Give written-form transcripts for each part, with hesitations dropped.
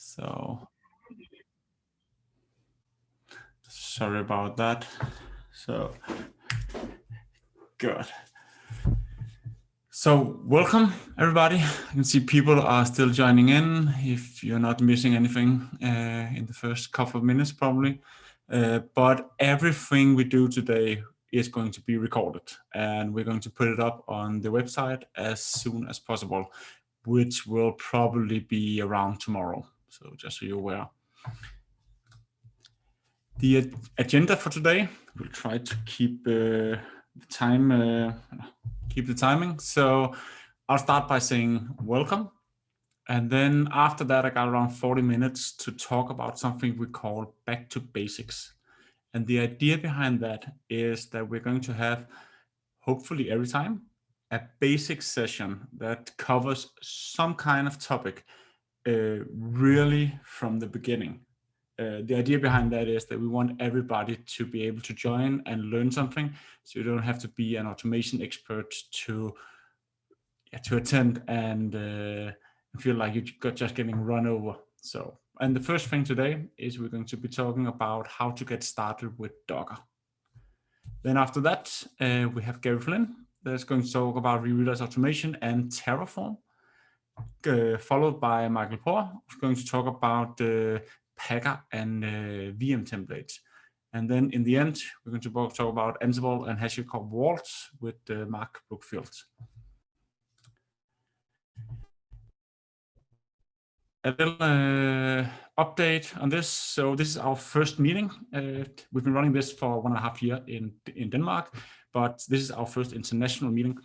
So sorry about that. So good. So welcome everybody. I can see people are still joining in. If you're not missing anything in the first couple of minutes, probably. But everything we do today is going to be recorded, and we're going to put it up on the website as soon as possible, which will probably be around tomorrow. So just so you're aware. The agenda for today, we'll try to keep the timing. So I'll start by saying welcome. And then after that, I got around 40 minutes to talk about something we call back to basics. And the idea behind that is that we're going to have, hopefully every time, a basic session that covers some kind of topic really from the beginning. The idea behind that is that we want everybody to be able to join and learn something, so you don't have to be an automation expert to attend and feel like you're just getting run over. So, and the first thing today is we're going to be talking about how to get started with Docker. Then after that, we have Flynn that's going to talk about vRealize automation and Terraform, followed by Poore, who's going to talk about Packer and VM templates. And then in the end, we're going to talk about Ansible and HashiCorp Vault with Mark Brookfield. A little update on this. So this is our first meeting. We've been running this for 1.5 years in Denmark, but this is our first international meeting.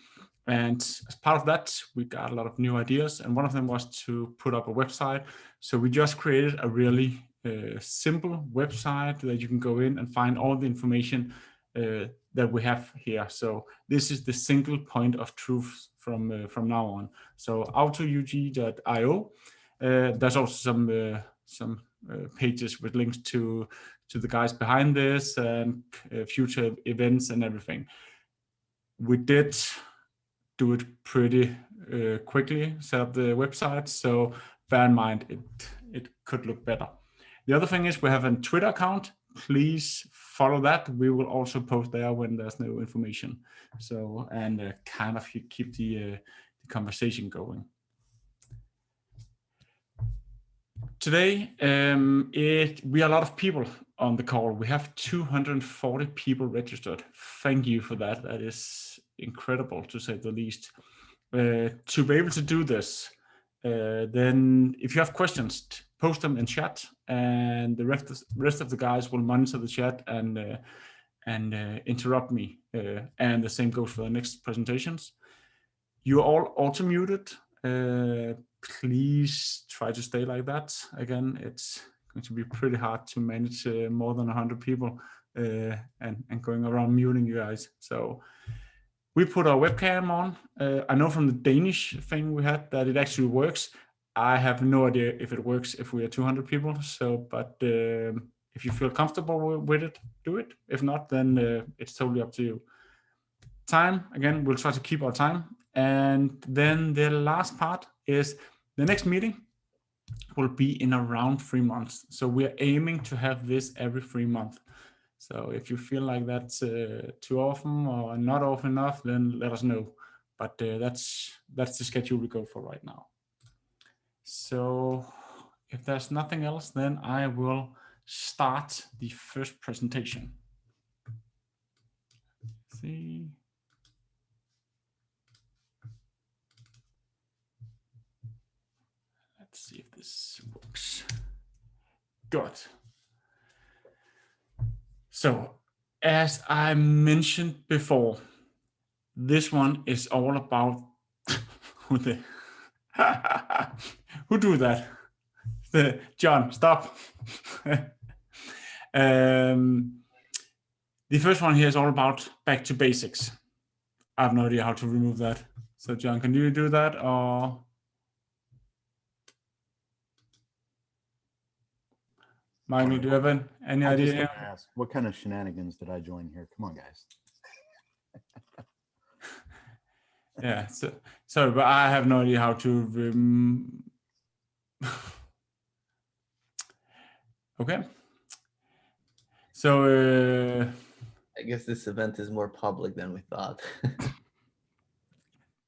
And as part of that, we got a lot of new ideas. And one of them was to put up a website. So we just created a really simple website that you can go in and find all the information that we have here. So this is the single point of truth from now on. So autoug.io. There's also some pages with links to the guys behind this and future events and everything. We did do it pretty quickly, set up the website, so bear in mind it could look better. The other thing is we have a Twitter account. Please follow that. We will also post there when there's no information. So, and kind of keep the conversation going. Today, we are a lot of people on the call. We have 240 people registered. Thank you for that. That is incredible, to say the least. To be able to do this, then if you have questions, post them in chat, and the rest of the guys will monitor the chat and interrupt me. And the same goes for the next presentations. You're all auto-muted. Please try to stay like that. Again, it's going to be pretty hard to manage more than 100 people and going around muting you guys. So we put our webcam on. I know from the Danish thing we had that it actually works. I have no idea if it works if we are 200 people. So, but if you feel comfortable with it, do it. If not, then it's totally up to you. Time, again, we'll try to keep our time. And then the last part is the next meeting will be in around 3 months. So we're aiming to have this every 3 months. So if you feel like that's too often or not often enough, then let us know. But that's the schedule we go for right now. So if there's nothing else, then I will start the first presentation. Let's see. Let's see if this works. Good. So, as I mentioned before, this one is all about who do that? John, stop. The first one here is all about back to basics. I have no idea how to remove that. So, John, can you do that or? Michael, do you have any idea? Ask, what kind of shenanigans did I join here? Come on, guys. Yeah, sorry, but I have no idea how to Okay. So I guess this event is more public than we thought.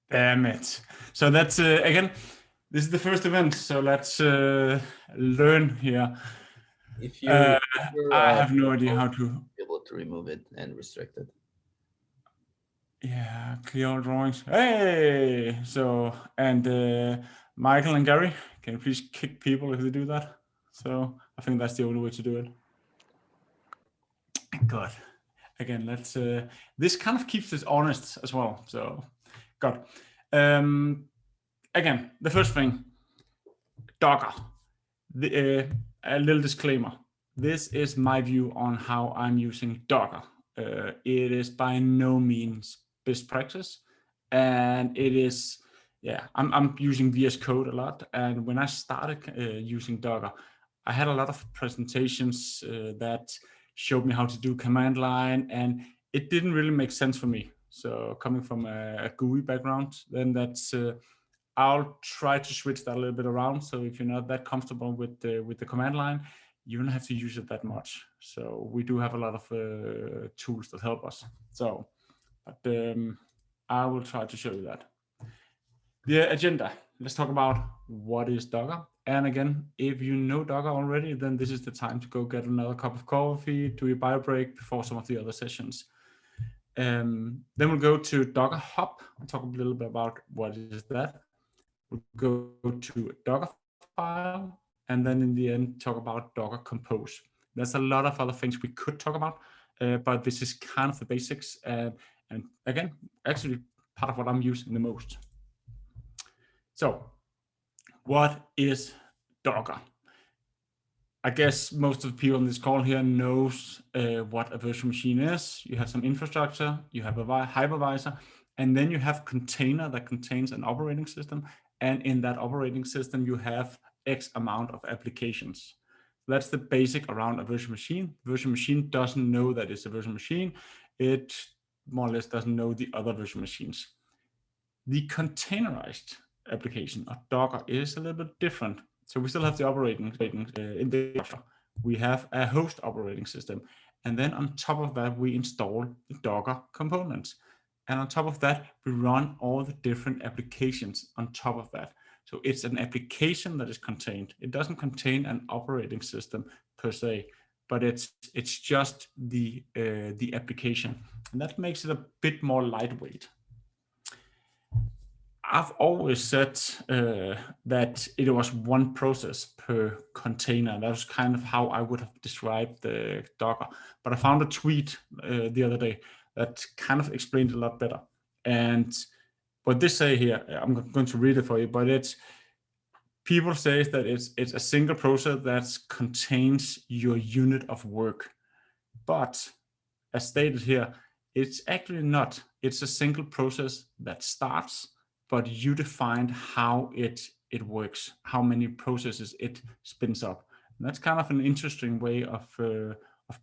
damn it. So that's again, this is the first event. So let's learn here. If you, I have no idea how to. be able to remove it and restrict it. Yeah, clear all drawings. Hey, so and Michael and Gary, can you please kick people if they do that? So I think that's the only way to do it. Good. Again, let's. This kind of keeps us honest as well. So, good. Again, the first thing, Docker. A little disclaimer. This is my view on how I'm using Docker. It is by no means best practice, and it is, yeah, I'm using VS Code a lot. And when I started using Docker, I had a lot of presentations that showed me how to do command line, and it didn't really make sense for me. So coming from a GUI background, then that's I'll try to switch that a little bit around. So if you're not that comfortable with the command line, you don't have to use it that much. So we do have a lot of tools that help us. So, but I will try to show you that. The agenda. Let's talk about what is Docker. And again, if you know Docker already, then this is the time to go get another cup of coffee, do your bio break before some of the other sessions. Then we'll go to Docker Hub and talk a little bit about what is that. We'll go to Docker file, and then in the end, talk about Docker Compose. There's a lot of other things we could talk about, but this is kind of the basics. And again, actually part of what I'm using the most. So what is Docker? I guess most of the people on this call here knows what a virtual machine is. You have some infrastructure, you have a hypervisor, and then you have container that contains an operating system. And in that operating system, you have X amount of applications. That's the basic around a virtual machine. The virtual machine doesn't know that it's a virtual machine. It more or less doesn't know the other virtual machines. The containerized application of Docker is a little bit different. So we still have the operating in the infrastructure. We have a host operating system. And then on top of that, we install the Docker components. And on top of that, we run all the different applications on top of that. So it's an application that is contained. It doesn't contain an operating system per se, but it's just the application. And that makes it a bit more lightweight. I've always said that it was one process per container. That was kind of how I would have described the Docker. But I found a tweet the other day that kind of explained it a lot better. And what they say here, I'm going to read it for you, but it's people say that it's a single process that contains your unit of work. But as stated here, it's actually not. It's a single process that starts, but you defined how it works, how many processes it spins up. And that's kind of an interesting way of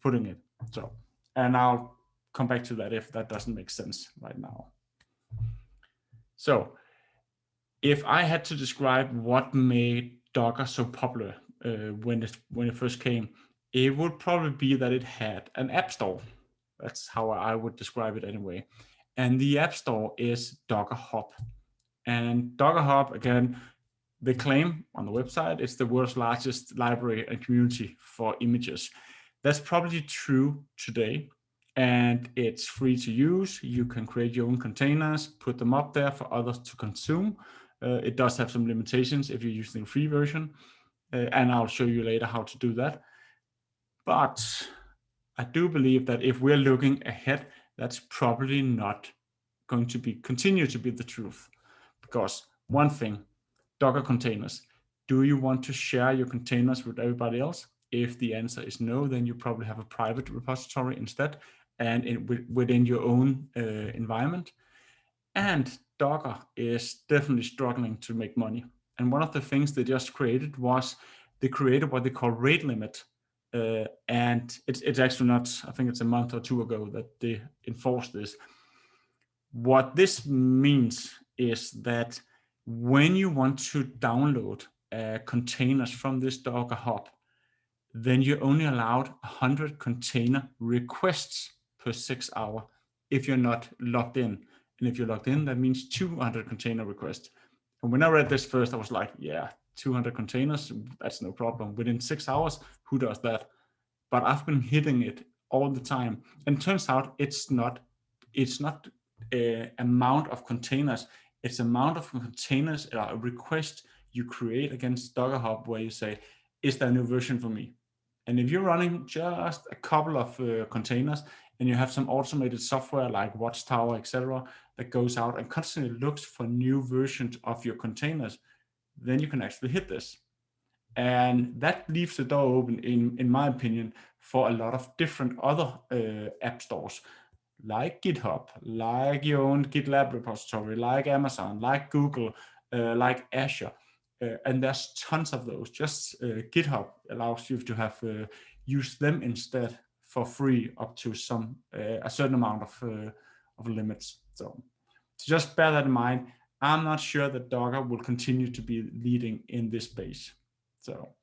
putting it. So, and I'll come back to that if that doesn't make sense right now. So, if I had to describe what made Docker so popular when it first came, it would probably be that it had an app store. That's how I would describe it anyway. And the app store is Docker Hub. And Docker Hub, again, they claim on the website it's the world's largest library and community for images. That's probably true today. And it's free to use. You can create your own containers, put them up there for others to consume. It does have some limitations if you're using the free version. And I'll show you later how to do that. But I do believe that if we're looking ahead, that's probably not going to continue to be the truth. Because one thing, Docker containers, do you want to share your containers with everybody else? If the answer is no, then you probably have a private repository instead and within your own environment. And Docker is definitely struggling to make money. And one of the things they just created was they created what they call rate limit. And it's actually not, I think it's a month or two ago that they enforced this. What this means is that when you want to download containers from this Docker Hub, then you're only allowed 100 container requests per 6 hours if you're not logged in. And if you're logged in, that means 200 container requests. And when I read this first, I was like, yeah, 200 containers, that's no problem. Within 6 hours, who does that? But I've been hitting it all the time. And it turns out it's not amount of containers, it's amount of containers, a request you create against Docker Hub where you say, is there a new version for me? And if you're running just a couple of containers and you have some automated software like Watchtower, etc., that goes out and constantly looks for new versions of your containers, then you can actually hit this. And that leaves the door open, in my opinion, for a lot of different other app stores, like GitHub, like your own GitLab repository, like Amazon, like Google, like Azure. And there's tons of those. Just GitHub allows you to have use them instead for free up to a certain amount of limits. So just bear that in mind. I'm not sure that Docker will continue to be leading in this space. So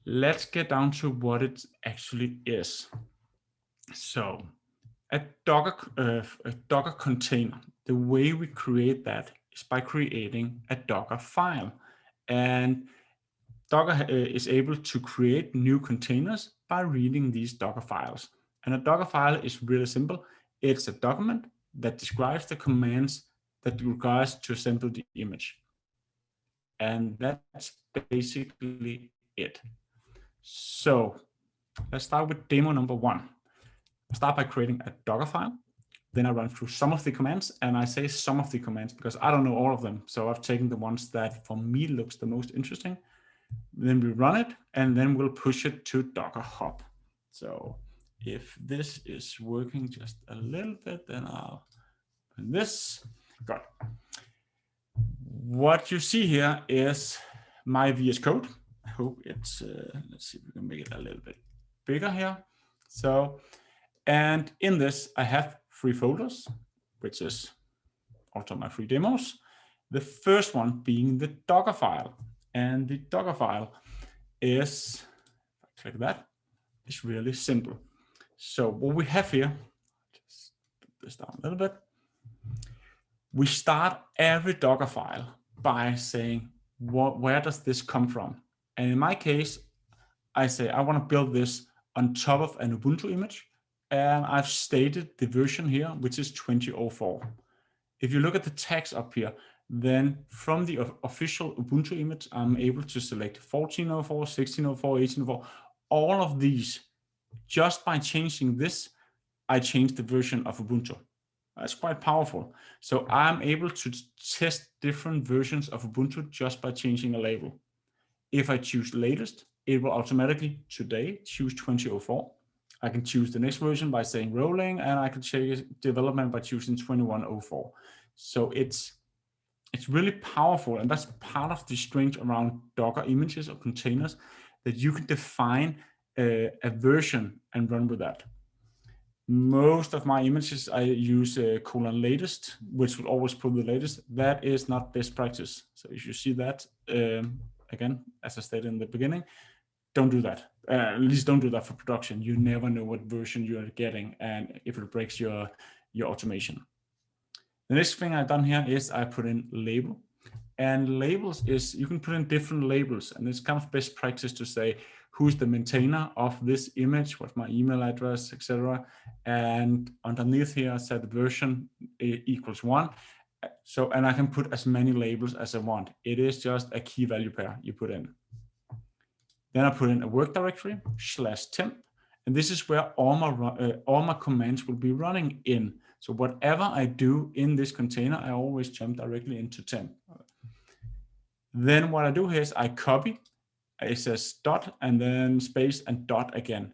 let's get down to what it actually is. So a Docker container, the way we create that is by creating a Docker file. And Docker is able to create new containers by reading these Docker files. And a Docker file is really simple. It's a document that describes the commands that requires to assemble the image. And that's basically it. So let's start with demo number 1. I start by creating a Docker file. Then I run through some of the commands, and I say some of the commands because I don't know all of them. So I've taken the ones that for me looks the most interesting. Then we run it, and then we'll push it to Docker Hub. So if this is working just a little bit, then I'll run this. Got it. What you see here is my VS Code. I hope it's, let's see if we can make it a little bit bigger here. So, and in this, I have 3 folders, which is also my 3 demos. The first one being the Docker file. And the Docker file is, if I click that, it's really simple. So what we have here, just put this down a little bit. We start every Docker file by saying, where does this come from? And in my case, I say, I want to build this on top of an Ubuntu image. And I've stated the version here, which is 2004. If you look at the tags up here, then from the official Ubuntu image, I'm able to select 1404, 1604, 1804, all of these. Just by changing this, I change the version of Ubuntu. That's quite powerful. So I'm able to test different versions of Ubuntu just by changing a label. If I choose latest, it will automatically today choose 2004. I can choose the next version by saying rolling, and I can change development by choosing 2104. So it's really powerful, and that's part of the strength around Docker images or containers, that you can define a version and run with that. Most of my images, I use :latest, which will always put the latest. That is not best practice. So if you see that, again, as I stated in the beginning, don't do that. At least don't do that for production. You never know what version you are getting and if it breaks your automation. The next thing I've done here is I put in label. And labels is, you can put in different labels, and it's kind of best practice to say, who's the maintainer of this image, what's my email address, etc. And underneath here, I said version equals 1. So, and I can put as many labels as I want. It is just a key value pair you put in. Then I put in a work directory /temp, and this is where all my commands will be running in. So whatever I do in this container, I always jump directly into temp. Then what I do here is I copy. It says dot and then space and dot again.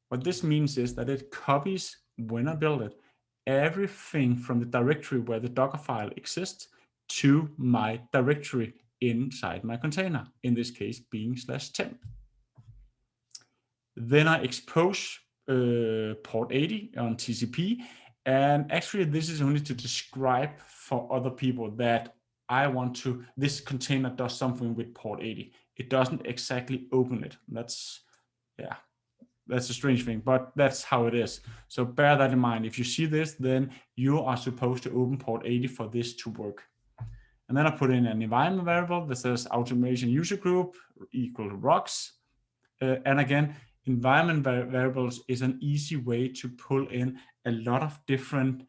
What this means is that it copies, when I build it, everything from the directory where the Docker file exists to my directory inside my container, in this case being /temp. Then I expose port 80 on TCP. And actually, this is only to describe for other people that I want to, this container does something with port 80. it doesn't exactly open it. That's a strange thing, but that's how it is. So bear that in mind. If you see this, then you are supposed to open port 80 for this to work. And then I put in an environment variable that says automation user group equal rocks. And again, environment variables is an easy way to pull in a lot of different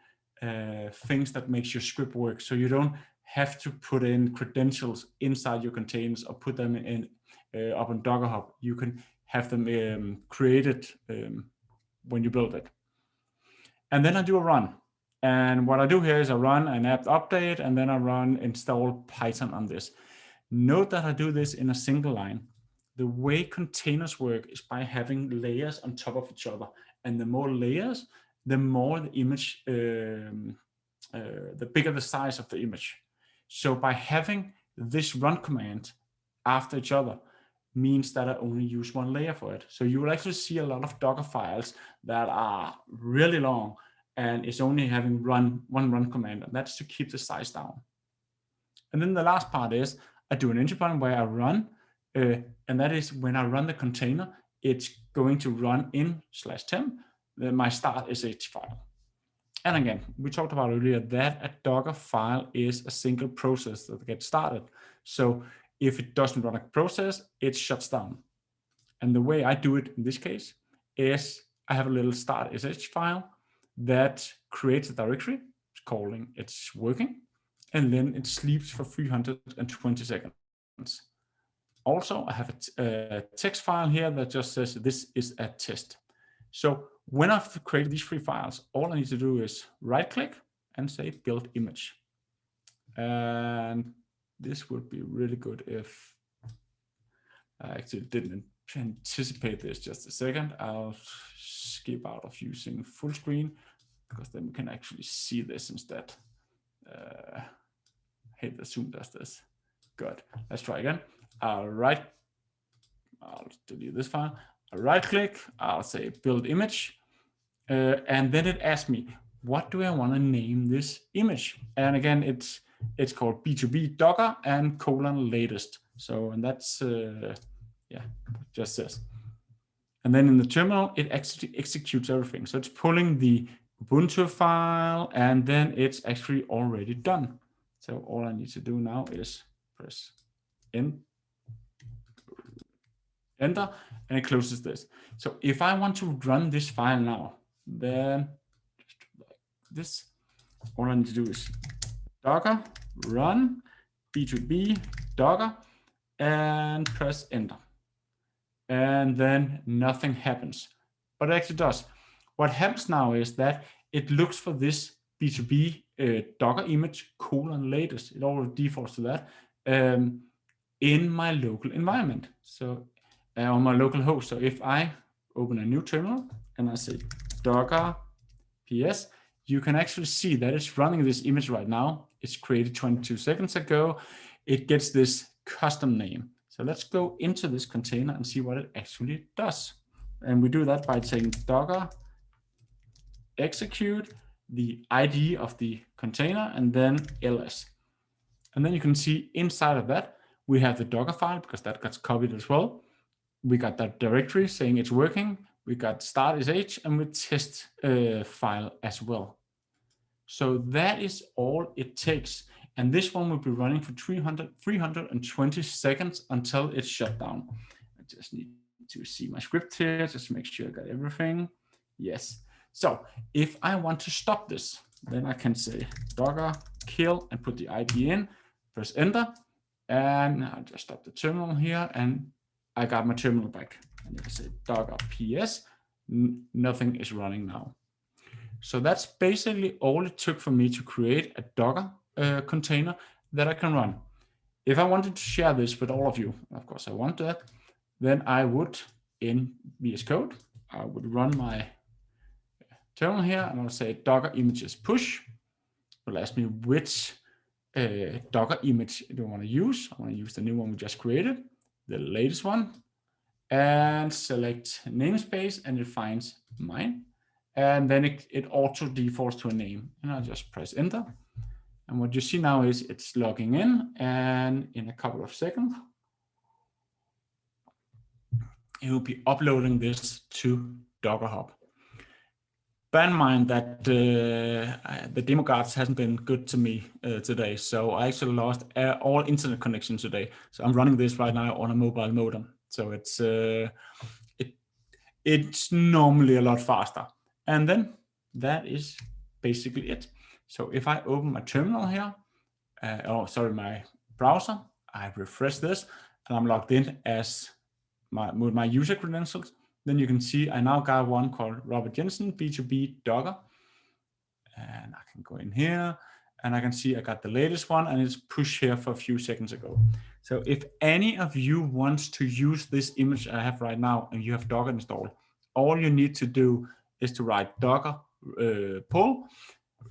things that makes your script work. So you don't have to put in credentials inside your containers or put them in up on Docker Hub. You can have them created when you build it. And then I do a run. And what I do here is I run an apt update, and then I run install Python on this. Note that I do this in a single line. The way containers work is by having layers on top of each other. And the more layers, the more the image, the bigger the size of the image. So by having this run command after each other means that I only use one layer for it. So you will actually see a lot of Docker files that are really long and it's only having one run command, and that's to keep the size down. And then the last part is I do an interval where I run, and that is when I run the container, it's going to run in /temp, my start sh file. And again, we talked about earlier that a Docker file is a single process that gets started. So if it doesn't run a process, it shuts down. And the way I do it in this case is I have a little start sh file that creates a directory, calling it's working, and then it sleeps for 320 seconds. Also, I have a text file here that just says this is a test. So when I've created these three files, all I need to do is right click and say build image. And this would be really good if I actually didn't anticipate this. Just a second. I'll skip out of using full screen because then we can actually see this instead. I hate that Zoom does this. Good. Let's try again. I'll delete this file. I'll right click. I'll say build image. And then it asks me, what do I want to name this image? And again, it's called B2B Docker and latest. So, and that's, just says. And then in the terminal, it actually executes everything. So it's pulling the Ubuntu file, and then it's actually already done. So all I need to do now is press enter, and it closes this. So if I want to run this file now, then just like this, all I need to do is Docker run B2B Docker and press enter. And then nothing happens, but it actually does. What happens now is that it looks for this B2B Docker image latest. It already defaults to that in my local environment. So on my local host. So if I open a new terminal and I say Docker PS, you can actually see that it's running this image right now. It's created 22 seconds ago. It gets this custom name. So let's go into this container and see what it actually does. And we do that by saying Docker execute the ID of the container and then ls. And then you can see inside of that, we have the Docker file because that gets copied as well. We got that directory saying it's working. We got start.sh and we test file as well. So that is all it takes. And this one will be running for 320 seconds until it's shut down. I just need to see my script here, just to make sure I got everything. Yes. So if I want to stop this, then I can say Docker kill and put the ID in, press enter, and I'll just stop the terminal here, and I got my terminal back. And if I say Docker PS, nothing is running now. So that's basically all it took for me to create a Docker container that I can run. If I wanted to share this with all of you, of course I want that, then I would, in VS Code, I would run my terminal here and I'll say Docker images push. It'll ask me which Docker image do I want to use. I want to use the new one we just created, the latest one, and select namespace, and it finds mine. And then it auto defaults to a name, and I'll just press enter. And what you see now is it's logging in, and in a couple of seconds, it will be uploading this to Docker Hub. Bear in mind that the demo guards hasn't been good to me today, so I actually lost all internet connection today. So I'm running this right now on a mobile modem. So it's normally a lot faster. And then that is basically it. So if I open my terminal here, my browser, I refresh this, and I'm logged in as with my user credentials. Then you can see I now got one called Robert Jensen B2B Docker. And I can go in here and I can see I got the latest one, and it's pushed here for a few seconds ago. So if any of you wants to use this image I have right now and you have Docker installed, all you need to do is to write Docker pull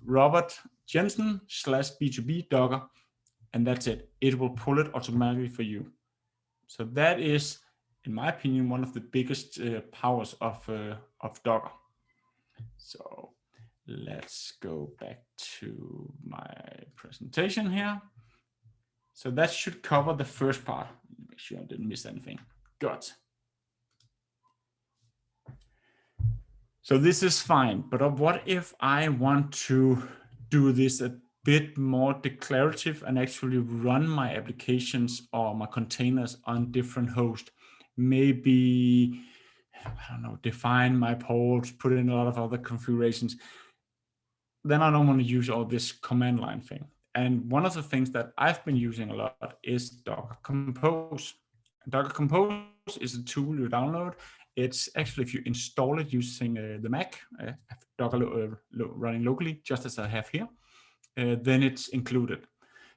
Robert Jensen /B2B Docker, and that's it. It will pull it automatically for you. So that is, in my opinion, one of the biggest powers of Docker. So let's go back to my presentation here. So that should cover the first part. Make sure I didn't miss anything. Good. So this is fine, but what if I want to do this a bit more declarative and actually run my applications or my containers on different hosts? Maybe, I don't know, define my ports, put in a lot of other configurations. Then I don't want to use all this command line thing. And one of the things that I've been using a lot is Docker Compose. Docker Compose is a tool you download. It's actually, if you install it using the Mac, Docker running locally, just as I have here, then it's included.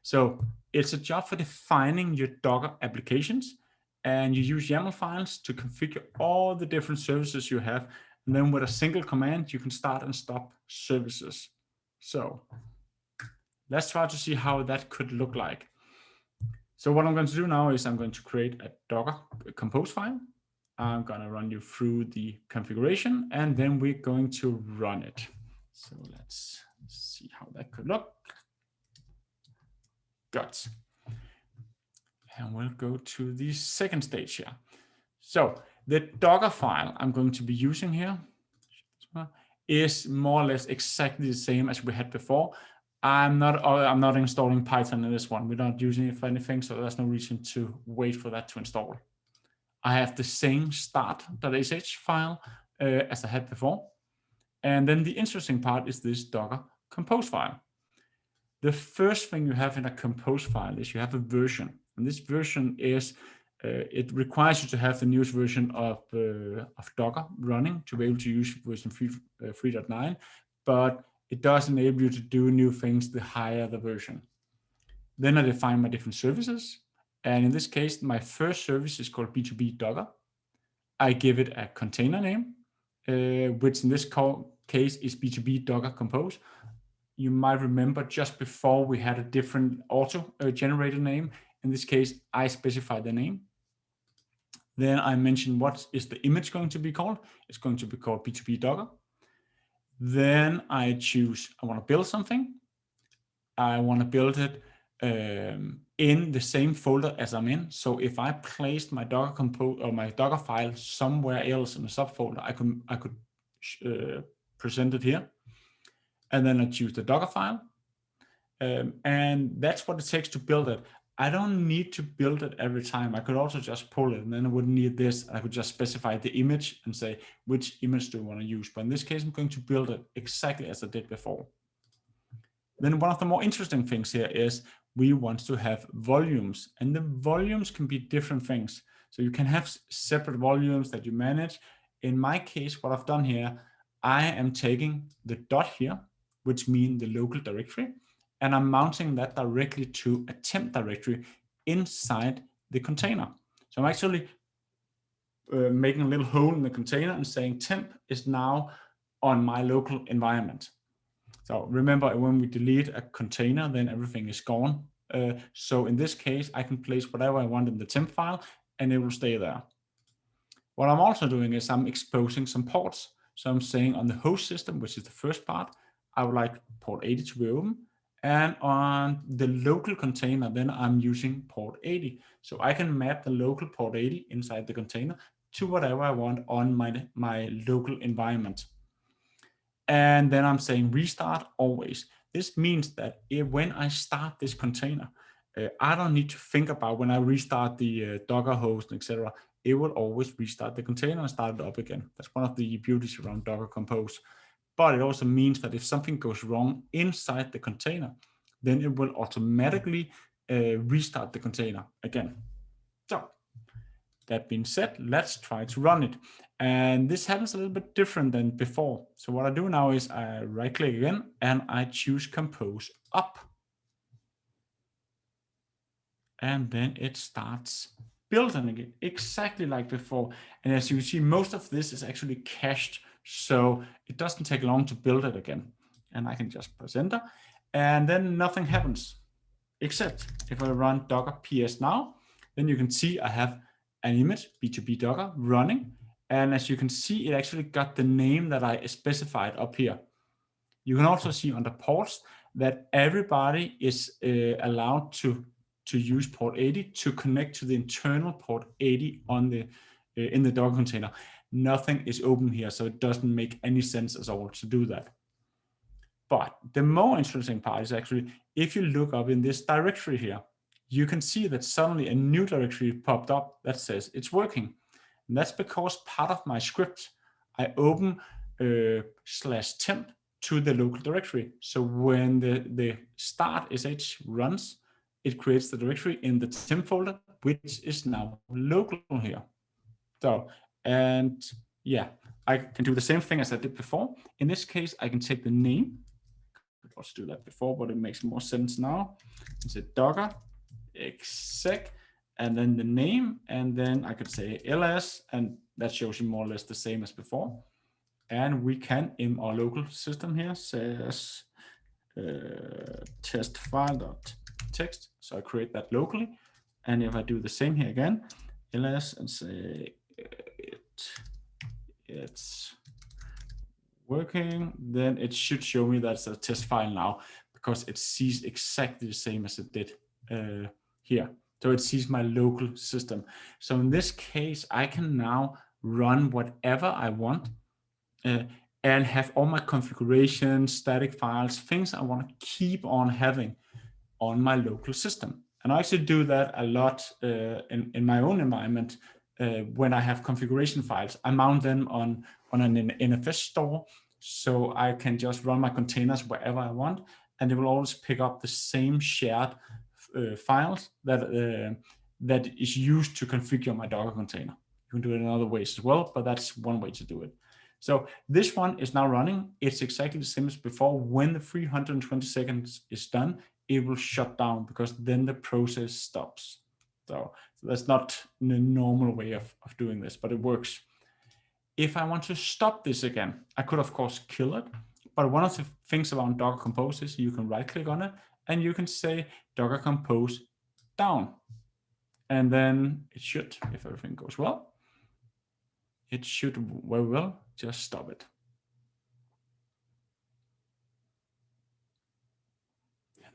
So it's a job for defining your Docker applications, and you use YAML files to configure all the different services you have. And then with a single command, you can start and stop services. So let's try to see how that could look like. So what I'm going to do now is I'm going to create a Docker Compose file. I'm going to run you through the configuration, and then we're going to run it. So let's see how that could look. Good. And we'll go to the second stage here. So the Docker file I'm going to be using here is more or less exactly the same as we had before. I'm not installing Python in this one. We're not using it for anything, so there's no reason to wait for that to install. I have the same start.sh file as I had before. And then the interesting part is this Docker Compose file. The first thing you have in a Compose file is you have a version. And this version is, it requires you to have the newest version of Docker running to be able to use version 3.9, but it does enable you to do new things the higher the version. Then I define my different services. And in this case, my first service is called B2B Docker. I give it a container name, which in this case is B2B Docker Compose. You might remember just before we had a different auto-generated name. In this case, I specify the name. Then I mention what is the image going to be called. It's going to be called B2B Docker. Then I choose, I want to build something. I want to build it in the same folder as I'm in. So if I placed my Docker Compose or my Docker file somewhere else in a subfolder, I could present it here. And then I choose the Docker file. And that's what it takes to build it. I don't need to build it every time. I could also just pull it, and then I wouldn't need this. I could just specify the image and say, which image do I want to use? But in this case, I'm going to build it exactly as I did before. Then one of the more interesting things here is we want to have volumes, and the volumes can be different things. So you can have separate volumes that you manage. In my case, what I've done here, I am taking the dot here, which means the local directory, and I'm mounting that directly to a temp directory inside the container. So I'm actually making a little hole in the container and saying temp is now on my local environment. So remember, when we delete a container, then everything is gone. So in this case, I can place whatever I want in the temp file, and it will stay there. What I'm also doing is I'm exposing some ports. So I'm saying on the host system, which is the first part, I would like port 80 to be open. And on the local container, then I'm using port 80. So I can map the local port 80 inside the container to whatever I want on my local environment. And then I'm saying restart always. This means that when I start this container, I don't need to think about when I restart the Docker host, etc. It will always restart the container and start it up again. That's one of the beauties around Docker Compose. But it also means that if something goes wrong inside the container, then it will automatically restart the container again. So that being said, let's try to run it. And this happens a little bit different than before. So what I do now is I right click again and I choose Compose Up. And then it starts building again, exactly like before. And as you can see, most of this is actually cached, so it doesn't take long to build it again. And I can just press enter, and then nothing happens. Except if I run Docker PS now, then you can see I have an image, B2B Docker, running. And as you can see, it actually got the name that I specified up here. You can also see under ports that everybody is allowed to use port 80 to connect to the internal port 80 on the in the Docker container. Nothing is open here, so it doesn't make any sense at all to do that. But the more interesting part is actually, if you look up in this directory here, you can see that suddenly a new directory popped up that says it's working. And that's because part of my script, I open /temp to the local directory. So when the start sh runs, it creates the directory in the temp folder, which is now local here. So, and yeah, I can do the same thing as I did before. In this case, I can take the name. I could also do that before, but it makes more sense now. It's a Docker exec, and then the name, and then I could say ls, and that shows you more or less the same as before. And we can, in our local system here, says test file.txt. So I create that locally. And if I do the same here again, ls, and say it's working, then it should show me that's a test file now, because it sees exactly the same as it did here. So it sees my local system. So in this case, I can now run whatever I want and have all my configurations, static files, things I want to keep on having on my local system. And I actually do that a lot in my own environment. When I have configuration files, I mount them on an NFS store, so I can just run my containers wherever I want, and it will always pick up the same shared files that is used to configure my Docker container. You can do it in other ways as well, but that's one way to do it. So this one is now running. It's exactly the same as before. When the 320 seconds is done, it will shut down, because then the process stops. So that's not the normal way of doing this, but it works. If I want to stop this again, I could of course kill it. But one of the things about Docker Compose is you can right click on it and you can say Docker Compose down. And then it should, if everything goes well, it should very well just stop it.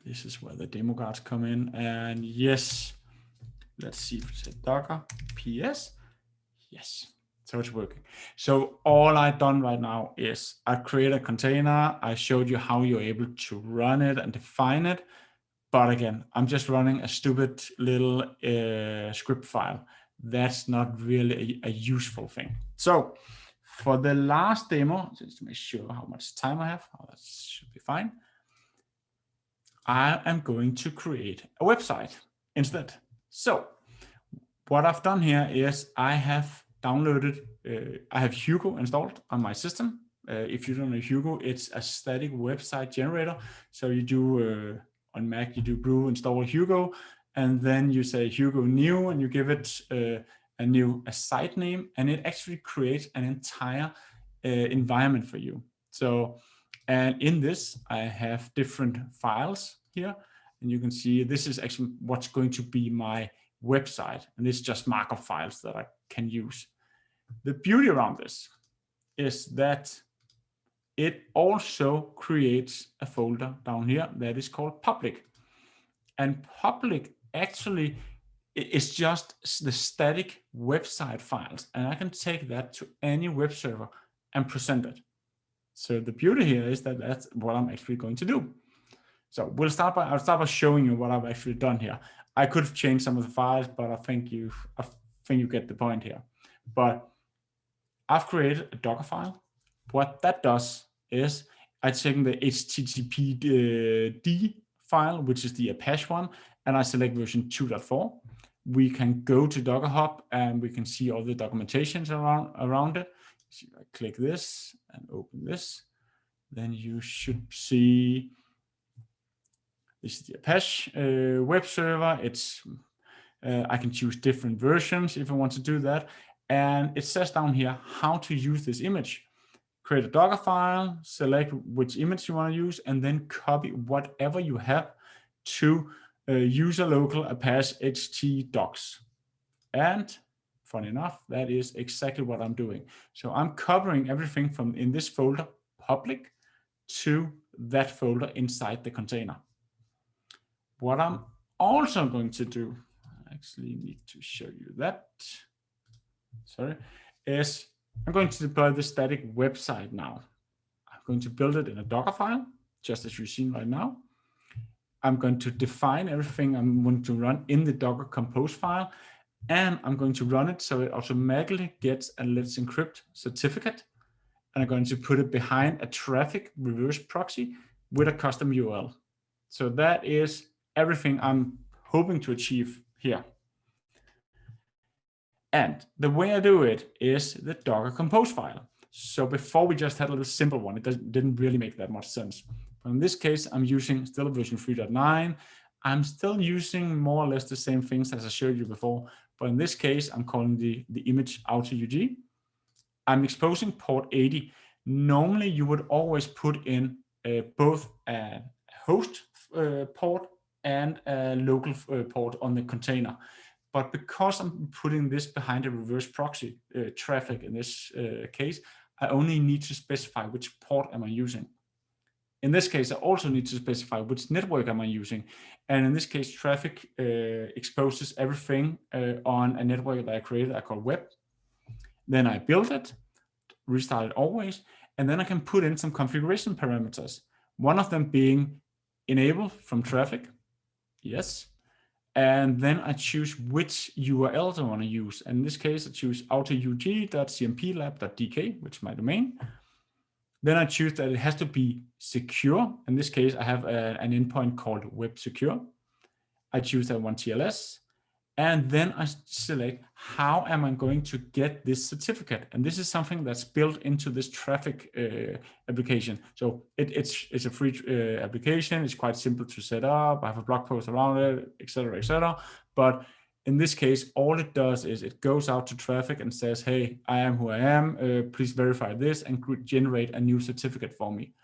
This is where the demo guards come in. And yes, let's see if it's a Docker PS. Yes, so it's working. So all I've done right now is I create a container. I showed you how you're able to run it and define it. But again, I'm just running a stupid little script file. That's not really a useful thing. So for the last demo, just to make sure how much time I have, that should be fine. I am going to create a website instead. So what I've done here is I have downloaded, I have Hugo installed on my system. If you don't know Hugo, it's a static website generator. So you do, on Mac, you do brew install Hugo, and then you say Hugo new, and you give it a site name, and it actually creates an entire environment for you. So, and in this, I have different files here, and you can see this is actually what's going to be my website, and it's just markup files that I can use. The beauty around this is that it also creates a folder down here that is called public. And public actually it's just the static website files, and I can take that to any web server and present it. So the beauty here is that that's what I'm actually going to do. So I'll start by showing you what I've actually done here. I could have changed some of the files, but I think you get the point here. But I've created a Docker file. What that does is I've taken the HTTPD file, which is the Apache one, and I select version 2.4. We can go to Docker Hub and we can see all the documentations around it. So I click this and open this, then you should see this is the Apache web server. It's I can choose different versions if I want to do that. And it says down here how to use this image. Create a Docker file, select which image you want to use, and then copy whatever you have to user local Apache htdocs. And funny enough, that is exactly what I'm doing. So I'm covering everything from in this folder public to that folder inside the container. What I'm also going to do, I actually need to show you that, sorry, is I'm going to deploy the static website now. I'm going to build it in a Docker file, just as you've seen right now. I'm going to define everything I'm going to run in the Docker Compose file, and I'm going to run it so it automatically gets a Let's Encrypt certificate. And I'm going to put it behind a traffic reverse proxy with a custom URL. So that is everything I'm hoping to achieve here. And the way I do it is the Docker Compose file. So before we just had a little simple one, it didn't really make that much sense. But in this case, I'm using still version 3.9. I'm still using more or less the same things as I showed you before. But in this case, I'm calling the image AutoUG. I'm exposing port 80. Normally, you would always put in both a host port and a local port on the container. But because I'm putting this behind a reverse proxy traffic in this case, I only need to specify which port am I using. In this case, I also need to specify which network am I using. And in this case, traffic exposes everything on a network that I created, I call web. Then I build it, restart it always, and then I can put in some configuration parameters. One of them being enable from traffic, yes. And then I choose which URLs I want to use. And in this case, I choose autoug.cmplab.dk, which is my domain. Then I choose that it has to be secure. In this case, I have an endpoint called web secure. I choose that one TLS. And then I select how am I going to get this certificate. And this is something that's built into this traffic application. So it's a free application. It's quite simple to set up. I have a blog post around it, et cetera, et cetera. But in this case, all it does is it goes out to traffic and says, hey, I am who I am. Please verify this and generate a new certificate for me.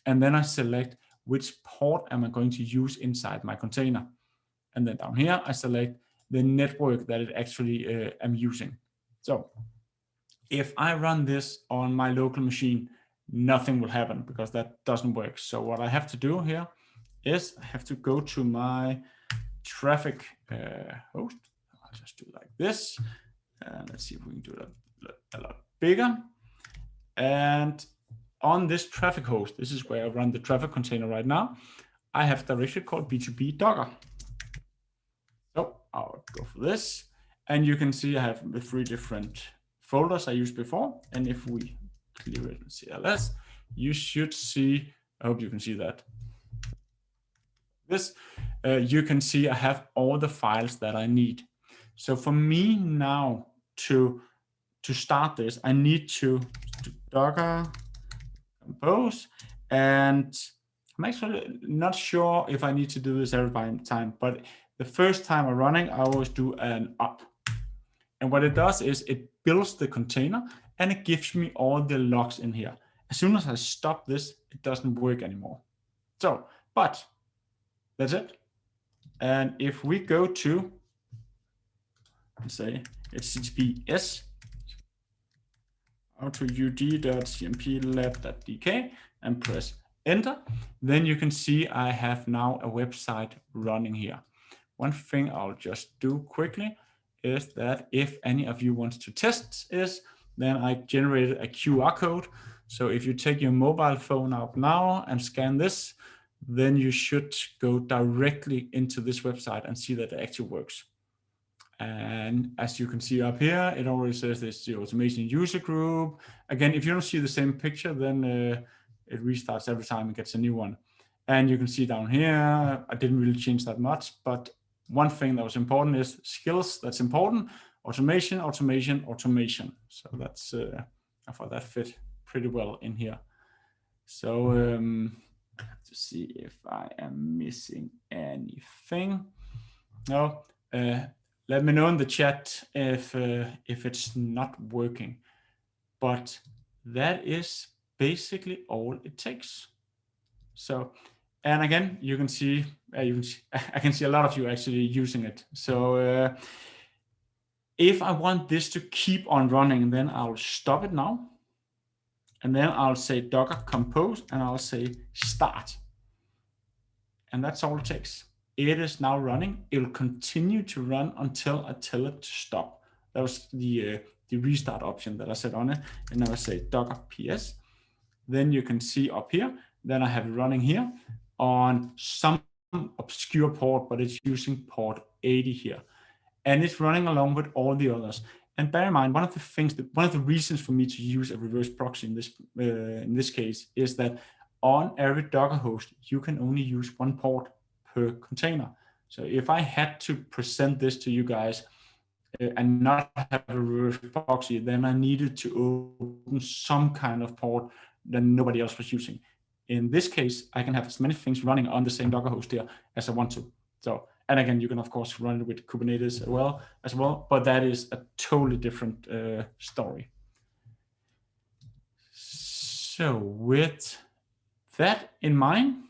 And then I select which port am I going to use inside my container. And then down here, I select the network that it actually am using. So if I run this on my local machine, nothing will happen because that doesn't work. So what I have to do here is I have to go to my traffic host. I'll just do like this. And let's see if we can do it a lot bigger. And on this traffic host, this is where I run the traffic container right now. I have a directory called B2B Docker. So I'll go for this. And you can see I have the 3 different folders I used before. And if we clear it in CLS, you should see, I hope you can see that. This, you can see I have all the files that I need. So for me now to start this, I need to do Docker Compose. And I'm actually not sure if I need to do this every time, but the first time I'm running, I always do an up. And what it does is it builds the container and it gives me all the logs in here. As soon as I stop this, it doesn't work anymore. So, but that's it. And if we go to, let's say, https autoug.cmplab.dk and press enter, then you can see I have now a website running here. one thing I'll just do quickly is that if any of you want to test this, then I generated a QR code. So if you take your mobile phone out now and scan this, then you should go directly into this website and see that it actually works. And as you can see up here, it already says this the automation user group. Again, if you don't see the same picture, then it restarts every time it gets a new one. And you can see down here, I didn't really change that much, but one thing that was important is skills. That's important. Automation, automation, automation. So that's, I thought that fit pretty well in here. So I have to see if I am missing anything. No, let me know in the chat if it's not working. But that is basically all it takes. So, and again, you can see, I can see a lot of you actually using it. So if I want this to keep on running, then I'll stop it now. And then I'll say Docker compose and I'll say start. And that's all it takes. It is now running. It will continue to run until I tell it to stop. That was the restart option that I set on it. And now I say Docker PS. Then you can see up here, then I have it running here on some obscure port, but it's using port 80 here. And it's running along with all the others. And bear in mind, one of the reasons for me to use a reverse proxy in this case is that on every Docker host, you can only use one port per container. So if I had to present this to you guys and not have a reverse proxy, then I needed to open some kind of port that nobody else was using. In this case, I can have as many things running on the same Docker host here as I want to. So, and again, you can of course run it with Kubernetes as well, but that is a totally different story. So with that in mind,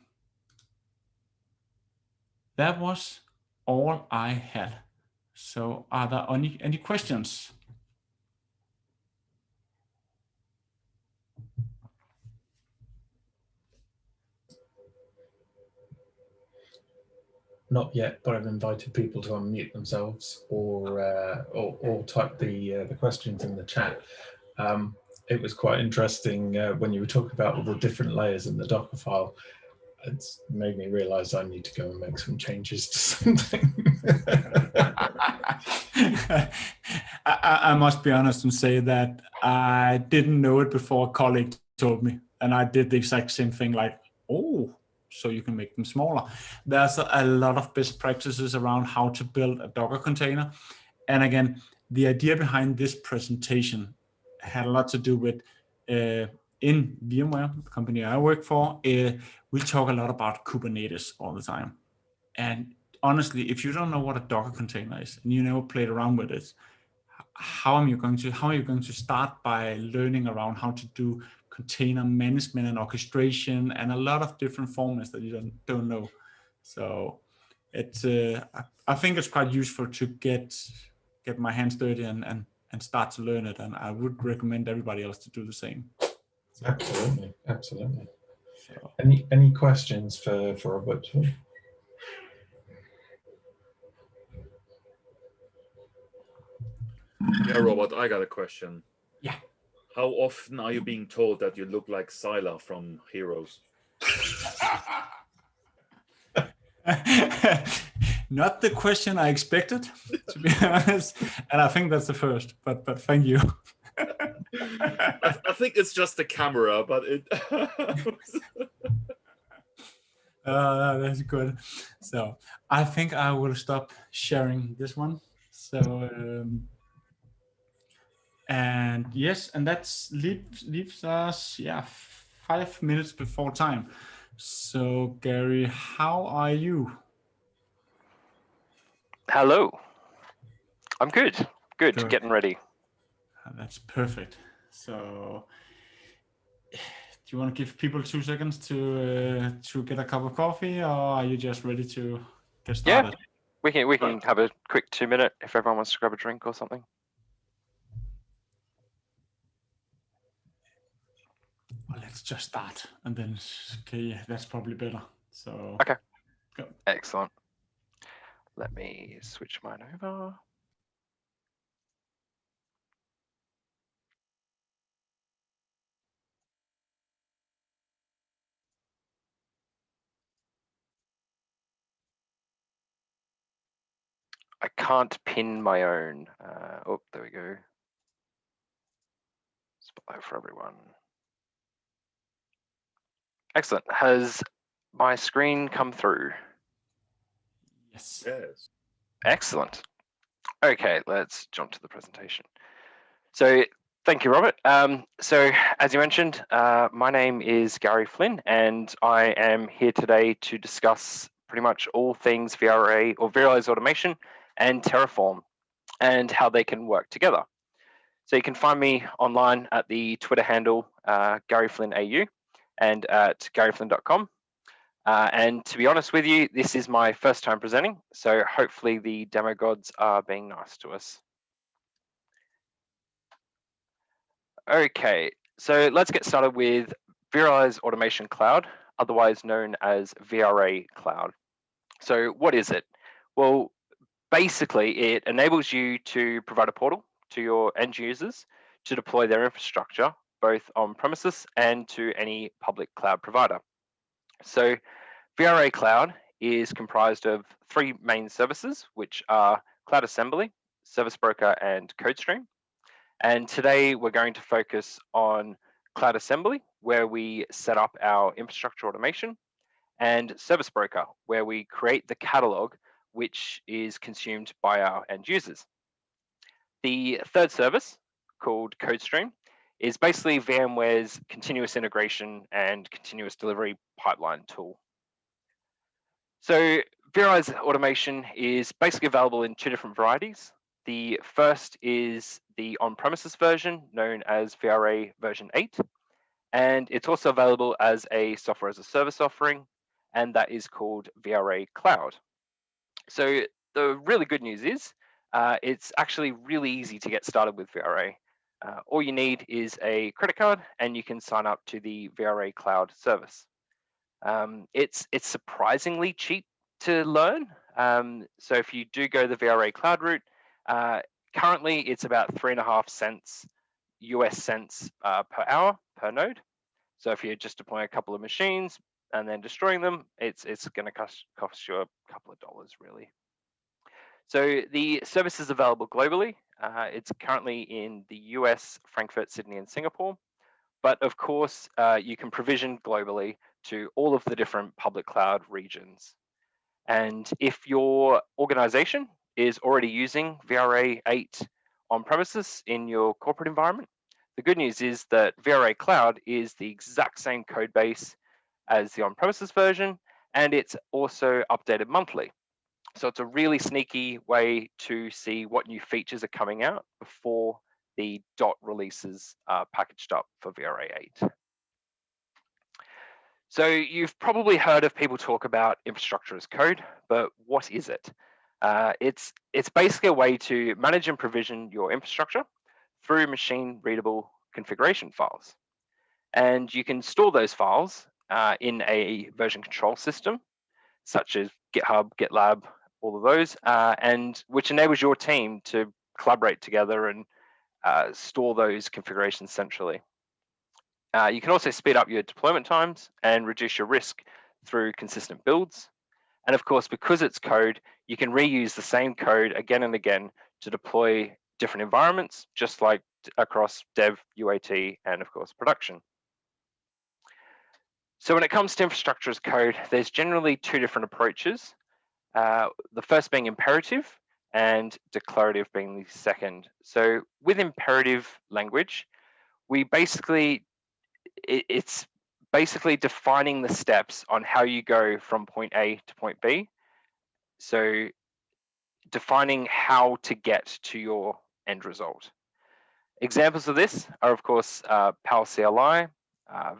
that was all I had. So are there any questions? Not yet, but I've invited people to unmute themselves or type the questions in the chat. It was quite interesting when you were talking about all the different layers in the Docker file. It's made me realize I need to go and make some changes to something. I must be honest and say that I didn't know it before a colleague told me, and I did the exact same thing, like, oh, so you can make them smaller. There's a lot of best practices around how to build a Docker container. And again, the idea behind this presentation had a lot to do with in VMware, the company I work for, we talk a lot about Kubernetes all the time. And honestly, if you don't know what a Docker container is and you never played around with it, how are you going to start by learning around how to do container management and orchestration and a lot of different formats that you don't know? So it's I think it's quite useful to get my hands dirty and start to learn it, and I would recommend everybody else to do the same. So, Absolutely. So. Any questions for Robert? Yeah, Robert, I got a question. Yeah. How often are you being told that you look like Sylar from Heroes? Not the question I expected, to be honest, and I think that's the first. But thank you. I think it's just the camera, but it. That's good. So I think I will stop sharing this one. So and yes, and that's leaves us 5 minutes before time. So Gary, how are you? Hello. I'm good. Good. Good. Getting ready. That's perfect. So do you want to give people 2 seconds to get a cup of coffee, or are you just ready to get started? Yeah, we can have a quick 2-minute if everyone wants to grab a drink or something. Well, let's just start, and then okay, yeah, that's probably better. So okay, go. Excellent. Let me switch mine over. I can't pin my own. Oh, there we go. Spotlight for everyone. Excellent. Has my screen come through? Yes. Yes. Excellent. Okay, let's jump to the presentation. So thank you, Robert. So as you mentioned, my name is Gary Flynn, and I am here today to discuss pretty much all things VRA or vRealize automation and Terraform and how they can work together. So you can find me online at the Twitter handle GaryFlynnAU and at garyflynn.com. And to be honest with you, this is my first time presenting, so hopefully the demo gods are being nice to us. Okay, so let's get started with vRealize Automation Cloud, otherwise known as VRA Cloud. So what is it? Well, basically it enables you to provide a portal to your end users to deploy their infrastructure, both on premises and to any public cloud provider. So VRA Cloud is comprised of three main services, which are Cloud Assembly, Service Broker, and CodeStream. And today we're going to focus on Cloud Assembly, where we set up our infrastructure automation, and Service Broker, where we create the catalog which is consumed by our end users. The third service, called CodeStream, is basically VMware's continuous integration and continuous delivery pipeline tool. So vRealize automation is basically available in two different varieties. The first is the on-premises version, known as VRA version 8, and it's also available as a software as a service offering, and that is called VRA Cloud. So the really good news is it's actually really easy to get started with VRA. All you need is a credit card, and you can sign up to the VRA Cloud service. It's surprisingly cheap to learn. So if you do go the VRA Cloud route, currently it's about 3.5 cents US cents per hour per node. So if you're just deploying a couple of machines and then destroying them, it's going to cost you a couple of dollars really. So the service is available globally. It's currently in the US, Frankfurt, Sydney, and Singapore. But of course, you can provision globally to all of the different public cloud regions. And if your organization is already using VRA 8 on premises in your corporate environment, the good news is that VRA Cloud is the exact same code base as the on-premises version, and it's also updated monthly. So it's a really sneaky way to see what new features are coming out before the dot releases are packaged up for VRA 8. So you've probably heard of people talk about infrastructure as code, but what is it? It's basically a way to manage and provision your infrastructure through machine readable configuration files. And you can store those files in a version control system, such as GitHub, GitLab, all of those, and which enables your team to collaborate together and store those configurations centrally. You can also speed up your deployment times and reduce your risk through consistent builds. And of course, because it's code, you can reuse the same code again and again to deploy different environments, just like across dev, UAT, and of course, production. So when it comes to infrastructure as code, there's generally two different approaches. The first being imperative and declarative being the second. So with imperative language, it's basically defining the steps on how you go from point A to point B. So defining how to get to your end result. Examples of this are, of course, PowerCLI,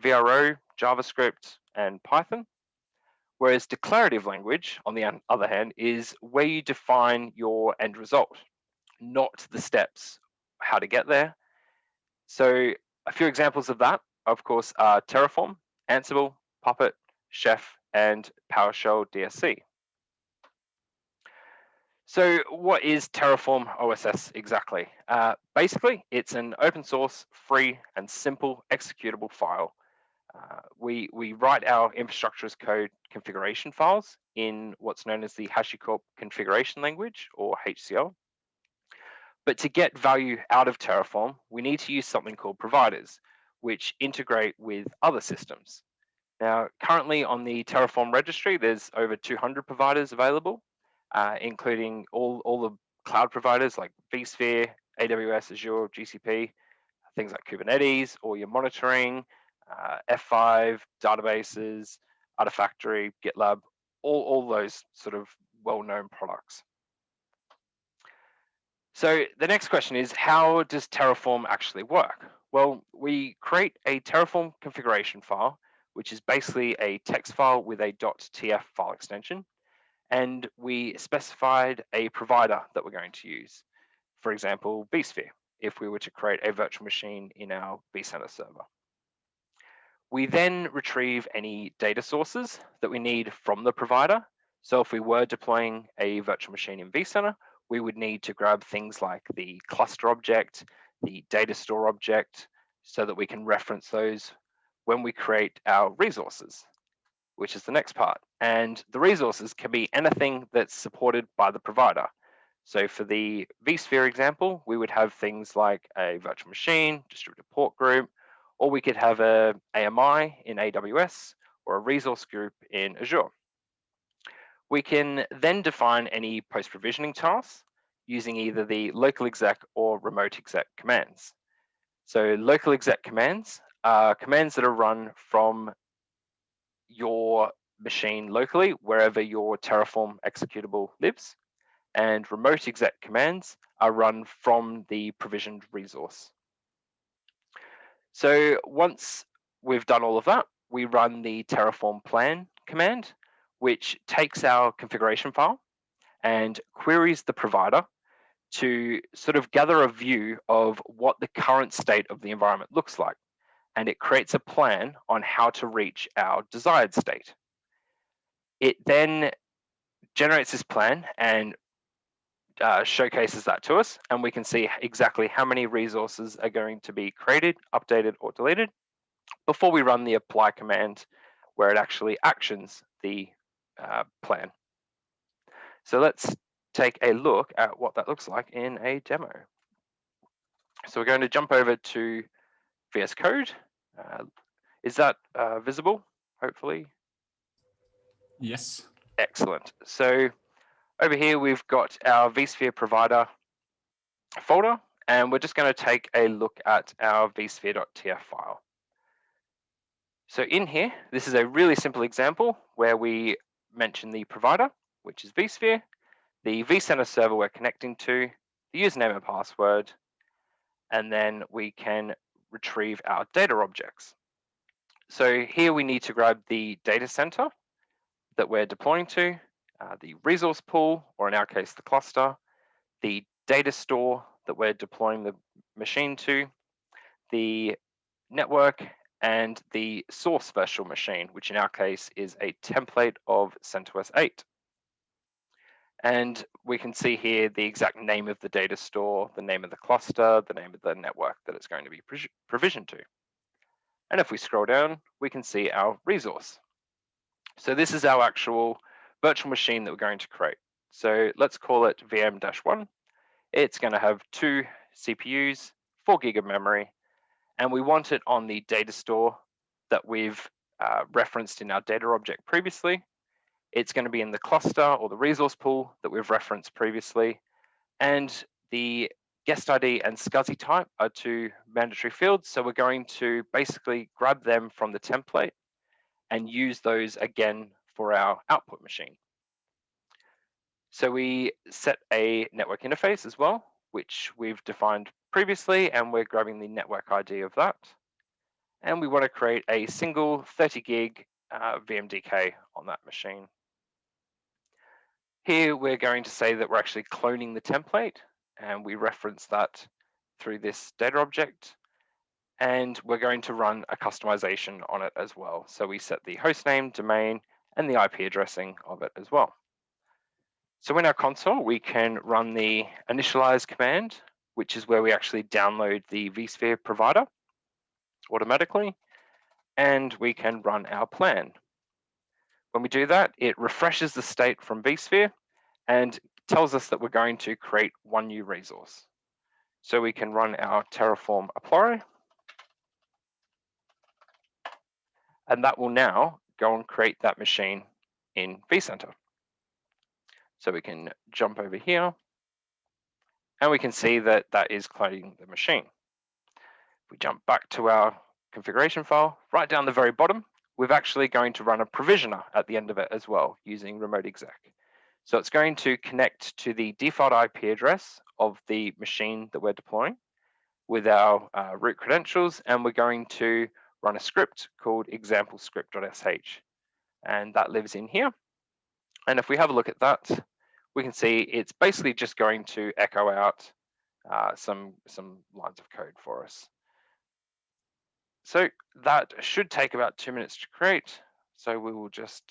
VRO, JavaScript, and Python. Whereas declarative language, on the other hand, is where you define your end result, not the steps, how to get there. So a few examples of that, of course, are Terraform, Ansible, Puppet, Chef, and PowerShell DSC. So what is Terraform OSS exactly? Basically, it's an open source, free and simple executable file. We write our infrastructure as code configuration files in what's known as the HashiCorp configuration language, or HCL. But to get value out of Terraform, we need to use something called providers, which integrate with other systems. Now, currently on the Terraform registry, there's over 200 providers available, including all the cloud providers like vSphere, AWS, Azure, GCP, things like Kubernetes, or your monitoring, F5, databases, Artifactory, GitLab, all those sort of well-known products. So the next question is, how does Terraform actually work? Well, we create a Terraform configuration file, which is basically a text file with a .tf file extension, and we specified a provider that we're going to use. For example, vSphere, if we were to create a virtual machine in our vCenter server. We then retrieve any data sources that we need from the provider. So if we were deploying a virtual machine in vCenter, we would need to grab things like the cluster object, the data store object, so that we can reference those when we create our resources, which is the next part. And the resources can be anything that's supported by the provider. So for the vSphere example, we would have things like a virtual machine, distributed port group, or we could have a AMI in AWS or a resource group in Azure. We can then define any post-provisioning tasks using either the local exec or remote exec commands. So local exec commands are commands that are run from your machine locally, wherever your Terraform executable lives, and remote exec commands are run from the provisioned resource. So once we've done all of that, we run the Terraform plan command, which takes our configuration file and queries the provider to sort of gather a view of what the current state of the environment looks like. And it creates a plan on how to reach our desired state. It then generates this plan and showcases that to us, and we can see exactly how many resources are going to be created, updated, or deleted before we run the apply command, where it actually actions the plan. So let's take a look at what that looks like in a demo. So we're going to jump over to VS Code. Is that visible, hopefully? Yes. Excellent. So over here, we've got our vSphere provider folder, and we're just going to take a look at our vSphere.tf file. So in here, this is a really simple example where we mention the provider, which is vSphere, the vCenter server we're connecting to, the username and password, and then we can retrieve our data objects. So here we need to grab the data center that we're deploying to, the resource pool, or in our case, the cluster, the data store that we're deploying the machine to, the network, and the source virtual machine, which in our case is a template of CentOS 8. And we can see here the exact name of the data store, the name of the cluster, the name of the network that it's going to be provisioned to. And if we scroll down, we can see our resource. So this is our actual virtual machine that we're going to create. So let's call it VM-1. It's going to have 2 CPUs, 4 gig of memory, and we want it on the data store that we've referenced in our data object previously. It's going to be in the cluster or the resource pool that we've referenced previously. And the guest ID and SCSI type are 2 mandatory fields. So we're going to basically grab them from the template and use those again for our output machine. So we set a network interface as well, which we've defined previously, and we're grabbing the network ID of that. And we want to create a single 30 gig VMDK on that machine. Here, we're going to say that we're actually cloning the template, and we reference that through this data object. And we're going to run a customization on it as well. So we set the hostname, domain, and the IP addressing of it as well. So in our console, we can run the initialize command, which is where we actually download the vSphere provider automatically, and we can run our plan. When we do that, it refreshes the state from vSphere and tells us that we're going to create one new resource. So we can run our Terraform apply, and that will now go and create that machine in vCenter. So we can jump over here, and we can see that that is cloning the machine. If we jump back to our configuration file, right down the very bottom, we're actually going to run a provisioner at the end of it as well using remote exec. So it's going to connect to the default IP address of the machine that we're deploying with our root credentials, and we're going to run a script called example script.sh, and that lives in here. And if we have a look at that, we can see it's basically just going to echo out some lines of code for us. So that should take about 2 minutes to create. So we will just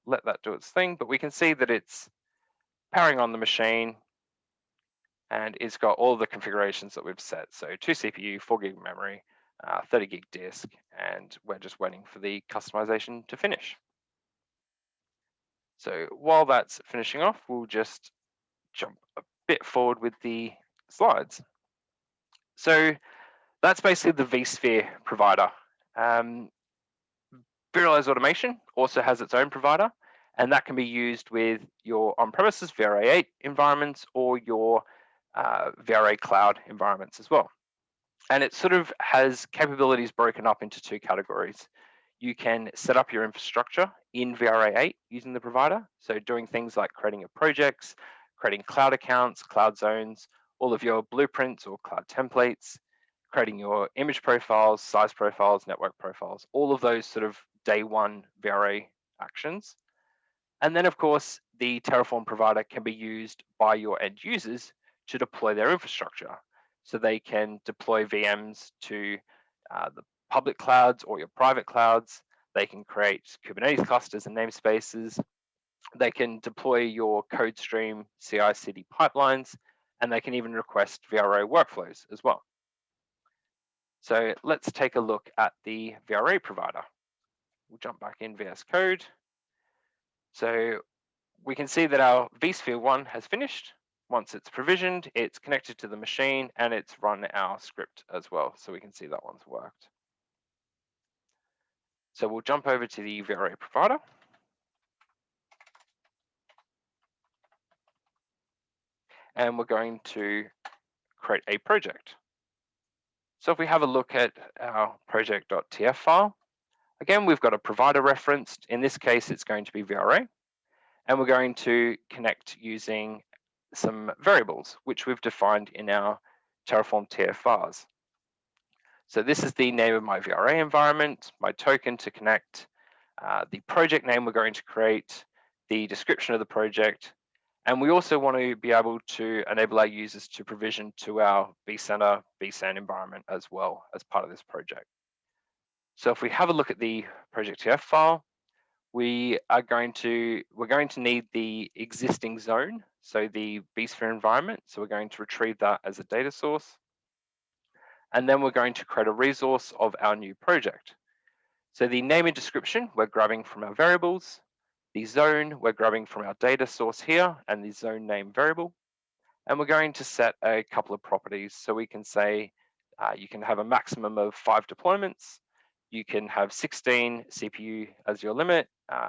let that do its thing, but we can see that it's powering on the machine, and it's got all the configurations that we've set. So 2 CPU, 4 gig memory, 30 gig disk, and we're just waiting for the customization to finish. So while that's finishing off, we'll just jump a bit forward with the slides. So that's basically the vSphere provider. vRealize Automation also has its own provider, and that can be used with your on-premises VRA 8 environments or your VRA cloud environments as well. And it sort of has capabilities broken up into 2 categories. You can set up your infrastructure in VRA 8 using the provider. So doing things like creating your projects, creating cloud accounts, cloud zones, all of your blueprints or cloud templates, creating your image profiles, size profiles, network profiles, all of those sort of day one VRA actions. And then of course, the Terraform provider can be used by your end users to deploy their infrastructure. So they can deploy VMs to the public clouds or your private clouds. They can create Kubernetes clusters and namespaces. They can deploy your code stream CI/CD pipelines, and they can even request VRA workflows as well. So let's take a look at the VRA provider. We'll jump back in VS Code. So we can see that our vSphere 1 has finished. Once it's provisioned, it's connected to the machine, and it's run our script as well. So we can see that one's worked. So we'll jump over to the VRA provider. And we're going to create a project. So if we have a look at our project.tf file, again, we've got a provider referenced. In this case, it's going to be VRA. And we're going to connect using some variables, which we've defined in our Terraform TFVars. So this is the name of my VRA environment, my token to connect, the project name we're going to create, the description of the project, and we also want to be able to enable our users to provision to our vCenter, vSAN environment as well as part of this project. So if we have a look at the project.tf file, we're going to need the existing zone, so the vSphere environment. So we're going to retrieve that as a data source. And then we're going to create a resource of our new project. So the name and description, we're grabbing from our variables. The zone, we're grabbing from our data source here and the zone name variable. And we're going to set a couple of properties. So we can say you can have a maximum of 5 deployments. You can have 16 CPU as your limit,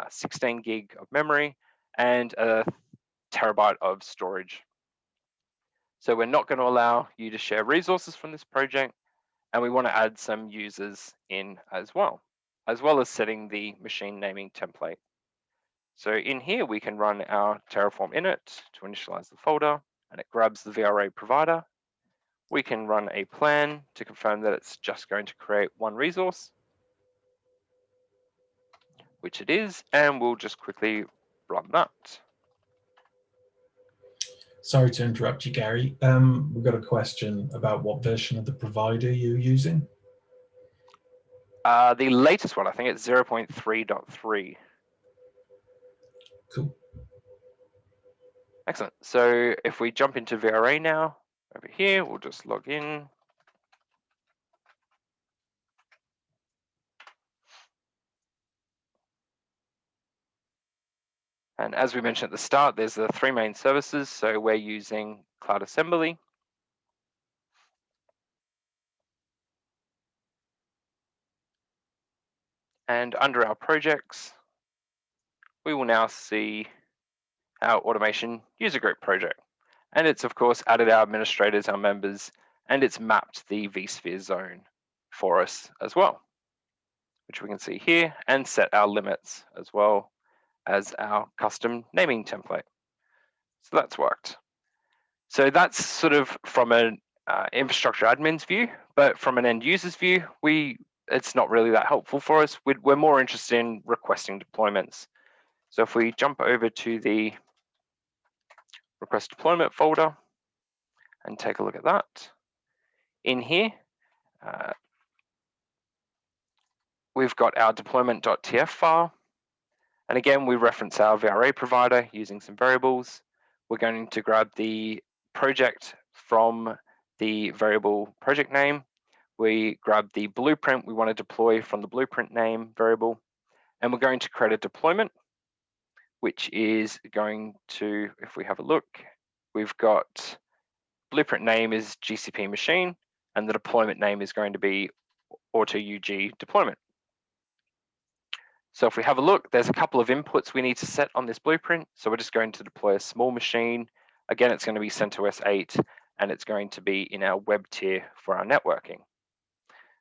16 gig of memory, and a terabyte of storage. So we're not going to allow you to share resources from this project, and we want to add some users in as well as setting the machine naming template. So in here, we can run our Terraform init to initialize the folder, and it grabs the VRA provider. We can run a plan to confirm that it's just going to create one resource, which it is, and we'll just quickly run that. Sorry to interrupt you, Gary. We've got a question about what version of the provider you're using. The latest one, I think it's 0.3.3. Cool. Excellent. So if we jump into VRA now, over here, we'll just log in. And as we mentioned at the start, there's the 3 main services. So we're using Cloud Assembly. And under our projects, we will now see our automation user group project. And it's of course added our administrators, our members, and it's mapped the vSphere zone for us as well, which we can see here, and set our limits as well as our custom naming template. So that's worked. So that's sort of from an infrastructure admin's view, but from an end user's view, it's not really that helpful for us. We're more interested in requesting deployments. So if we jump over to the request deployment folder and take a look at that, in here, we've got our deployment.tf file. And again, we reference our VRA provider using some variables. We're going to grab the project from the variable project name. We grab the blueprint we want to deploy from the blueprint name variable. And we're going to create a deployment, which is going to, if we have a look, we've got blueprint name is GCP machine, and the deployment name is going to be AutoUG deployment. So if we have a look, there's a couple of inputs we need to set on this blueprint. So we're just going to deploy a small machine. Again, it's going to be CentOS 8, and it's going to be in our web tier for our networking.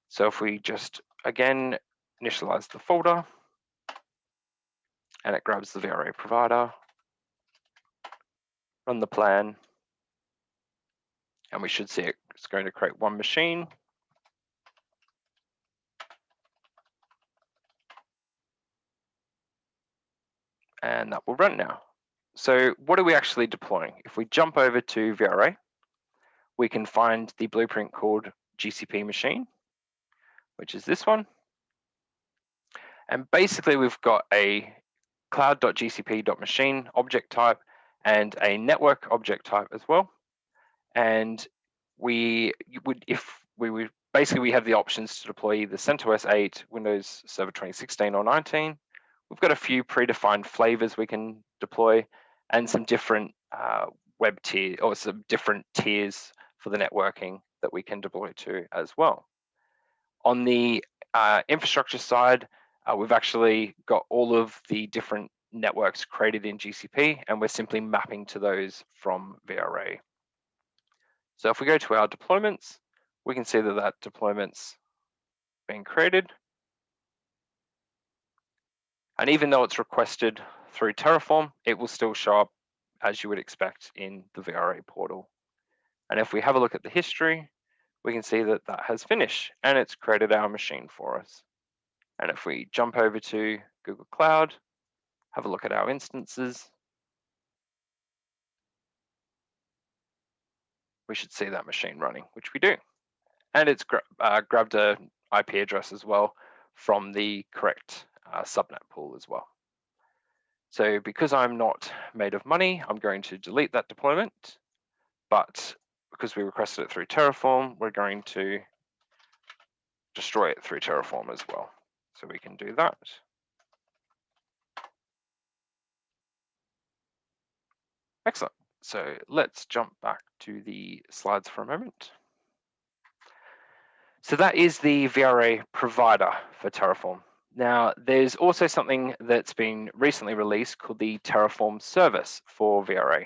So if we just, again, initialize the folder, and it grabs the VRA provider, run the plan, and we should see it's going to create one machine. And that will run now. So what are we actually deploying? If we jump over to VRA, we can find the blueprint called GCP machine, which is this one. And basically we've got a cloud.gcp.machine object type and a network object type as well. And we have the options to deploy either CentOS 8, Windows Server 2016 or 19. We've got a few predefined flavors we can deploy and some different web tier or some different tiers for the networking that we can deploy to as well. On the infrastructure side, we've actually got all of the different networks created in GCP, and we're simply mapping to those from VRA. So if we go to our deployments, we can see that deployment's being created. And even though it's requested through Terraform, it will still show up as you would expect in the VRA portal. And if we have a look at the history, we can see that that has finished and it's created our machine for us. And if we jump over to Google Cloud, have a look at our instances, we should see that machine running, which we do. And it's grabbed an IP address as well from the correct subnet pool as well. So because I'm not made of money, I'm going to delete that deployment. But because we requested it through Terraform, we're going to destroy it through Terraform as well. So we can do that. Excellent. So let's jump back to the slides for a moment. So that is the VRA provider for Terraform. Now, there's also something that's been recently released called the Terraform service for VRA.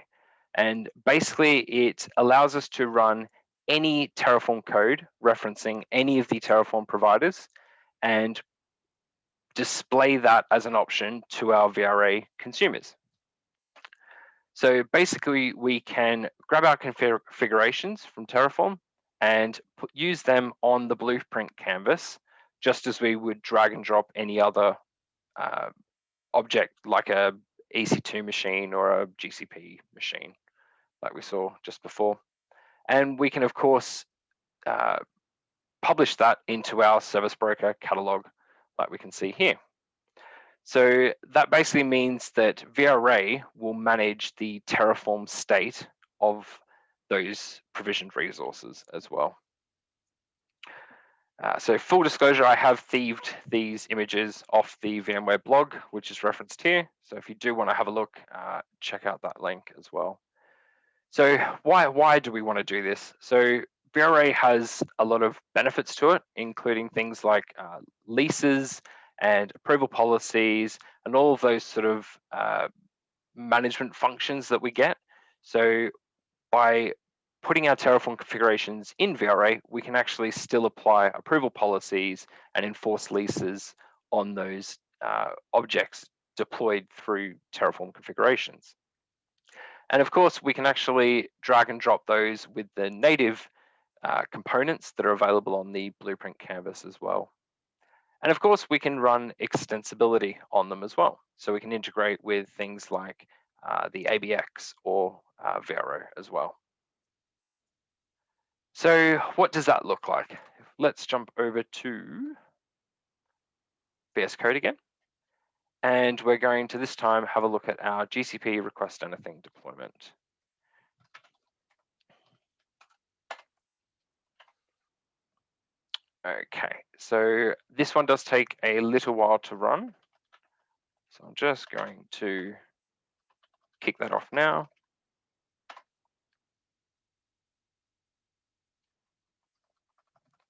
And basically, it allows us to run any Terraform code referencing any of the Terraform providers and display that as an option to our VRA consumers. So basically, we can grab our configurations from Terraform and use them on the blueprint canvas, just as we would drag and drop any other object like a EC2 machine or a GCP machine, like we saw just before. And we can, of course, publish that into our service broker catalog, like we can see here. So that basically means that vRealize will manage the Terraform state of those provisioned resources as well. So full disclosure, I have thieved these images off the VMware blog, which is referenced here. So if you do want to have a look, check out that link as well. So why do we want to do this? So vRealize has a lot of benefits to it, including things like leases and approval policies and all of those sort of management functions that we get. So by putting our Terraform configurations in vRealize, we can actually still apply approval policies and enforce leases on those objects deployed through Terraform configurations. And of course, we can actually drag and drop those with the native components that are available on the Blueprint canvas as well. And of course, we can run extensibility on them as well. So we can integrate with things like the ABX or vRealize as well. So what does that look like? Let's jump over to VS Code again. And we're going to this time have a look at our GCP request anything deployment. Okay, so this one does take a little while to run. So I'm just going to kick that off now.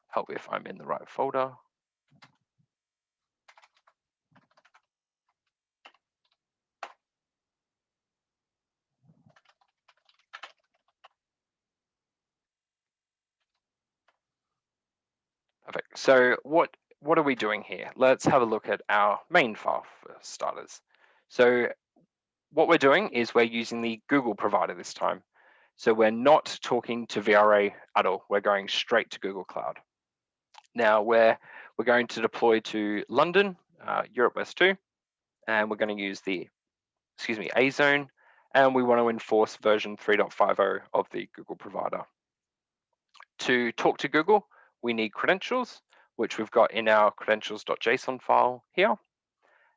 Help if I'm in the right folder. Perfect. So what are we doing here? Let's have a look at our main file for starters. So what we're doing is we're using the Google provider this time. So we're not talking to vRealize at all. We're going straight to Google Cloud. Now we're going to deploy to London, Europe West 2, and we're going to use the, A zone, and we want to enforce version 3.50 of the Google provider. To talk to Google, we need credentials, which we've got in our credentials.json file here.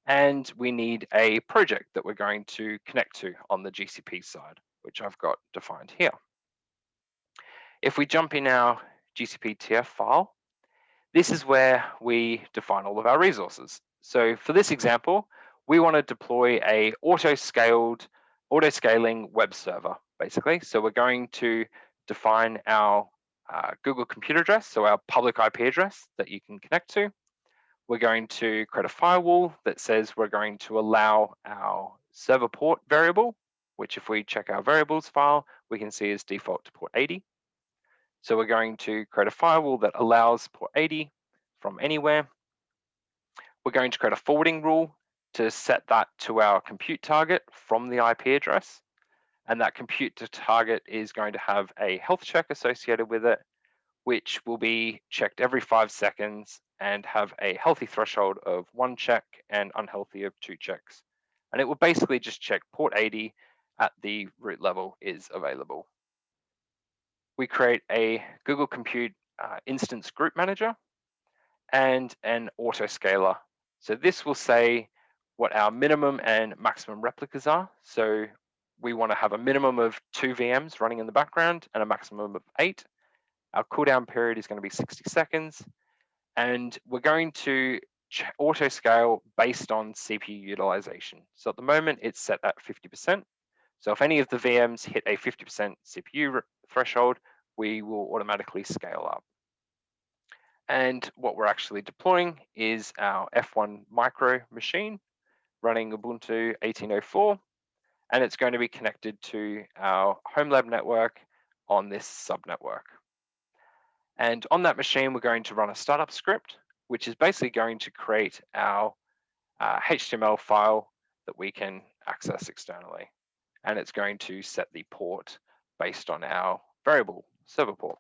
And we need a project that we're going to connect to on the GCP side, which I've got defined here. If we jump in our GCP TF file, this is where we define all of our resources. So for this example, we want to deploy a auto-scaling web server, basically. So we're going to define our Google compute address, so our public IP address that you can connect to. We're going to create a firewall that says we're going to allow our server port variable, which if we check our variables file, we can see is default to port 80. So we're going to create a firewall that allows port 80 from anywhere. We're going to create a forwarding rule to set that to our compute target from the IP address. And that compute to target is going to have a health check associated with it, which will be checked every 5 seconds and have a healthy threshold of 1 check and unhealthy of 2 checks. And it will basically just check port 80 at the root level is available. We create a Google Compute instance group manager and an autoscaler. So this will say what our minimum and maximum replicas are. So we want to have a minimum of 2 VMs running in the background and a maximum of 8. Our cooldown period is going to be 60 seconds. And we're going to autoscale based on CPU utilization. So at the moment, it's set at 50%. So if any of the VMs hit a 50% CPU threshold, we will automatically scale up. And what we're actually deploying is our F1 micro machine running Ubuntu 18.04, and it's going to be connected to our home lab network on this subnetwork. And on that machine, we're going to run a startup script, which is basically going to create our HTML file that we can access externally. And it's going to set the port based on our variable server port.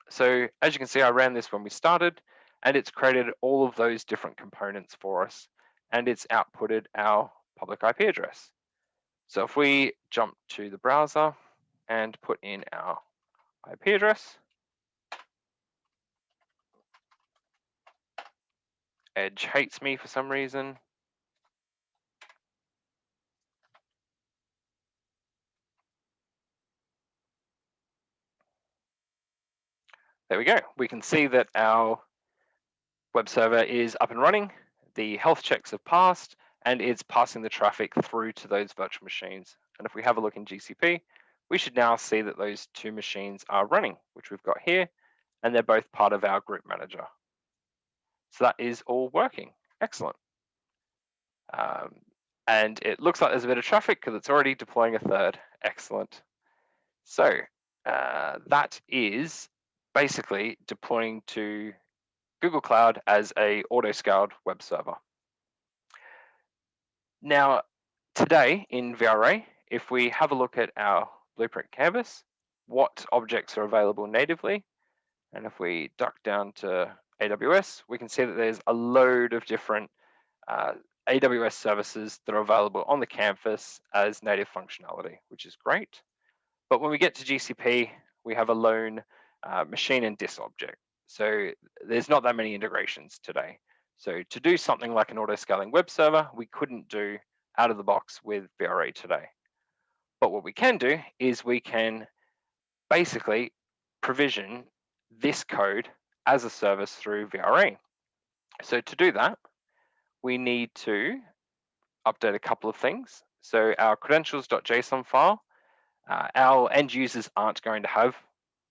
So as you can see, I ran this when we started, and it's created all of those different components for us, and it's outputted our public IP address. So if we jump to the browser and put in our IP address, Edge hates me for some reason. there we go. We can see that our web server is up and running. The health checks have passed, and it's passing the traffic through to those virtual machines. And if we have a look in GCP, we should now see that those two machines are running, which we've got here, and they're both part of our group manager. So that is all working. Excellent. And it looks like there's a bit of traffic because it's already deploying a third. Excellent. So that is basically deploying to Google Cloud as a auto-scaled web server. Now, today in vRealize, if we have a look at our blueprint canvas, what objects are available natively, and if we duck down to AWS, we can see that there's a load of different AWS services that are available on the canvas as native functionality, which is great. But when we get to GCP, we have a lone machine and disk object. So there's not that many integrations today. So to do something like an auto-scaling web server, we couldn't do out of the box with vRealize today. But what we can do is we can basically provision this code as a service through vRealize. So to do that, we need to update a couple of things. So our credentials.json file, our end users aren't going to have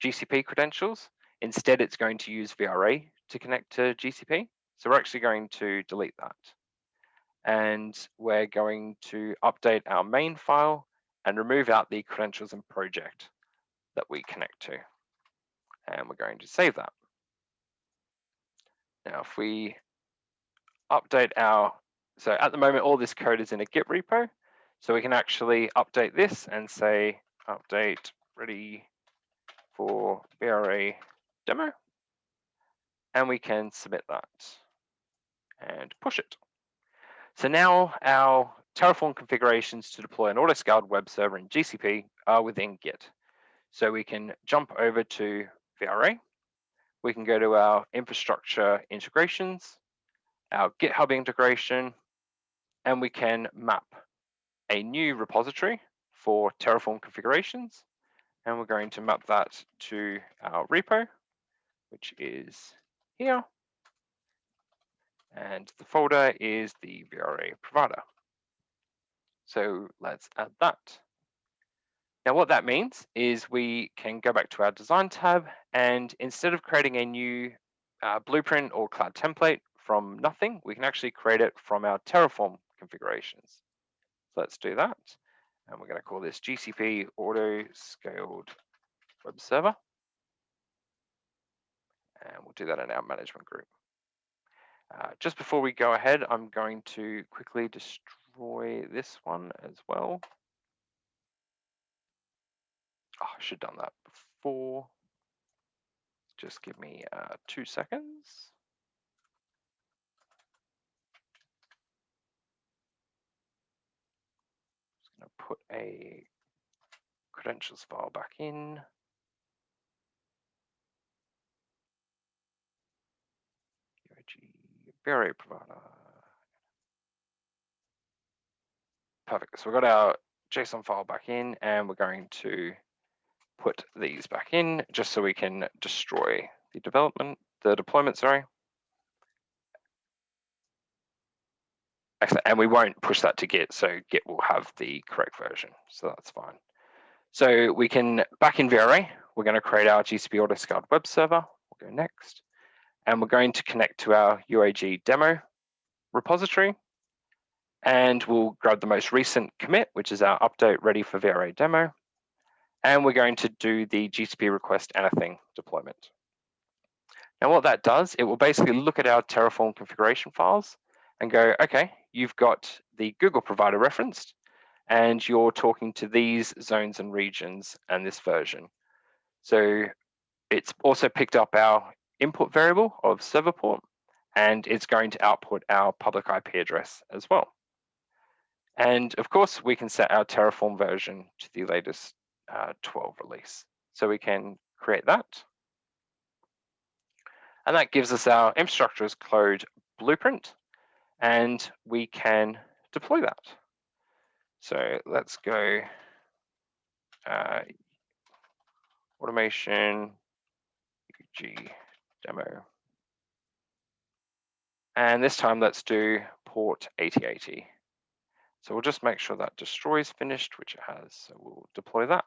GCP credentials. Instead, it's going to use vRealize to connect to GCP. So we're actually going to delete that. And we're going to update our main file and remove out the credentials and project that we connect to. And we're going to save that. Now, if we update so at the moment, all this code is in a Git repo. So we can actually update this and say, update ready for vRealize demo. And we can submit that and push it. So now our Terraform configurations to deploy an auto-scaled web server in GCP are within Git. So we can jump over to vRealize. We can go to our infrastructure integrations, our GitHub integration, and we can map a new repository for Terraform configurations. And we're going to map that to our repo, which is here. And the folder is the vRealize provider. So let's add that. Now what that means is we can go back to our design tab, and instead of creating a new blueprint or cloud template from nothing, we can actually create it from our Terraform configurations. So let's do that. And we're going to call this GCP Auto Scaled Web Server. And we'll do that in our management group. Just before we go ahead, I'm going to quickly destroy this one as well. Oh, I should have done that before. Just give me 2 seconds. Just going to put a credentials file back in. vRealize provider. Perfect. So we've got our JSON file back in, and we're going to put these back in just so we can destroy the deployment, sorry. Excellent. And we won't push that to Git, so Git will have the correct version. So that's fine. So we can, back in vRealize, we're going to create our GCP auto-scaled web server. We'll go next. And we're going to connect to our UAG demo repository. And we'll grab the most recent commit, which is our update ready for vRealize demo. And we're going to do the GCP request anything deployment. Now what that does, it will basically look at our Terraform configuration files and go, okay, you've got the Google provider referenced, and you're talking to these zones and regions and this version. So it's also picked up our input variable of server port, and it's going to output our public IP address as well. And of course, we can set our Terraform version to the latest 12 release. So we can create that. And that gives us our infrastructure as code blueprint, and we can deploy that. So let's go automation UG demo. And this time let's do port 8080. So we'll just make sure that destroy is finished, which it has. So we'll deploy that.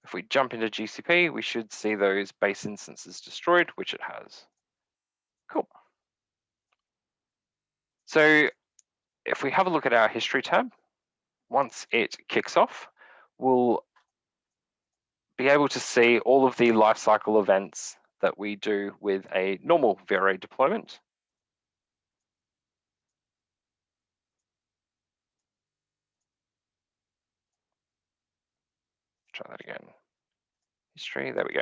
If we jump into GCP, we should see those base instances destroyed, which it has. Cool. So if we have a look at our history tab, once it kicks off, we'll be able to see all of the lifecycle events that we do with a normal VRA deployment. Try that again. History, there we go.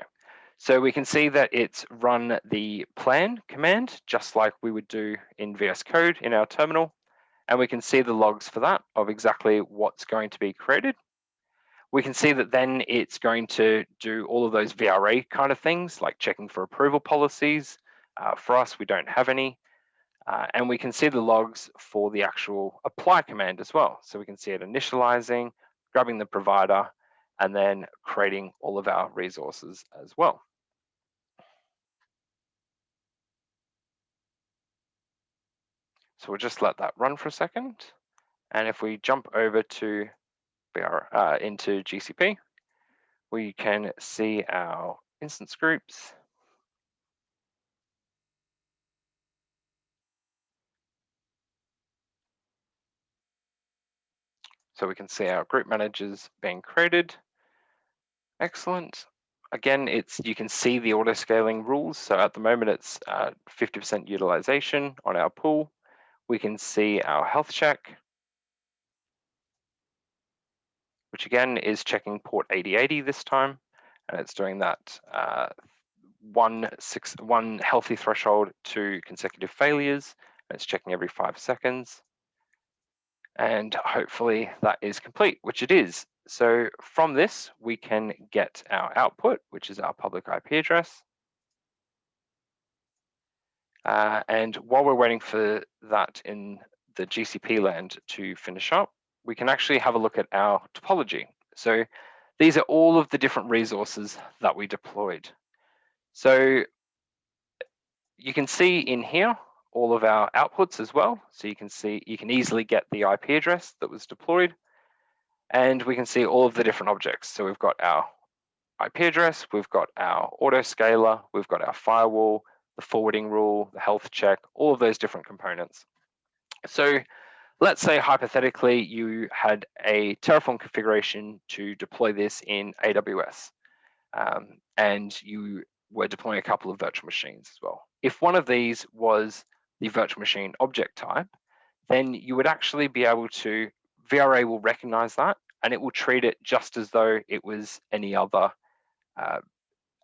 So we can see that it's run the plan command, just like we would do in VS Code in our terminal. And we can see the logs for that of exactly what's going to be created. We can see that then it's going to do all of those VRA kind of things, like checking for approval policies. For us, we don't have any. And we can see the logs for the actual apply command as well. So we can see it initializing, grabbing the provider, and then creating all of our resources as well. So we'll just let that run for a second. And if we jump over to into GCP, we can see our instance groups. So we can see our group managers being created. Excellent. Again, you can see the auto scaling rules. So at the moment, it's 50% utilization on our pool. We can see our health check, which again is checking port 8080 this time, and it's doing that one healthy threshold, 2 consecutive failures. And it's checking every 5 seconds. And hopefully that is complete, which it is. So from this, we can get our output, which is our public IP address. And while we're waiting for that in the GCP land to finish up, we can actually have a look at our topology. So these are all of the different resources that we deployed. So you can see in here all of our outputs as well. So you can easily get the IP address that was deployed, and we can see all of the different objects. So we've got our IP address, we've got our autoscaler, we've got our firewall, the forwarding rule, the health check, all of those different components. So let's say hypothetically you had a Terraform configuration to deploy this in AWS, and you were deploying a couple of virtual machines as well. If one of these was the virtual machine object type, then you would actually be able to, VRA will recognize that, and it will treat it just as though it was any other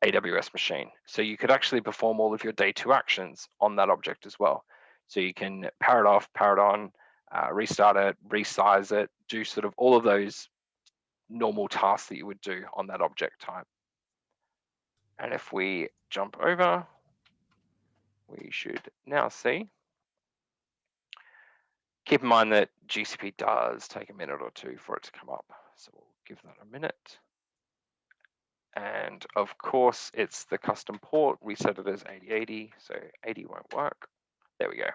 AWS machine. So you could actually perform all of your day 2 actions on that object as well. So you can power it off, power it on, restart it, resize it, do sort of all of those normal tasks that you would do on that object type. And if we jump over, we should now see. Keep in mind that GCP does take a minute or 2 for it to come up. So we'll give that a minute. And of course, it's the custom port. We set it as 8080, so 80 won't work. There we go.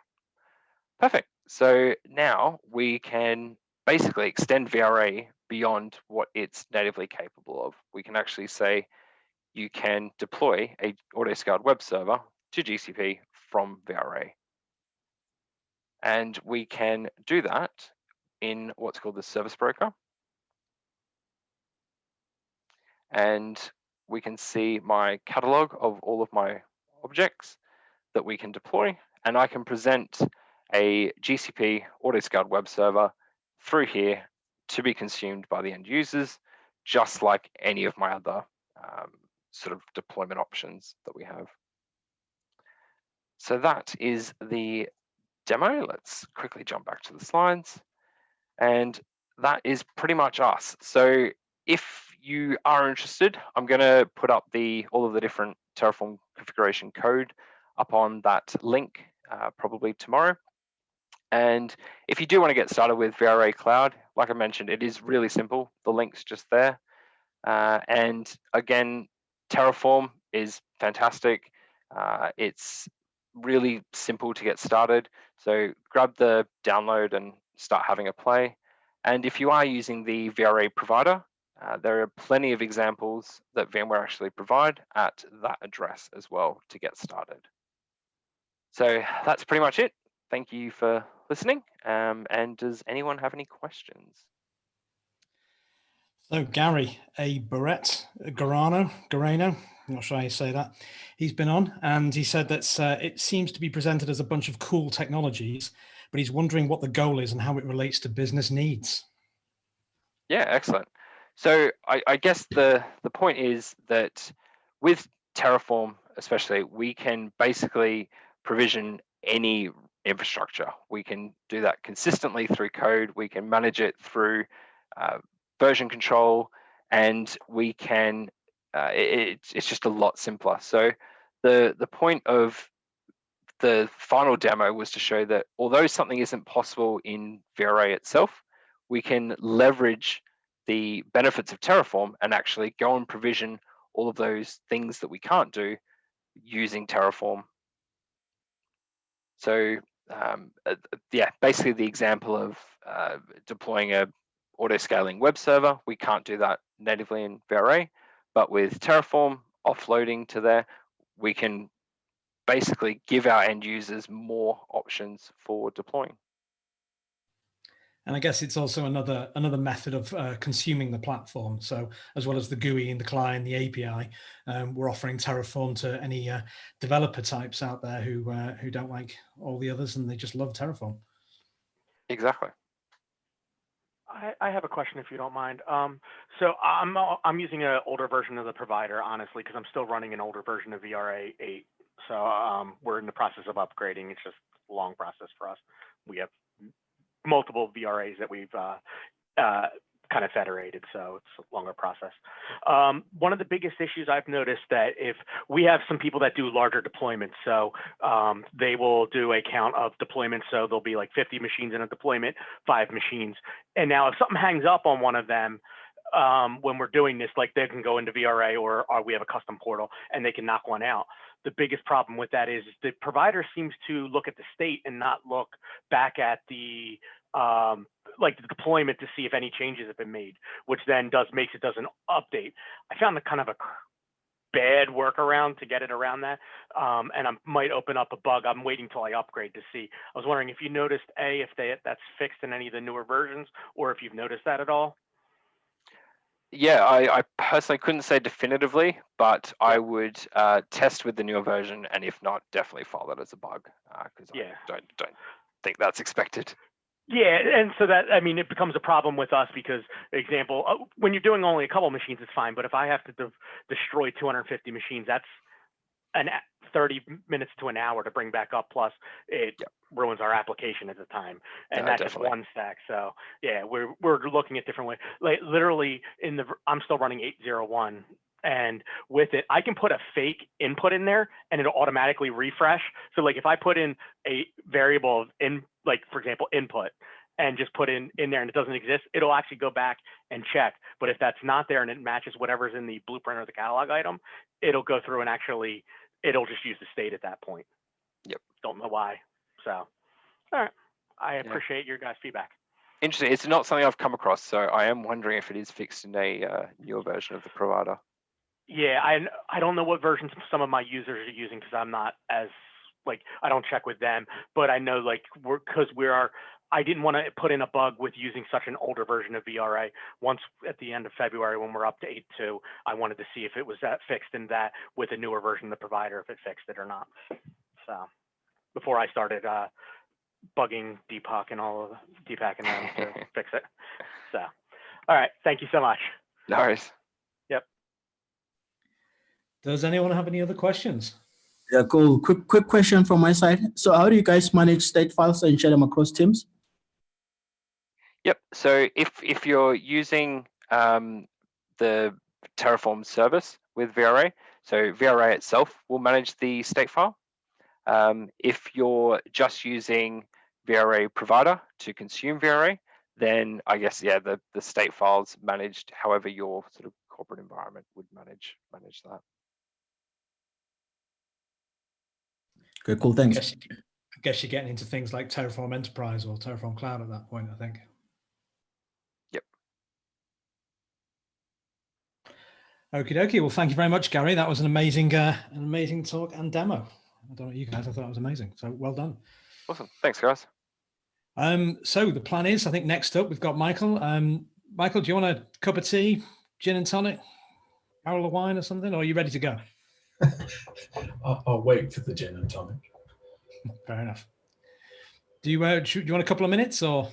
Perfect. So now we can basically extend VRA beyond what it's natively capable of. We can actually say you can deploy a auto-scaled web server to GCP from VRA. And we can do that in what's called the service broker. And we can see my catalog of all of my objects that we can deploy. And I can present a GCP auto-scaled web server through here to be consumed by the end users, just like any of my other sort of deployment options that we have. So that is the demo. Let's quickly jump back to the slides. And that is pretty much us. So if you are interested, I'm going to put up all of the different Terraform configuration code up on that link probably tomorrow. And if you do want to get started with VRA Cloud, like I mentioned, it is really simple. The link's just there. And again, Terraform is fantastic. It's really simple to get started. So grab the download and start having a play. And if you are using the VRA provider, there are plenty of examples that VMware actually provide at that address as well to get started. So that's pretty much it. Thank you for listening. And does anyone have any questions? So Gary, Garano, I'm not sure how you say that. He's been on and he said that it seems to be presented as a bunch of cool technologies, but he's wondering what the goal is and how it relates to business needs. Yeah, excellent. So I guess the point is that with Terraform, especially, we can basically provision any infrastructure. We can do that consistently through code. We can manage it through version control, and we can. It's just a lot simpler. So the point of the final demo was to show that although something isn't possible in VRA itself, we can leverage the benefits of Terraform and actually go and provision all of those things that we can't do using Terraform. So yeah, basically the example of deploying a auto-scaling web server, we can't do that natively in VRA, but with Terraform offloading to there, we can basically give our end users more options for deploying. And I guess it's also another method of consuming the platform. So as well as the GUI and the client, the API, we're offering Terraform to any developer types out there who don't like all the others and they just love Terraform. Exactly. I have a question, if you don't mind. So I'm using an older version of the provider, honestly, because I'm still running an older version of VRA 8. So we're in the process of upgrading. It's just a long process for us. We have multiple VRAs that we've kind of federated, so it's a longer process. One of the biggest issues I've noticed that if we have some people that do larger deployments, so they will do a count of deployments, so there'll be like 50 machines in a deployment, 5 machines. And now if something hangs up on one of them, when we're doing this, like they can go into VRA or we have a custom portal and they can knock one out. The biggest problem with that is the provider seems to look at the state and not look back at the like the deployment to see if any changes have been made, which then makes it doesn't update. I found kind of a bad workaround to get it around that, and I might open up a bug. I'm waiting till I upgrade to see. I was wondering if you noticed if that's fixed in any of the newer versions, or if you've noticed that at all. Yeah, I personally couldn't say definitively, but I would test with the newer version, and if not, definitely file that as a bug, because I don't think that's expected. Yeah, and so that, I mean, it becomes a problem with us because, example, when you're doing only a couple machines, it's fine. But if I have to destroy 250 machines, that's 30 minutes to an hour to bring back up. Plus, it ruins our application at the time, and that's just one stack. So yeah, we're looking at different ways. Like literally, I'm still running 8.0.1. And with it, I can put a fake input in there and it'll automatically refresh. So like if I put in a variable in, like for example, input, and just put in there and it doesn't exist, it'll actually go back and check. But if that's not there and it matches whatever's in the blueprint or the catalog item, it'll go through and actually, it'll just use the state at that point. Yep. Don't know why. So, all right. I appreciate your guys' feedback. Interesting. It's not something I've come across, so I am wondering if it is fixed in a newer version of the provider. Yeah, I don't know what versions some of my users are using because I'm not as I don't check with them, but I know I didn't want to put in a bug with using such an older version of VRA. Once at the end of February when we're up to 8.2, I wanted to see if it was fixed in that with a newer version of the provider, if it fixed it or not. So before I started bugging Deepak and Deepak and them to fix it. So, all right, thank you so much. No worries. Does anyone have any other questions? Yeah, cool. Quick question from my side. So how do you guys manage state files and share them across teams? Yep. So if you're using the Terraform service with VRA, so VRA itself will manage the state file. If you're just using VRA provider to consume VRA, then I guess the state file's managed however your sort of corporate environment would manage that. Okay, cool. Thanks. I guess you're getting into things like Terraform Enterprise or Terraform Cloud at that point, I think. Yep. Okie dokie. Well, thank you very much, Gary. That was an amazing talk and demo. I don't know you guys, I thought it was amazing. So well done. Awesome. Thanks, guys. So the plan is, I think next up we've got Michael. Michael, do you want a cup of tea, gin and tonic, barrel of wine or something, or are you ready to go? I'll wait for the gin and tonic. Fair enough. Do you want a couple of minutes, or?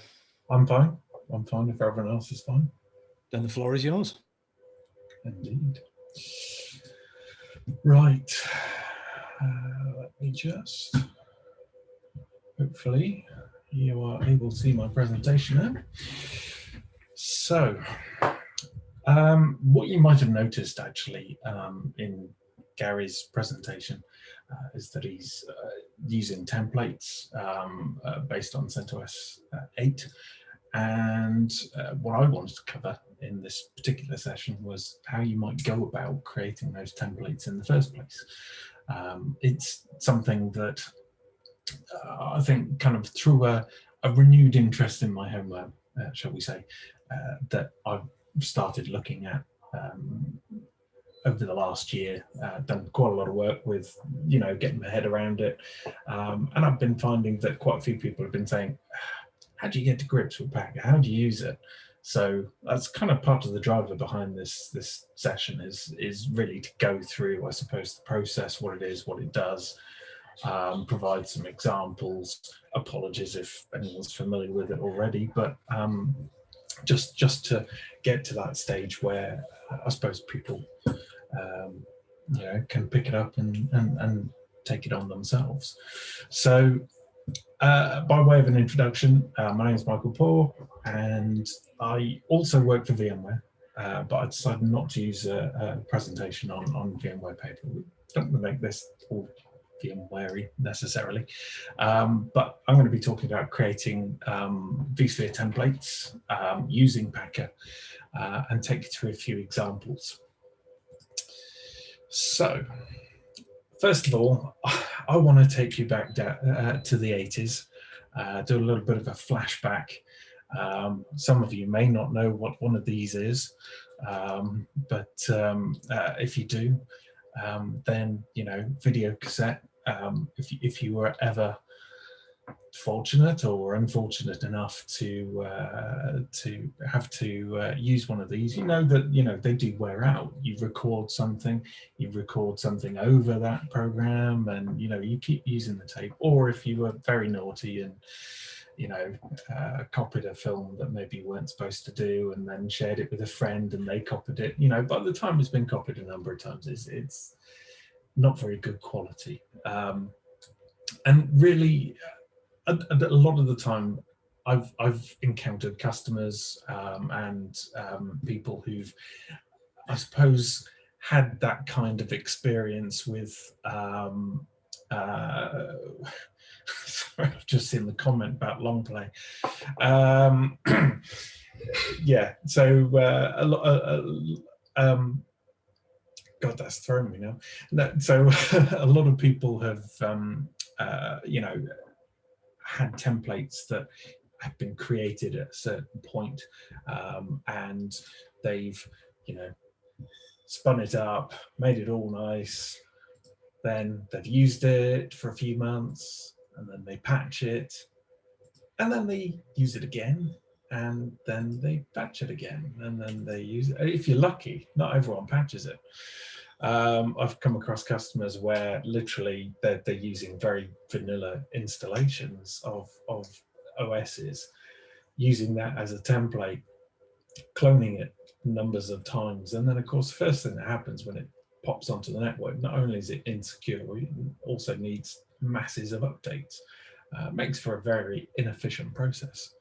I'm fine. I'm fine if everyone else is fine. Then the floor is yours. Indeed. Right. Let me just. Hopefully, you are able to see my presentation now. So, what you might have noticed actually in Gary's presentation is that he's using templates based on CentOS 8. And what I wanted to cover in this particular session was how you might go about creating those templates in the first place. It's something that I think kind of through a renewed interest in my home lab, shall we say, that I've started looking at over the last year, done quite a lot of work with, getting my head around it. And I've been finding that quite a few people have been saying, how do you get to grips with Packer? How do you use it? So that's kind of part of the driver behind this session is really to go through, I suppose, the process, what it is, what it does, provide some examples. Apologies if anyone's familiar with it already, but just to get to that stage where I suppose people can pick it up and take it on themselves. So by way of an introduction, my name is Michael Poore, and I also work for VMware, but I decided not to use a presentation on VMware paper. We don't want to make this all VMware-y necessarily, but I'm going to be talking about creating vSphere templates using Packer and take you through a few examples. So, first of all, I want to take you back to the 80s, do a little bit of a flashback. Some of you may not know what one of these is, but if you do, then, video cassette, if you were ever fortunate or unfortunate enough to have to use one of these, that they do wear out. You record something over that program, and you keep using the tape. Or if you were very naughty and copied a film that maybe you weren't supposed to do, and then shared it with a friend, and they copied it. By the time it's been copied a number of times, it's not very good quality. And really, a lot of the time, I've encountered customers and people who've, I suppose, had that kind of experience with. Sorry, I've just seen the comment about long play. Yeah, so a lot. God, that's thrown me now. No, so a lot of people have, had templates that have been created at a certain point, and they've, spun it up, made it all nice. Then they've used it for a few months, and then they patch it, and then they use it again, and then they patch it again, and then they use it. If you're lucky, not everyone patches it. I've come across customers where literally they're using very vanilla installations of OSs, using that as a template, cloning it numbers of times, and then of course the first thing that happens when it pops onto the network, not only is it insecure, it also needs masses of updates. Makes for a very inefficient process.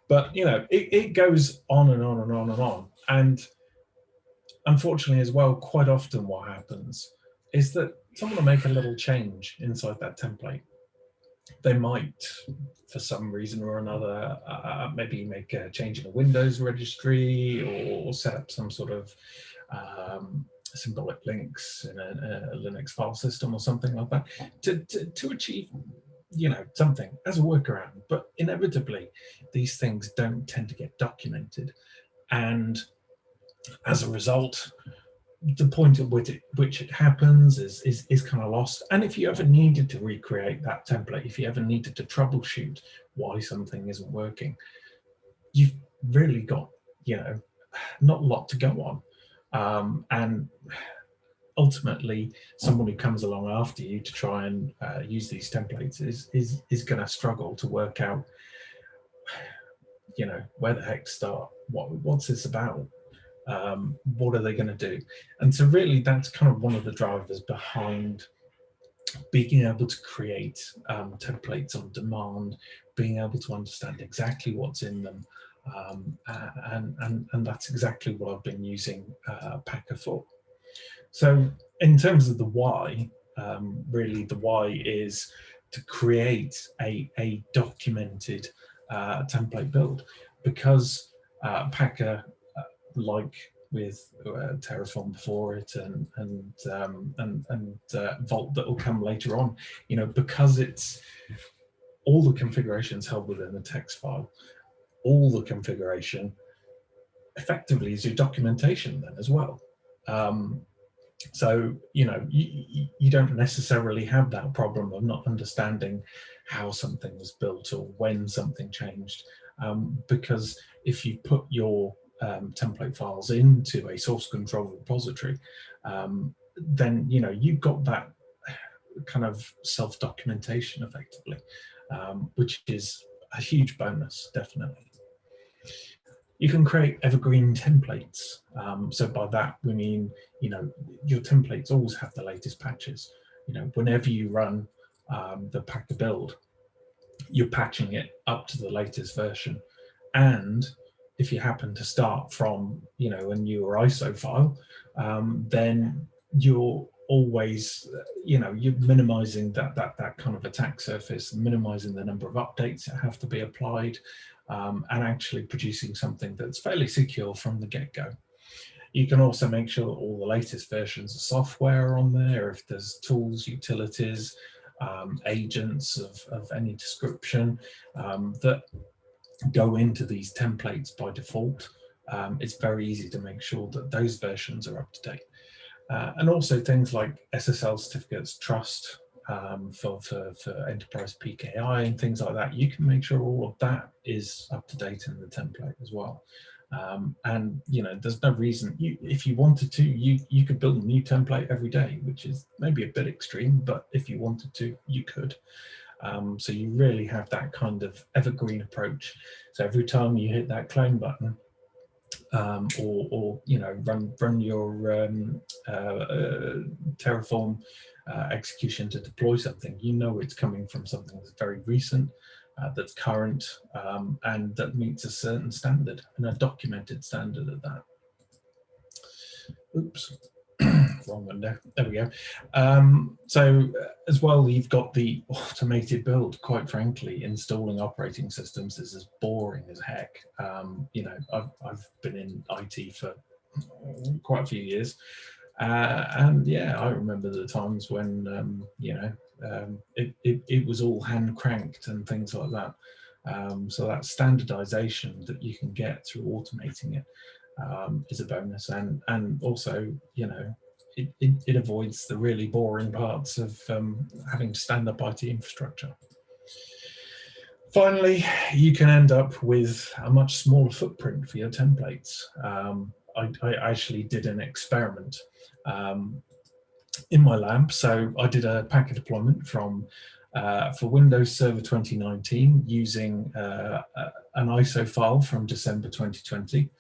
But it goes on and on and on and on. And unfortunately as well, quite often what happens is that someone will make a little change inside that template. They might, for some reason or another, maybe make a change in a Windows registry, or set up some sort of symbolic links in a Linux file system or something like that to achieve, you know, something as a workaround. But inevitably, these things don't tend to get documented, and as a result, the point at which it happens is kind of lost. And if you ever needed to recreate that template, if you ever needed to troubleshoot why something isn't working, you've really got, you know, not a lot to go on. And ultimately, someone who comes along after you to try and use these templates is going to struggle to work out, you know, where the heck to start. What's this about? What are they going to do? And so really that's kind of one of the drivers behind being able to create templates on demand, being able to understand exactly what's in them. And that's exactly what I've been using Packer for. So in terms of the why, really the why is to create a documented template build, because Packer, like with Terraform before it and Vault that will come later on, you know, because it's all the configurations held within the text file, all the configuration effectively is your documentation then as well. So, you know, you don't necessarily have that problem of not understanding how something was built or when something changed, because if you put your template files into a source control repository, then, you know, you've got that kind of self-documentation effectively, which is a huge bonus, definitely. You can create evergreen templates. So by that, we mean, you know, your templates always have the latest patches. You know, whenever you run the Packer build, you're patching it up to the latest version. And if you happen to start from, you know, a newer ISO file, then you're always, you know, you're minimizing that kind of attack surface, minimizing the number of updates that have to be applied, and actually producing something that's fairly secure from the get-go. You can also make sure that all the latest versions of software are on there. If there's tools, utilities, agents of any description that go into these templates by default, it's very easy to make sure that those versions are up to date. And also things like SSL certificates, trust for enterprise PKI and things like that. You can make sure all of that is up to date in the template as well. And, you know, there's no reason, if you wanted to, you could build a new template every day, which is maybe a bit extreme, but if you wanted to, you could. So you really have that kind of evergreen approach. So every time you hit that clone button, or you know, run your Terraform execution to deploy something, you know it's coming from something that's very recent, that's current, and that meets a certain standard, and a documented standard at that. Oops. Wrong window. There we go. So as well, you've got the automated build. Quite frankly, installing operating systems is as boring as heck. You know, I've been in IT for quite a few years, and yeah, I remember the times when you know, it was all hand cranked and things like that. So that standardization that you can get through automating it is a bonus, and also, you know, it avoids the really boring parts of having to stand up IT infrastructure. Finally, you can end up with a much smaller footprint for your templates. I actually did an experiment in my lab. So I did a Packer deployment from for Windows Server 2019 using an ISO file from December 2020.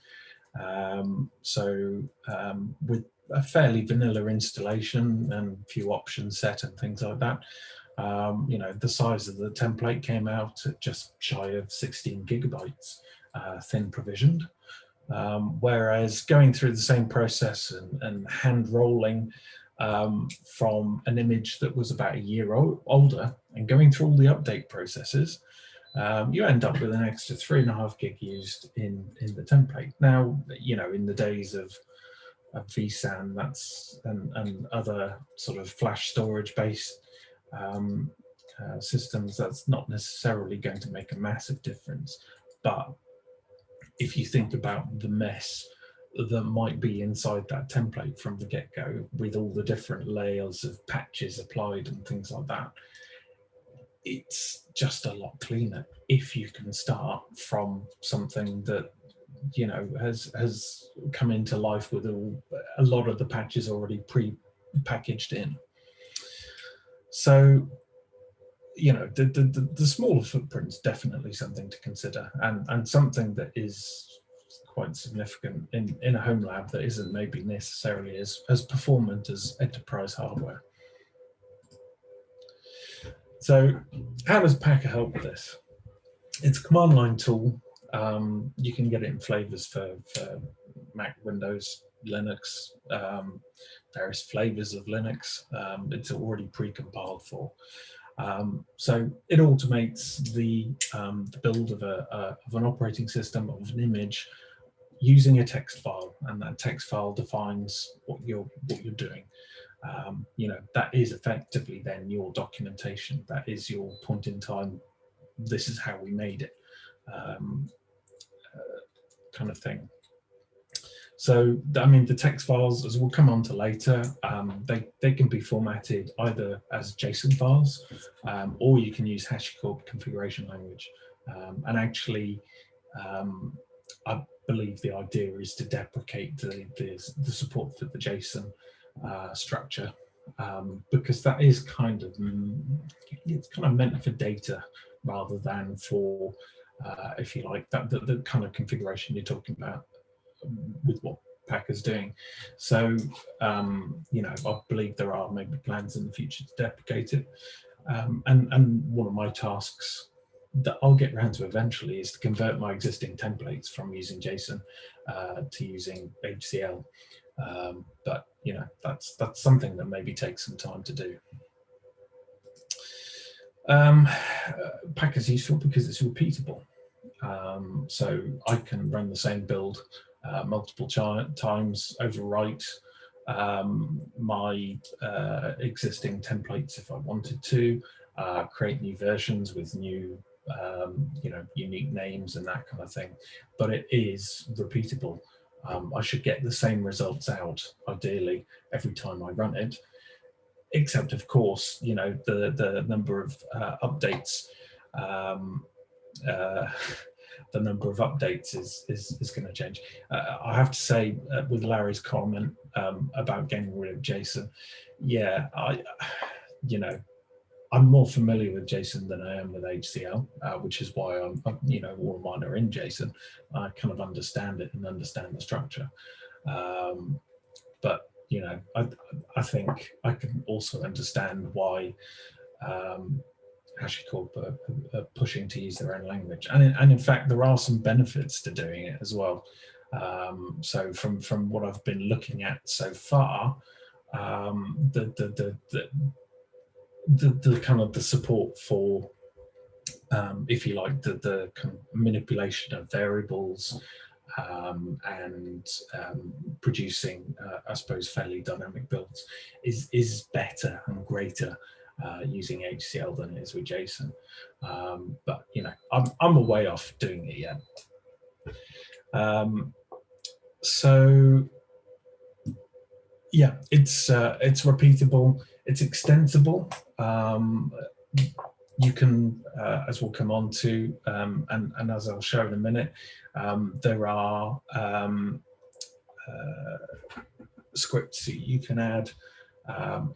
With a fairly vanilla installation and a few options set and things like that. You know, the size of the template came out at just shy of 16 gigabytes, thin provisioned. Whereas going through the same process and hand rolling from an image that was about a year older and going through all the update processes, you end up with an extra 3.5 gig used in the template. Now, you know, in the days of vSAN, and other sort of flash storage based systems, that's not necessarily going to make a massive difference. But if you think about the mess that might be inside that template from the get-go, with all the different layers of patches applied and things like that, it's just a lot cleaner if you can start from something that, you know, has come into life with a lot of the patches already pre-packaged in. So, you know, the smaller footprint is definitely something to consider, and something that is quite significant in a home lab that isn't maybe necessarily as performant as enterprise hardware. So how does Packer help with this? It's a command line tool. You can get it in flavors for Mac, Windows, Linux, various flavors of Linux. It's already pre-compiled for. So it automates the build of an operating system, of an image, using a text file, and that text file defines what you're doing. You know, that is effectively then your documentation. That is your point in time. This is how we made it, kind of thing. So, I mean, the text files, as we'll come on to later, they can be formatted either as JSON files, or you can use HashiCorp configuration language. And actually, I believe the idea is to deprecate the support for the JSON structure, because that is kind of, it's kind of meant for data rather than for, if you like, the kind of configuration you're talking about with what Packer's doing. So, you know, I believe there are maybe plans in the future to deprecate it. And one of my tasks that I'll get around to eventually is to convert my existing templates from using JSON to using HCL. But, you know, that's something that maybe takes some time to do. Packer's useful because it's repeatable. So I can run the same build multiple times, overwrite my existing templates if I wanted to, create new versions with new, you know, unique names and that kind of thing. But it is repeatable. I should get the same results out, ideally, every time I run it. Except, of course, you know, the number of updates. The number of updates is going to change. I have to say, with Larry's comment about getting rid of JSON, yeah, you know, I'm more familiar with JSON than I am with HCL, which is why I'm, you know, all of mine are in JSON. I kind of understand it and understand the structure. But, you know, I think I can also understand why HashiCorp are pushing to use their own language, and in fact there are some benefits to doing it as well. So from what I've been looking at so far, the kind of the support for, if you like, the kind of manipulation of variables and producing, I suppose, fairly dynamic builds is better and greater using HCL than it is with JSON. But, you know, I'm a way off doing it yet. So yeah, it's repeatable, it's extensible. You can, as we'll come on to, and as I'll show in a minute, there are scripts that you can add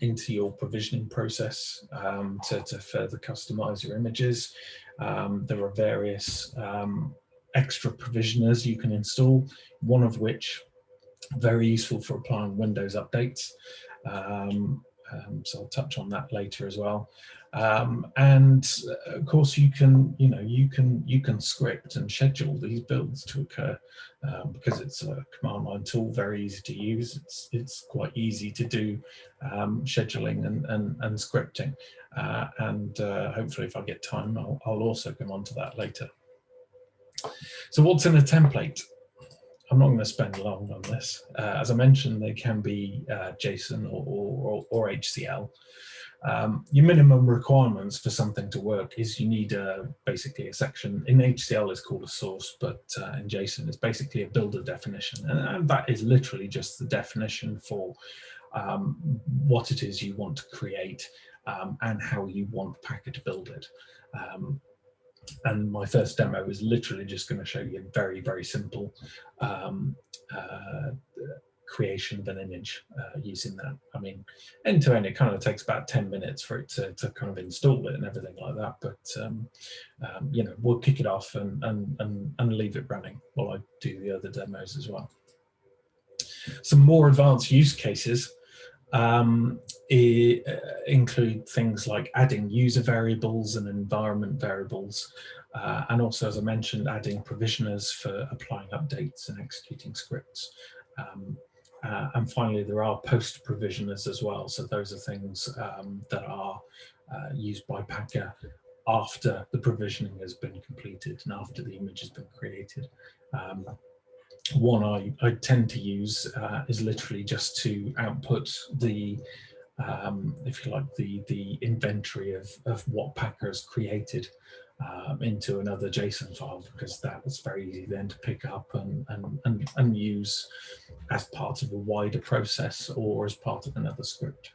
into your provisioning process to further customize your images. There are various extra provisioners you can install, one of which very useful for applying Windows updates. So I'll touch on that later as well. And of course, you can, you know, you can script and schedule these builds to occur because it's a command line tool, very easy to use. It's quite easy to do scheduling and scripting. And hopefully, if I get time, I'll also come on to that later. So what's in a template? I'm not going to spend long on this. As I mentioned, they can be JSON or HCL. Your minimum requirements for something to work is you need basically a section. In HCL it's called a source, but in JSON it's basically a builder definition, and that is literally just the definition for what it is you want to create and how you the Packer to build it. And my first demo is literally just going to show you a very, very simple creation of an image using that. I mean, end to end, it kind of takes about 10 minutes for it to kind of install it and everything like that. But you know, we'll kick it off and leave it running while I do the other demos as well. Some more advanced use cases include things like adding user variables and environment variables, and also, as I mentioned, adding provisioners for applying updates and executing scripts. And finally, there are post provisioners as well. So those are things that are used by Packer after the provisioning has been completed and after the image has been created. One I tend to use is literally just to output the, if you like, the inventory of what Packer has created into another JSON file, because that's very easy then to pick up and use as part of a wider process or as part of another script.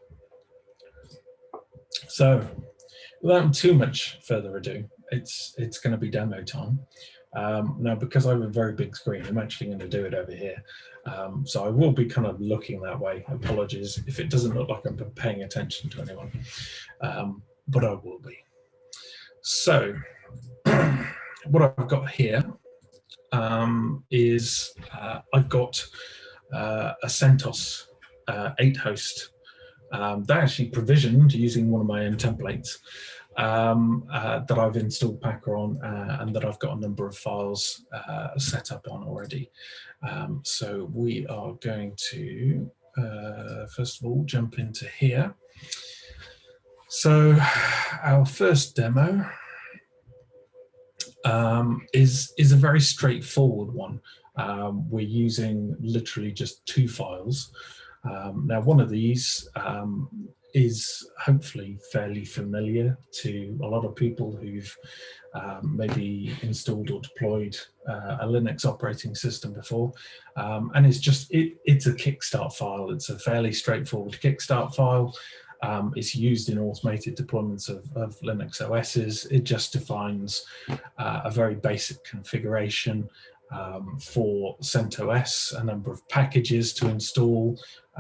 So without too much further ado, it's going to be demo time. Now, because I have a very big screen, I'm actually going to do it over here. So I will be kind of looking that way. Apologies if it doesn't look like I'm paying attention to anyone, but I will be. So what I've got here is I've got a CentOS 8 host that actually provisioned using one of my own templates. That I've installed Packer on and that I've got a number of files set up on already. So we are going to, first of all, jump into here. So our first demo is a very straightforward one. We're using literally just 2 files. Now, one of these is hopefully fairly familiar to a lot of people who've maybe installed or deployed a Linux operating system before. And it's just, it's a kickstart file. It's a fairly straightforward kickstart file. It's used in automated deployments of Linux OSs. It just defines a very basic configuration for CentOS, a number of packages to install,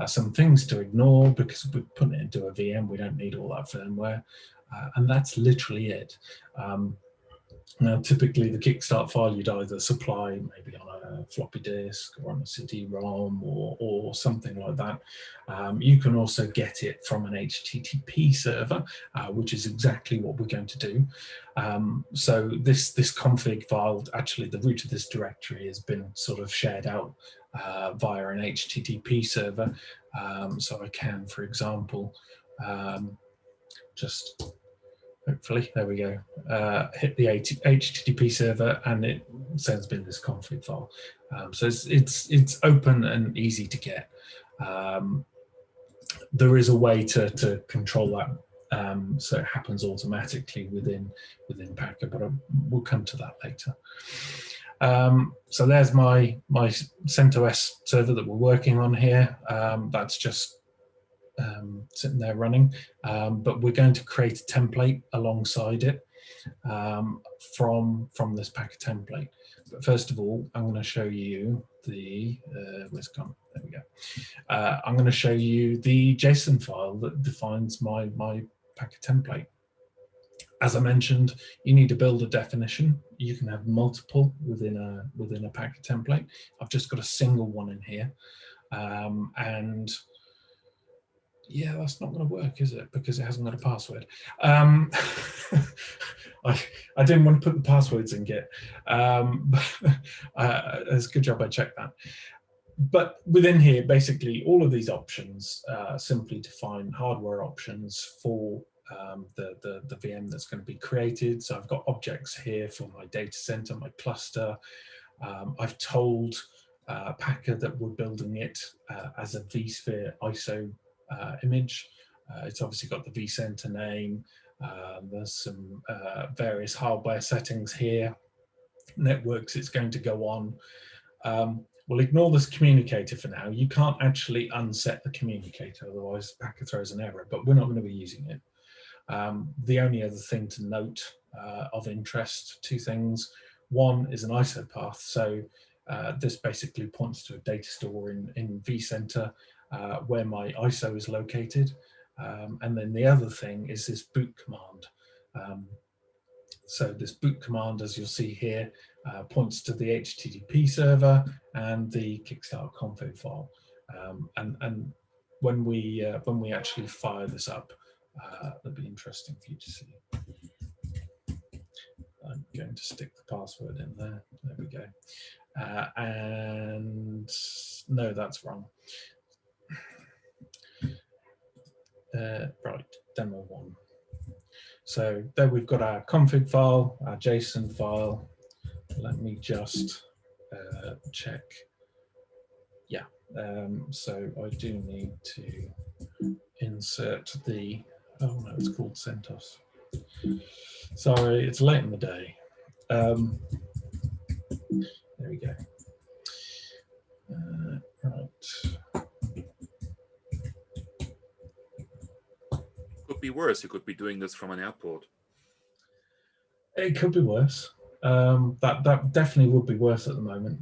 some things to ignore because we're putting it into a VM, we don't need all that firmware, and that's literally it. Now, typically the kickstart file you'd either supply maybe on a floppy disk or on a CD-ROM or something like that. You can also get it from an HTTP server, which is exactly what we're going to do. So this config file, actually the root of this directory has been sort of shared out via an HTTP server. So I can, for example, just hopefully, there we go, hit the HTTP server and it sends me this config file. So it's open and easy to get. There is a way to control that, so it happens automatically within Packer, but we'll come to that later. So there's my CentOS server that we're working on here. That's just sitting there running, but we're going to create a template alongside it from this Packer template. But first of all, I'm going to show you the where's it gone? There we go. I'm going to show you the JSON file that defines my Packer template. As I mentioned, you need to build a definition. You can have multiple within a Packer template. I've just got a single one in here, and yeah, that's not going to work, is it? Because it hasn't got a password. I didn't want to put the passwords in Git. It's a good job I checked that. But within here, basically, all of these options simply define hardware options for the VM that's going to be created. So I've got objects here for my data center, my cluster. I've told Packer that we're building it as a vSphere ISO image. It's obviously got the vCenter name. There's some various hardware settings here. Networks it's going to go on. We'll ignore this communicator for now. You can't actually unset the communicator, otherwise Packer throws an error, but we're not going to be using it. The only other thing to note of interest, two things. One is an ISO path. So this basically points to a data store in vCenter where my ISO is located. And then the other thing is this boot command. So this boot command, as you'll see here, points to the HTTP server and the Kickstart config file. And when we actually fire this up, that'll be interesting for you to see. I'm going to stick the password in there. There we go. And no, that's wrong. Right, demo 1. So there we've got our config file, our JSON file. Let me just check. Yeah, so I do need to insert the, oh no, it's called CentOS. Sorry, it's late in the day. There we go. Right. Could be worse. You could be doing this from an airport. It could be worse. That definitely would be worse at the moment.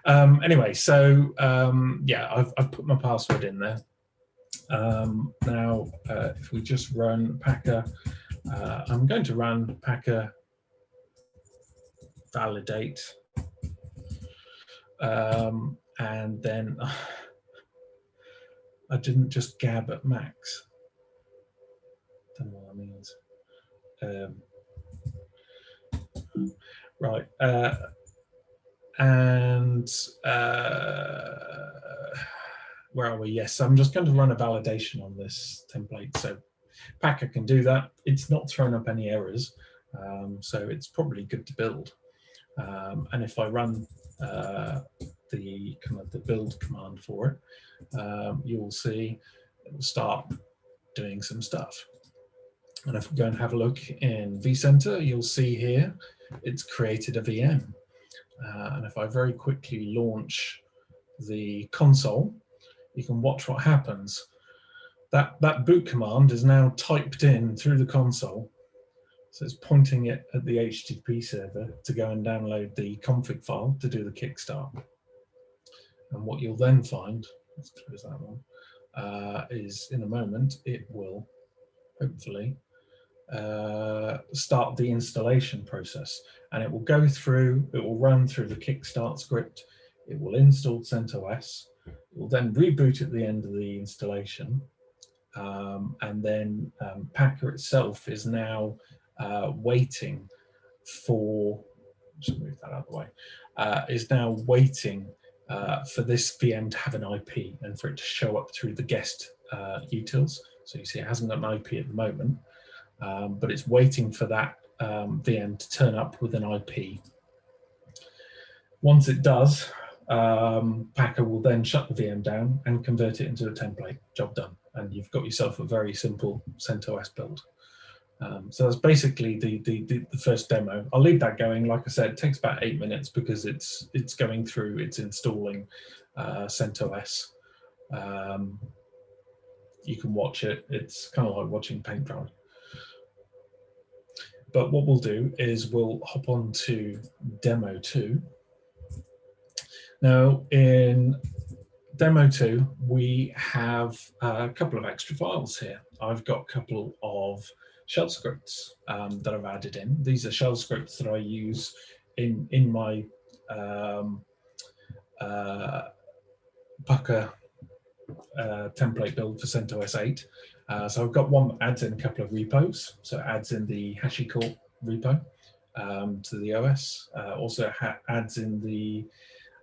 Anyway, so yeah, I've put my password in there. Now, if we just run Packer, I'm going to run Packer validate, and then I didn't just gab at max. Don't know what that means. Right, and where are we? Yes, I'm just going to run a validation on this template. So Packer can do that. It's not throwing up any errors, so it's probably good to build. And if I run the build command for it, you'll see it will start doing some stuff. And if we go and have a look in vCenter, you'll see here it's created a VM. And if I very quickly launch the console, you can watch what happens. That boot command is now typed in through the console. So it's pointing it at the HTTP server to go and download the config file to do the kickstart. And what you'll then find, let's close that one, is in a moment, it will hopefully start the installation process. And it will go through, it will run through the kickstart script, it will install CentOS, it will then reboot at the end of the installation. And then Packer itself is now waiting for, just move that out of the way, is now waiting for this VM to have an IP and for it to show up through the guest utils. So you see it hasn't got an IP at the moment, but it's waiting for that VM to turn up with an IP. Once it does, Packer will then shut the VM down and convert it into a template. Job done. And you've got yourself a very simple CentOS build. So that's basically the first demo. I'll leave that going. Like I said, it takes about 8 minutes because it's going through, it's installing CentOS. You can watch it. It's kind of like watching paint dry. But what we'll do is we'll hop on to demo 2. Now in demo 2, we have a couple of extra files here. I've got a couple of shell scripts that I've added in. These are shell scripts that I use in my Packer template build for CentOS 8. So I've got one that adds in a couple of repos. So it adds in the HashiCorp repo to the OS. Also adds in the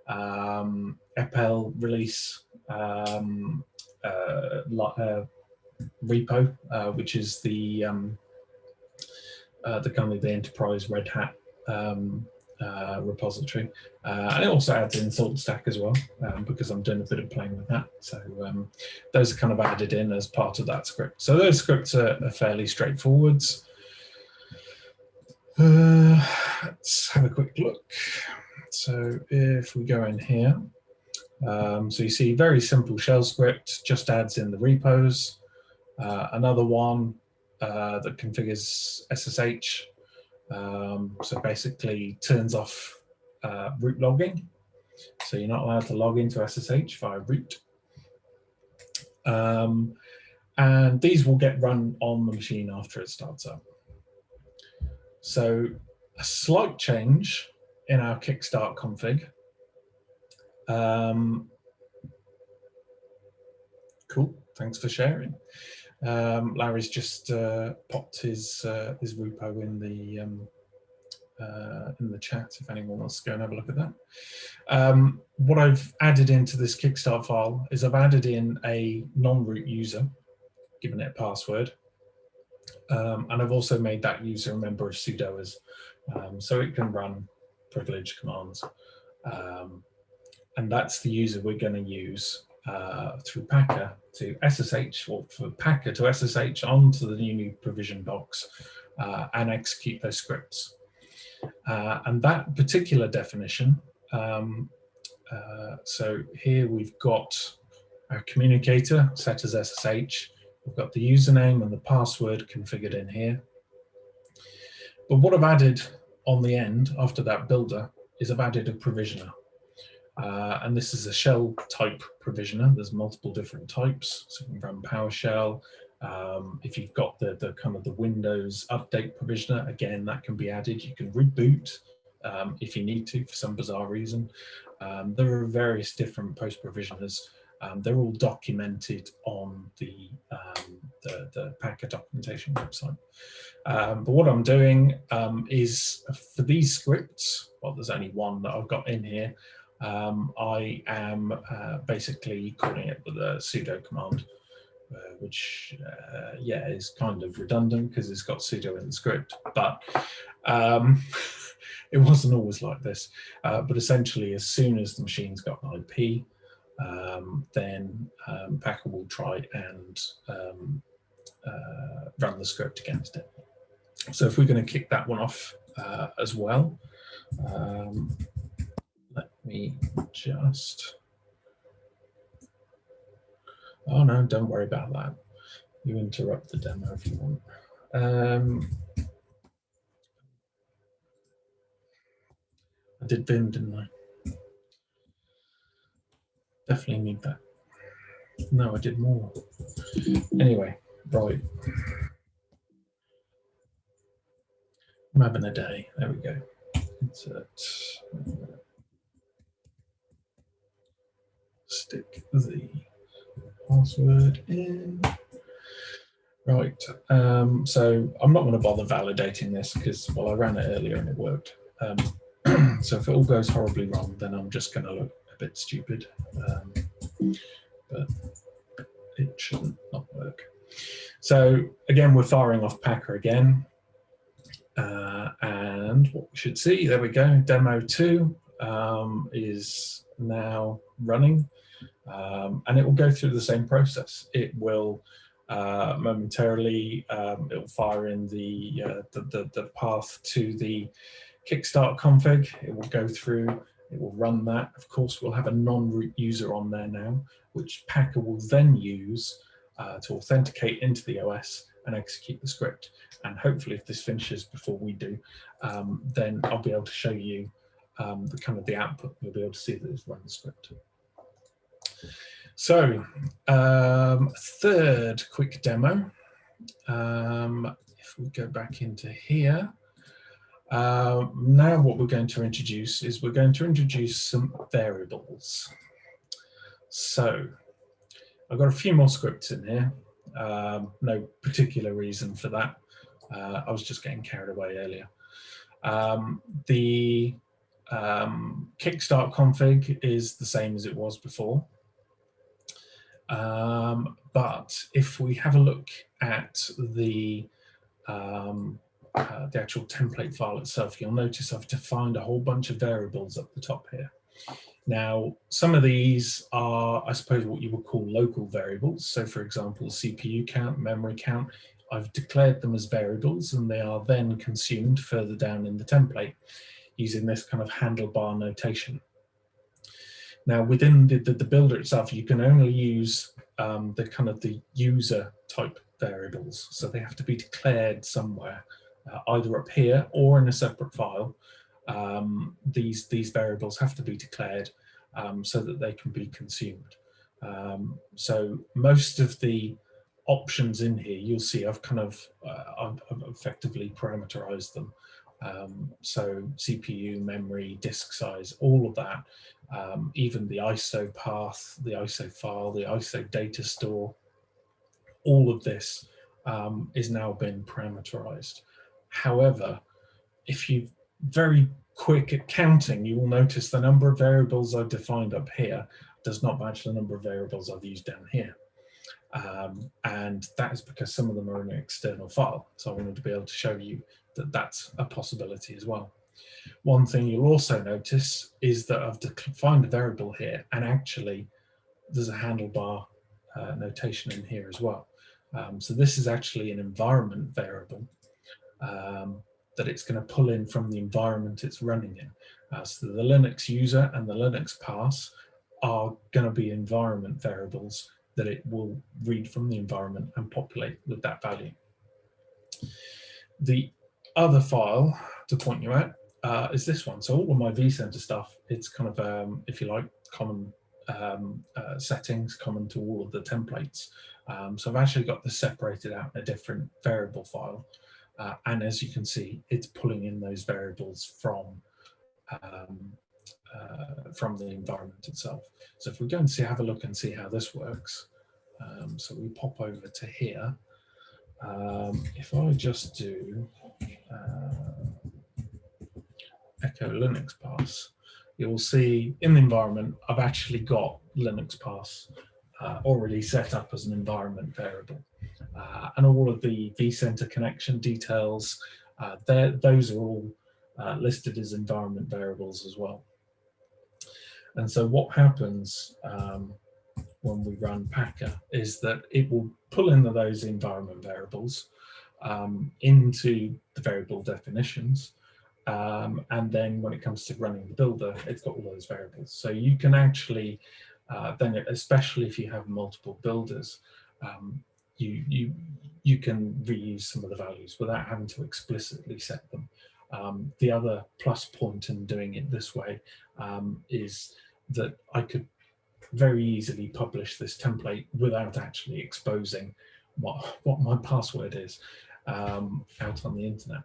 vRealize repo, which is the kind of the enterprise Red Hat repository, and it also adds in salt stack as well, because I'm doing a bit of playing with that. So those are kind of added in as part of that script. So those scripts are fairly straightforward. Let's have a quick look. So if we go in here, so you see very simple shell script, just adds in the repos. Another one that configures SSH. So basically turns off root logging. So you're not allowed to log into SSH via root. And these will get run on the machine after it starts up. So a slight change in our kickstart config. Cool, thanks for sharing. Larry's just popped his repo in the chat if anyone wants to go and have a look at that. What I've added into this kickstart file is I've added in a non-root user, given it a password, and I've also made that user a member of sudoers, so it can run privileged commands, and that's the user we're going to use through Packer to SSH, or for Packer to SSH onto the new provision box and execute those scripts. And that particular definition, so here we've got our communicator set as SSH, we've got the username and the password configured in here. But what I've added on the end after that builder is I've added a provisioner. And this is a shell type provisioner. There's multiple different types, so you can run PowerShell. If you've got the kind of the Windows update provisioner, again, that can be added. You can reboot if you need to for some bizarre reason. There are various different post provisioners. They're all documented on the Packer documentation website. But what I'm doing is for these scripts, well, there's only one that I've got in here. I am basically calling it with a sudo command, which yeah, is kind of redundant because it's got sudo in the script, but it wasn't always like this. But essentially, as soon as the machine's got an IP, then Packer will try and run the script against it. So if we're going to kick that one off as well, let me just, oh no, don't worry about that. You interrupt the demo if you want. I did Vim, didn't I? Definitely need that. No, I did more. Anyway, right. I'm having a day. There we go. Insert. Stick the password in. Right. So I'm not going to bother validating this because, well, I ran it earlier and it worked. So if it all goes horribly wrong, then I'm just going to look a bit stupid. But it shouldn't not work. So again, we're firing off Packer again. And what we should see, there we go, demo 2 is now running, and it will go through the same process. It will momentarily, it will fire in the path to the kickstart config. It will go through, it will run that. Of course, we'll have a non-root user on there now, which Packer will then use to authenticate into the OS and execute the script. And hopefully if this finishes before we do, then I'll be able to show you the kind of the output. You'll be able to see that it's run the script. So third quick demo. If we go back into here, now what we're going to introduce is we're going to introduce some variables. So I've got a few more scripts in here. No particular reason for that. I was just getting carried away earlier. The kickstart config is the same as it was before. But if we have a look at the the actual template file itself, you'll notice I've defined a whole bunch of variables up the top here. Now, some of these are, I suppose, what you would call local variables. So for example, CPU count, memory count, I've declared them as variables, and they are then consumed further down in the template using this kind of handlebar notation. Now, within the builder itself, you can only use the user type variables. So they have to be declared somewhere, either up here or in a separate file. These variables have to be declared so that they can be consumed. So most of the options in here, you'll see I've I've effectively parameterized them. So CPU, memory, disk size, all of that, even the ISO path, the ISO file, the ISO data store, all of this is now been parameterized. However, if you're very quick at counting, you will notice the number of variables I've defined up here does not match the number of variables I've used down here. And that is because some of them are in an external file. So I wanted to be able to show you that that's a possibility as well. One thing you'll also notice is that I've defined a variable here, and actually there's a handlebar notation in here as well. So this is actually an environment variable that it's going to pull in from the environment it's running in. So the Linux user and the Linux pass are going to be environment variables that it will read from the environment and populate with that value. The other file to point you at is this one. So all of my vCenter stuff, it's kind of, if you like, common settings, common to all of the templates. So I've actually got this separated out in a different variable file. And as you can see, it's pulling in those variables from the environment itself. So if we go and have a look and see how this works, so we pop over to here. If I just do echo Linux pass, you'll see in the environment, I've actually got Linux pass already set up as an environment variable. And all of the vCenter connection details, those are all listed as environment variables as well. And so what happens when we run Packer is that it will pull in those environment variables into the variable definitions. And then when it comes to running the builder, it's got all those variables. So you can actually, then especially if you have multiple builders, you can reuse some of the values without having to explicitly set them. The other plus point in doing it this way is that I could very easily publish this template without actually exposing what my password is out on the internet.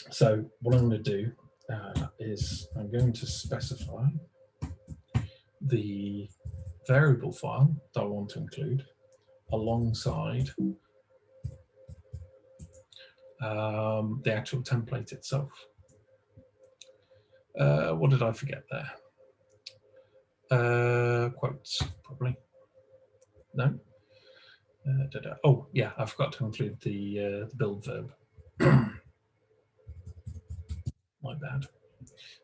So what I'm going to do is I'm going to specify the variable file that I want to include alongside the actual template itself. What did I forget there? Quotes, probably. No. Oh, yeah, I forgot to include the build verb. My bad.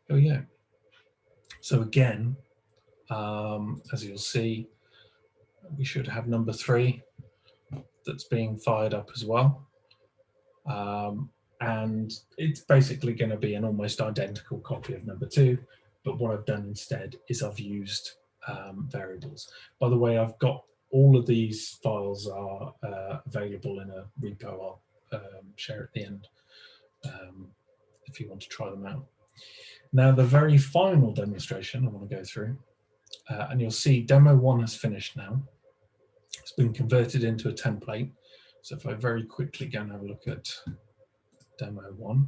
There we go. So again, as you'll see, we should have number 3 that's being fired up as well. And it's basically going to be an almost identical copy of number 2. But what I've done instead is I've used variables. By the way, I've got all of these files are available in a repo. I'll share at the end if you want to try them out. Now, the very final demonstration I want to go through, and you'll see demo 1 has finished now. It's been converted into a template. So if I very quickly go and have a look at demo 1,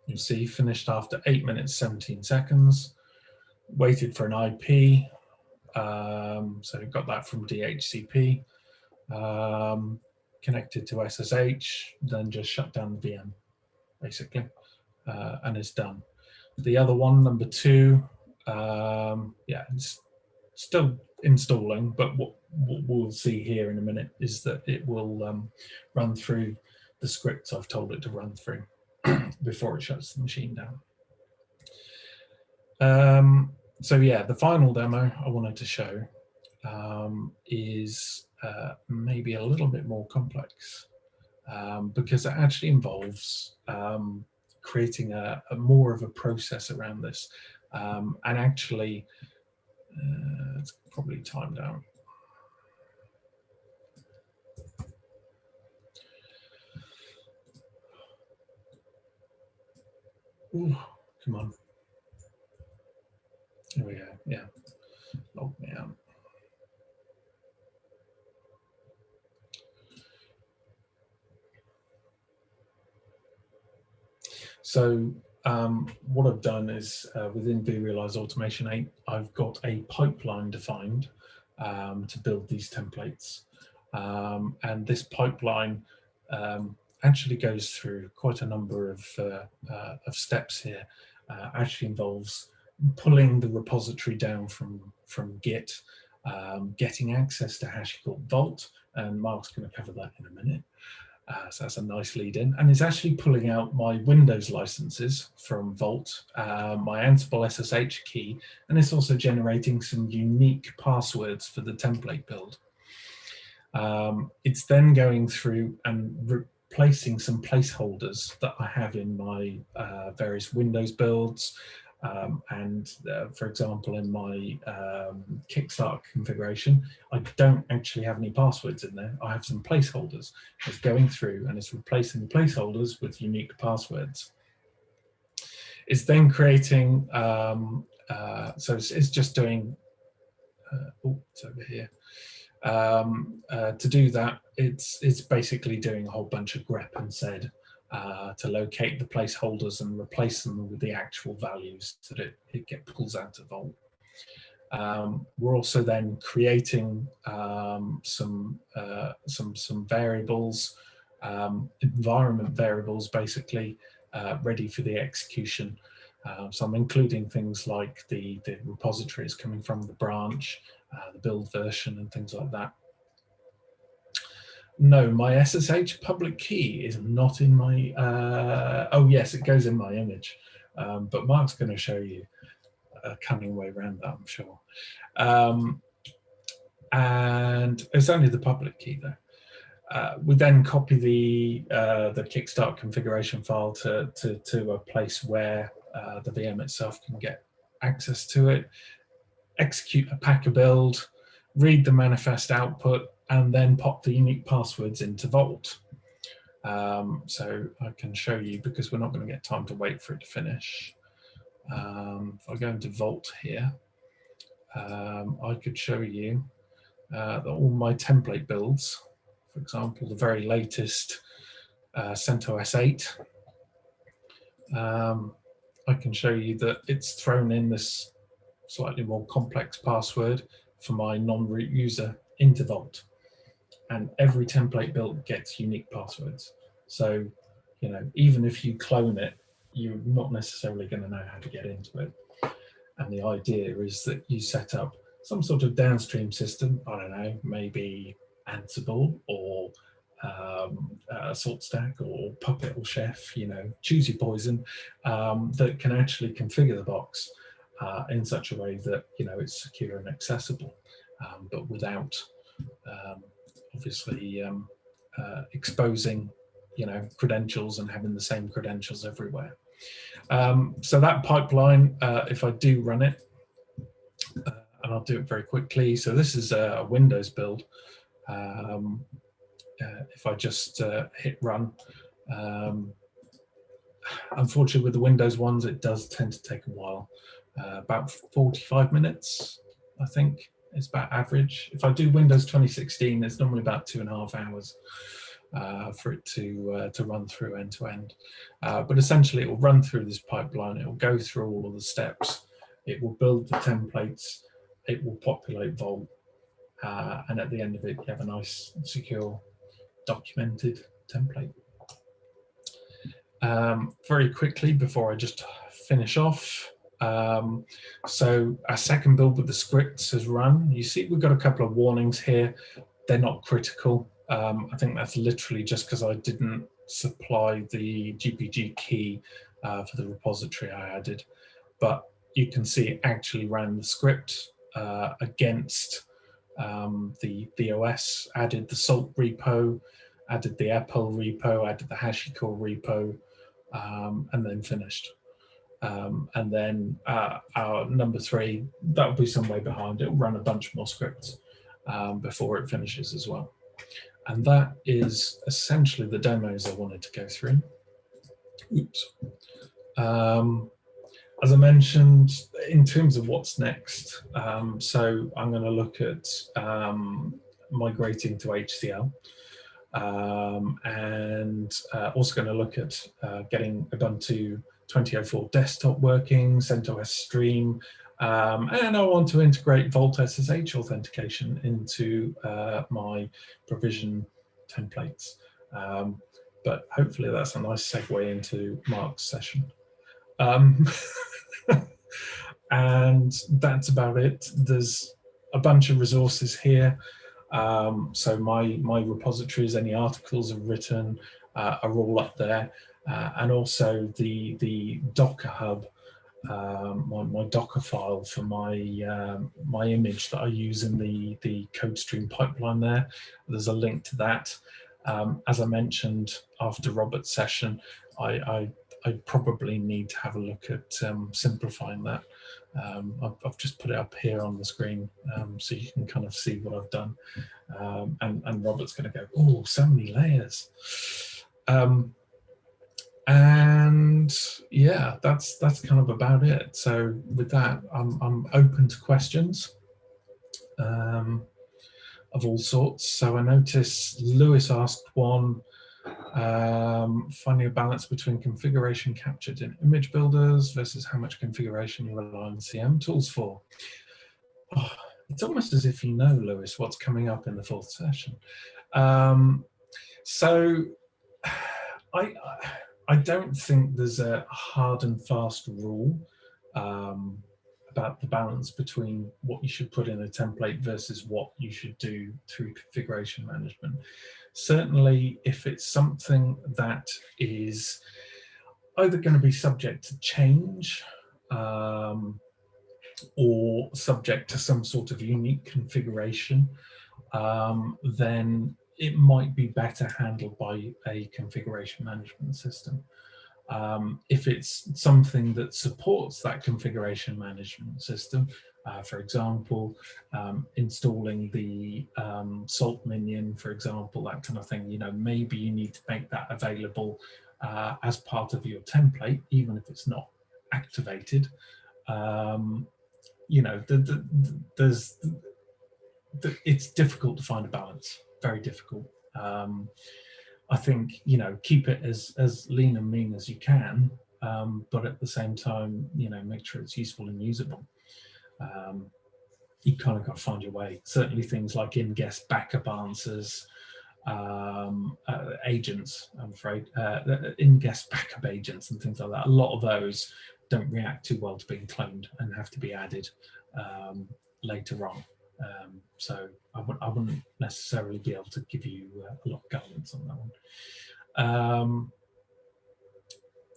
you'll see finished after 8 minutes, 17 seconds. Waited for an IP, so got that from DHCP, connected to SSH, then just shut down the VM, basically, and it's done. The other one, number 2, yeah, it's still installing, but what we'll see here in a minute is that it will run through the scripts I've told it to run through before it shuts the machine down. So yeah, the final demo I wanted to show is maybe a little bit more complex because it actually involves creating a more of a process around this, and actually it's probably timed out. Ooh, come on. Here we go. Yeah, log me out. So what I've done is within vRealize Automation 8, I've got a pipeline defined to build these templates. And this pipeline actually goes through quite a number of steps here. Actually involves pulling the repository down from Git, getting access to HashiCorp Vault, and Mark's going to cover that in a minute. So that's a nice lead in, and it's actually pulling out my Windows licenses from Vault, my Ansible SSH key, and it's also generating some unique passwords for the template build. It's then going through and replacing some placeholders that I have in my various Windows builds. And for example, in my Kickstart configuration, I don't actually have any passwords in there. I have some placeholders. It's going through and it's replacing the placeholders with unique passwords. It's then creating, so it's just doing, oh, it's over here. To do that, it's basically doing a whole bunch of grep and sed to locate the placeholders and replace them with the actual values that it pulls out of Vault. We're also then creating some variables, environment variables, basically ready for the execution. So I'm including things like the repository is coming from the branch, the build version, and things like that. No, my SSH public key is not in my, oh yes, it goes in my image, but Mark's going to show you a cunning way around that, I'm sure. And it's only the public key though. We then copy the Kickstart configuration file to a place where the VM itself can get access to it, execute a packer build, read the manifest output, and then pop the unique passwords into Vault. So I can show you, because we're not going to get time to wait for it to finish. If I go into Vault here, I could show you that all my template builds, for example, the very latest CentOS 8, I can show you that it's thrown in this slightly more complex password for my non-root user into Vault. And every template built gets unique passwords. So, you know, even if you clone it, you're not necessarily going to know how to get into it. And the idea is that you set up some sort of downstream system, I don't know, maybe Ansible or SaltStack or Puppet or Chef, you know, choose your poison, that can actually configure the box in such a way that, you know, it's secure and accessible, but without obviously exposing, you know, credentials and having the same credentials everywhere. So that pipeline, if I do run it, and I'll do it very quickly. So this is a Windows build. If I just hit run, unfortunately with the Windows ones, it does tend to take a while, about 45 minutes, I think. It's about average. If I do Windows 2016, it's normally about 2.5 hours for it to run through end to end. But essentially, it will run through this pipeline. It will go through all of the steps. It will build the templates. It will populate Vault, and at the end of it, you have a nice, secure, documented template. Very quickly before I just finish off. So our second build with the scripts has run. You see we've got a couple of warnings here. They're not critical. I think that's literally just because I didn't supply the GPG key for the repository I added. But you can see it actually ran the script against the OS, added the Salt repo, added the Apple repo, added the HashiCorp repo, and then finished. And then our number 3, that will be some way behind. It will run a bunch more scripts before it finishes as well. And that is essentially the demos I wanted to go through. Oops. As I mentioned, in terms of what's next, so I'm going to look at migrating to HCL, and also going to look at getting Ubuntu 2004 desktop working, CentOS Stream, and I want to integrate Vault SSH authentication into my provision templates. But hopefully that's a nice segue into Mark's session. And that's about it. There's a bunch of resources here. So my repositories, any articles I've written are all up there. And also the Docker Hub, my Docker file for my my image that I use in the CodeStream pipeline there. There's a link to that. As I mentioned, after Robert's session, I probably need to have a look at simplifying that. I've just put it up here on the screen so you can kind of see what I've done. And Robert's going to go, oh, so many layers. And yeah, that's kind of about it. So with that, I'm open to questions of all sorts. So I noticed Lewis asked one, finding a balance between configuration captured in image builders versus how much configuration you rely on CM tools for. Oh, it's almost as if you know, Lewis, what's coming up in the 4th session. So I don't think there's a hard and fast rule about the balance between what you should put in a template versus what you should do through configuration management. Certainly, if it's something that is either going to be subject to change or subject to some sort of unique configuration, then it might be better handled by a configuration management system. If it's something that supports that configuration management system, for example, installing the Salt minion, for example, that kind of thing, you know, maybe you need to make that available as part of your template, even if it's not activated. You know, it's difficult to find a balance, very difficult. I think, you know, keep it as lean and mean as you can, but at the same time, you know, make sure it's useful and usable. You kind of got to find your way. Certainly things like in-guest backup answers, agents, I'm afraid, in-guest backup agents and things like that. A lot of those don't react too well to being cloned and have to be added later on. So I wouldn't necessarily be able to give you a lot of guidance on that one.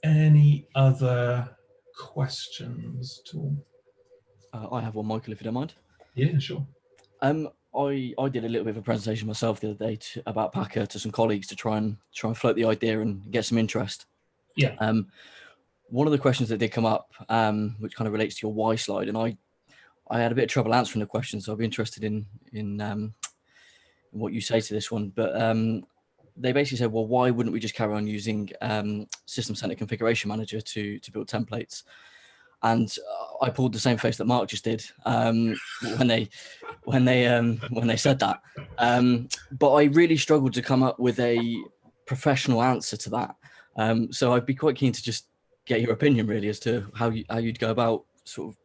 Any other questions at all? I have one, Michael, if you don't mind. Yeah, sure. I did a little bit of a presentation myself the other day about Packer to some colleagues to try and float the idea and get some interest. Yeah. One of the questions that did come up, which kind of relates to your why slide, and I had a bit of trouble answering the question, so I'll be interested in what you say to this one. But they basically said, well, why wouldn't we just carry on using system-centered configuration manager to build templates? And I pulled the same face that Mark just did when they said that. But I really struggled to come up with a professional answer to that. So I'd be quite keen to just get your opinion really as to how you'd go about sort of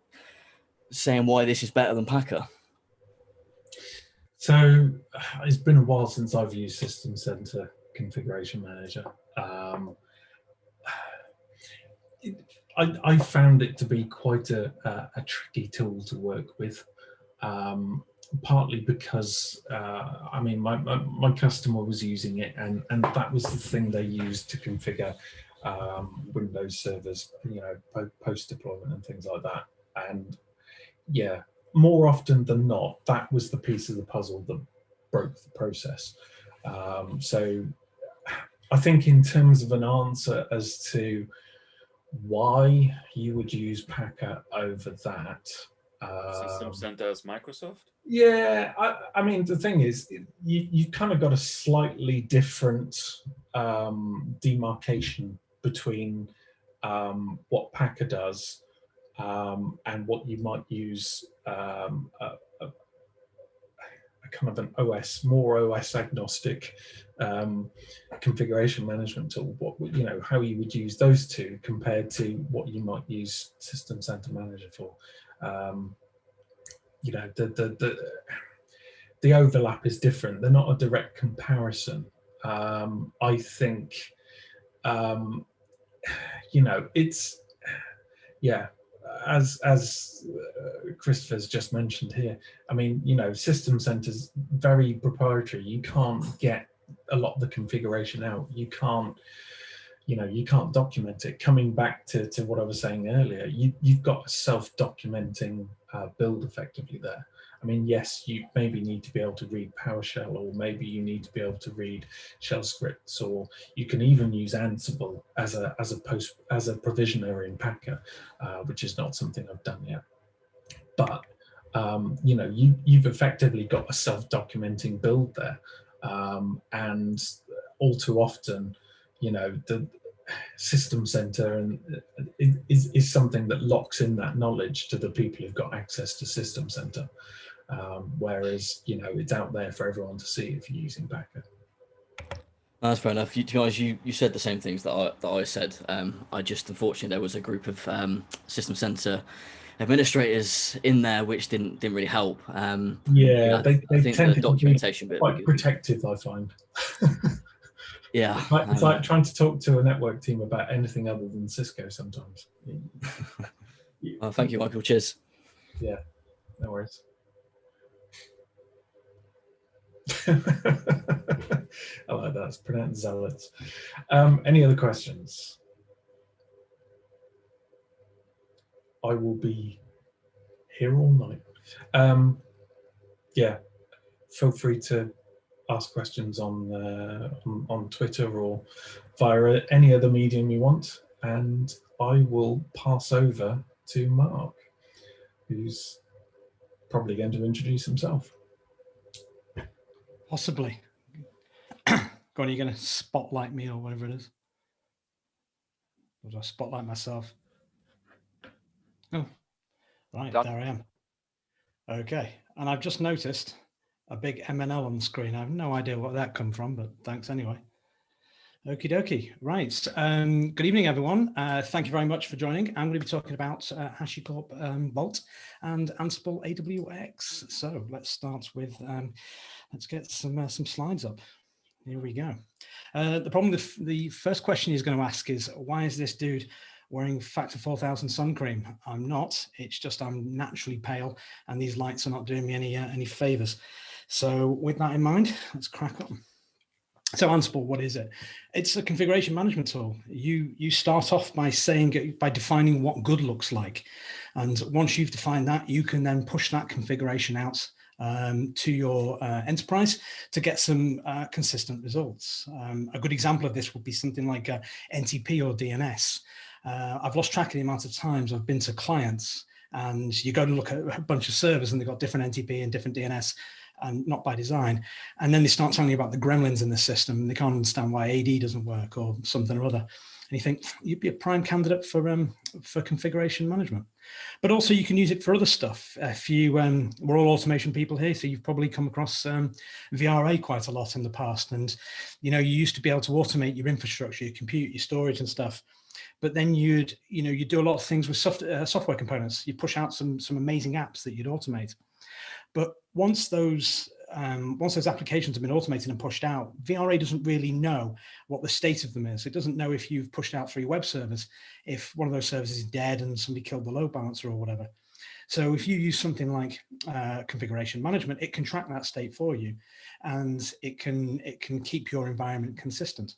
saying why this is better than Packer. So it's been a while since I've used System Center Configuration Manager. I found it to be quite a tricky tool to work with. partly because I mean my customer was using it, and that was the thing they used to configure Windows servers, you know, post deployment and things like that. And yeah, more often than not, that was the piece of the puzzle that broke the process. So I think in terms of an answer as to why you would use Packer over that. System Center as Microsoft? Yeah, I mean, the thing is, you've kind of got a slightly different demarcation between what Packer does and what you might use a kind of an more OS agnostic configuration management tool. What, you know, how you would use those two compared to what you might use System Center Manager for. You know, the overlap is different. They're not a direct comparison. I think, you know, it's, yeah, as Christopher's just mentioned here, I mean, you know, System Center's very proprietary. You can't get a lot of the configuration out. You can't, you know, you can't document it. Coming back to what I was saying earlier, you've got a self-documenting build effectively there. I mean, yes, you maybe need to be able to read PowerShell, or maybe you need to be able to read shell scripts, or you can even use Ansible as a provisioner in Packer, which is not something I've done yet. But you know, you've effectively got a self-documenting build there, and all too often, you know, the System Center and is something that locks in that knowledge to the people who've got access to System Center, whereas, you know, it's out there for everyone to see if you're using Packer. That's fair enough. To be honest, you said the same things that I said. I just, unfortunately, there was a group of System Center administrators in there which didn't really help. Yeah, I think tend the documentation to be bit quite protective, I find. Yeah, it's like trying to talk to a network team about anything other than Cisco sometimes. Oh, thank you, Michael. Cheers. Yeah, no worries. I like that. It's pronounced zealots. Any other questions? I will be here all night. Yeah, feel free to ask questions on Twitter or via any other medium you want, and I will pass over to Mark, who's probably going to introduce himself. Possibly. Go on, are you going to spotlight me or whatever it is? Or do I spotlight myself? Oh, right, there I am. Okay, and I've just noticed a big MNL on the screen. I have no idea what that come from, but thanks anyway. Okie dokie. Right. Good evening, everyone. Thank you very much for joining. I'm going to be talking about HashiCorp Vault and Ansible AWX. So let's start with, let's get some slides up. Here we go. The problem, the first question he's going to ask is, why is this dude wearing factor 4000 sun cream? I'm not. It's just I'm naturally pale, and these lights are not doing me any favors. So with that in mind, let's crack on. So Ansible, what is it? It's a configuration management tool. You start off by defining what good looks like. And once you've defined that, you can then push that configuration out to your enterprise to get some consistent results. A good example of this would be something like NTP or DNS. I've lost track of the amount of times I've been to clients, and you go to look at a bunch of servers and they've got different NTP and different DNS, and not by design. And then they start telling you about the gremlins in the system, and they can't understand why AD doesn't work or something or other. And you think you'd be a prime candidate for configuration management. But also you can use it for other stuff. If you, we're all automation people here, so you've probably come across VRA quite a lot in the past. And, you know, you used to be able to automate your infrastructure, your compute, your storage and stuff. But then you'd do a lot of things with software components. You push out some amazing apps that you'd automate. But once those applications have been automated and pushed out, VRA doesn't really know what the state of them is. It doesn't know if you've pushed out 3 web servers, if one of those servers is dead and somebody killed the load balancer or whatever. So if you use something like configuration management, it can track that state for you, and it can keep your environment consistent.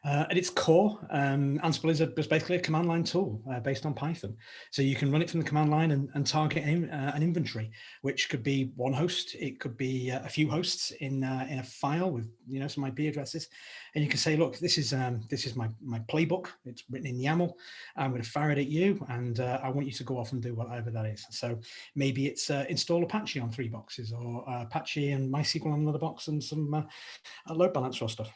At its core, Ansible is basically a command line tool based on Python. So you can run it from the command line and target an inventory, which could be one host. It could be a few hosts in a file with some IP addresses, and you can say, look, this is my playbook. It's written in YAML. I'm going to fire it at you, and I want you to go off and do whatever that is. So maybe it's install Apache on 3 boxes, or Apache and MySQL on another box, and some load balancer stuff.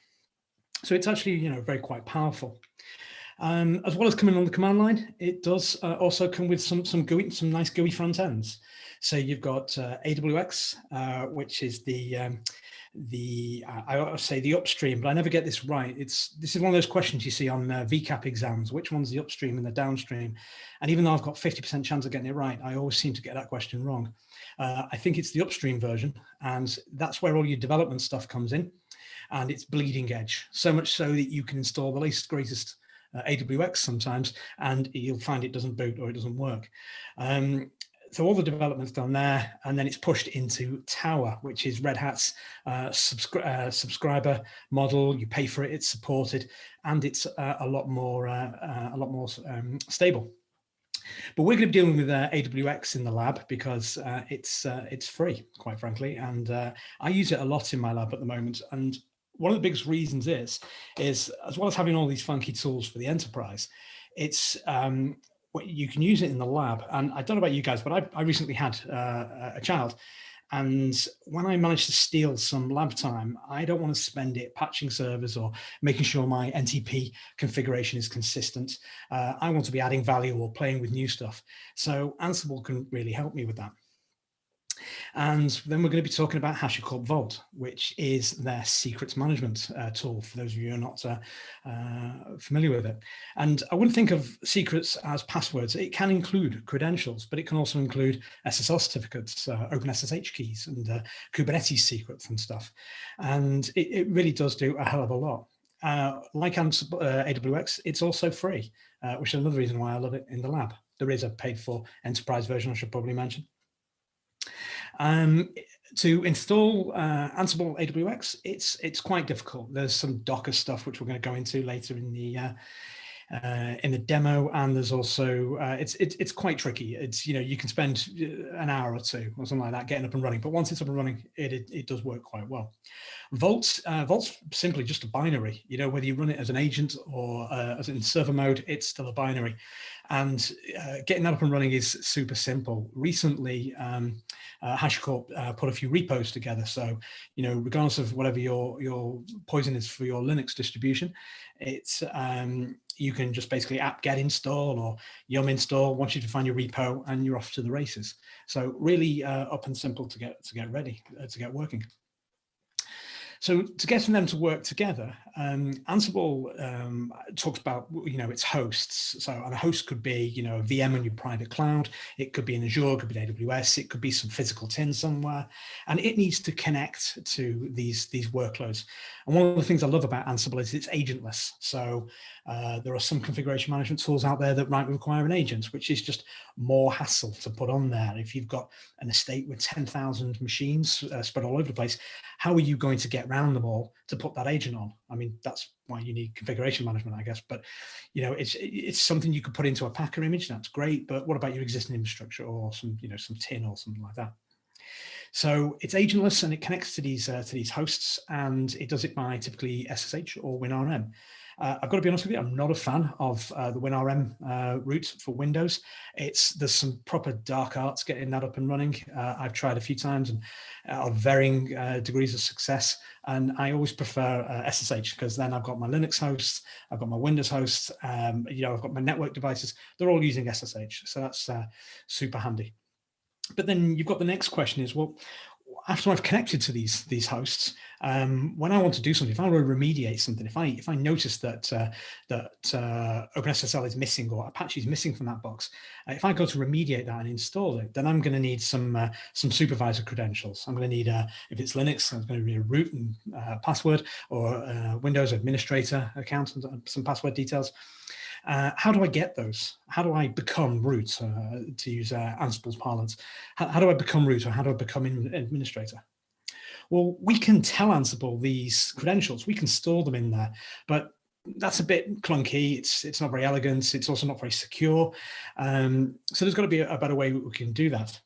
So it's actually, very quite powerful. As well as coming on the command line, it does also come with some GUI, some nice GUI front ends. So you've got AWX, which is I ought to say the upstream, but I never get this right. This is one of those questions you see on VCAP exams. Which one's the upstream and the downstream? And even though I've got 50% chance of getting it right, I always seem to get that question wrong. I think it's the upstream version, and that's where all your development stuff comes in. And it's bleeding edge, so much so that you can install the latest, greatest AWX sometimes, and you'll find it doesn't boot or it doesn't work. So all the development's done there, and then it's pushed into Tower, which is Red Hat's subscriber model. You pay for it, it's supported, and it's a lot more stable. But we're going to be dealing with AWX in the lab because it's free, quite frankly, and I use it a lot in my lab at the moment. And one of the biggest reasons is as well as having all these funky tools for the enterprise, it's you can use it in the lab. And I don't know about you guys, but I recently had a child. And when I manage to steal some lab time, I don't want to spend it patching servers or making sure my NTP configuration is consistent. I want to be adding value or playing with new stuff. So Ansible can really help me with that. And then we're going to be talking about HashiCorp Vault, which is their secrets management tool, for those of you who are not familiar with it. And I wouldn't think of secrets as passwords. It can include credentials, but it can also include SSL certificates, OpenSSH keys, and Kubernetes secrets and stuff. And it really does do a hell of a lot. Like AWX, it's also free, which is another reason why I love it in the lab. There is a paid for enterprise version, I should probably mention. To install Ansible AWX, it's quite difficult. There's some Docker stuff which we're going to go into later in the demo, and there's also it's quite tricky. It's you can spend an hour or two or something like that getting up and running, but once it's up and running, it does work quite well. Vault's simply just a binary. Whether you run it as an agent or as in server mode, it's still a binary, and getting that up and running is super simple. Recently, HashiCorp put a few repos together, so regardless of whatever your poison is for your Linux distribution, it's you can just basically apt-get install or yum install, wants you to find your repo, and you're off to the races. So really up and simple to get ready, to get working. So to get them to work together, Ansible talks about its hosts. So a host could be a VM on your private cloud. It could be in Azure, it could be in AWS, it could be some physical tin somewhere, and it needs to connect to these workloads. And one of the things I love about Ansible is it's agentless. So there are some configuration management tools out there that might require an agent, which is just more hassle to put on there. If you've got an estate with 10,000 machines spread all over the place, how are you going to get around them all to put that agent on? I mean, that's why you need configuration management, I guess. But it's something you could put into a Packer image. That's great. But what about your existing infrastructure or some some tin or something like that? So it's agentless, and it connects to these hosts, and it does it by typically SSH or WinRM. I've got to be honest with you, I'm not a fan of the WinRM route for Windows. There's some proper dark arts getting that up and running. I've tried a few times and of varying degrees of success, and I always prefer SSH, because then I've got my Linux hosts, I've got my Windows hosts, I've got my network devices. They're all using SSH, so that's super handy. But then you've got the next question is, well, after I've connected to these hosts, when I want to do something, if I want to remediate something, if I notice that OpenSSL is missing or Apache is missing from that box, if I go to remediate that and install it, then I'm going to need some supervisor credentials. I'm going to need, if it's Linux, I'm going to need a root and password, or Windows administrator account and some password details. How do I get those? How do I become root, to use Ansible's parlance? How do I become root, or how do I become administrator? Well, we can tell Ansible these credentials. We can store them in there, but that's a bit clunky. It's not very elegant. It's also not very secure. So there's got to be a better way we can do that.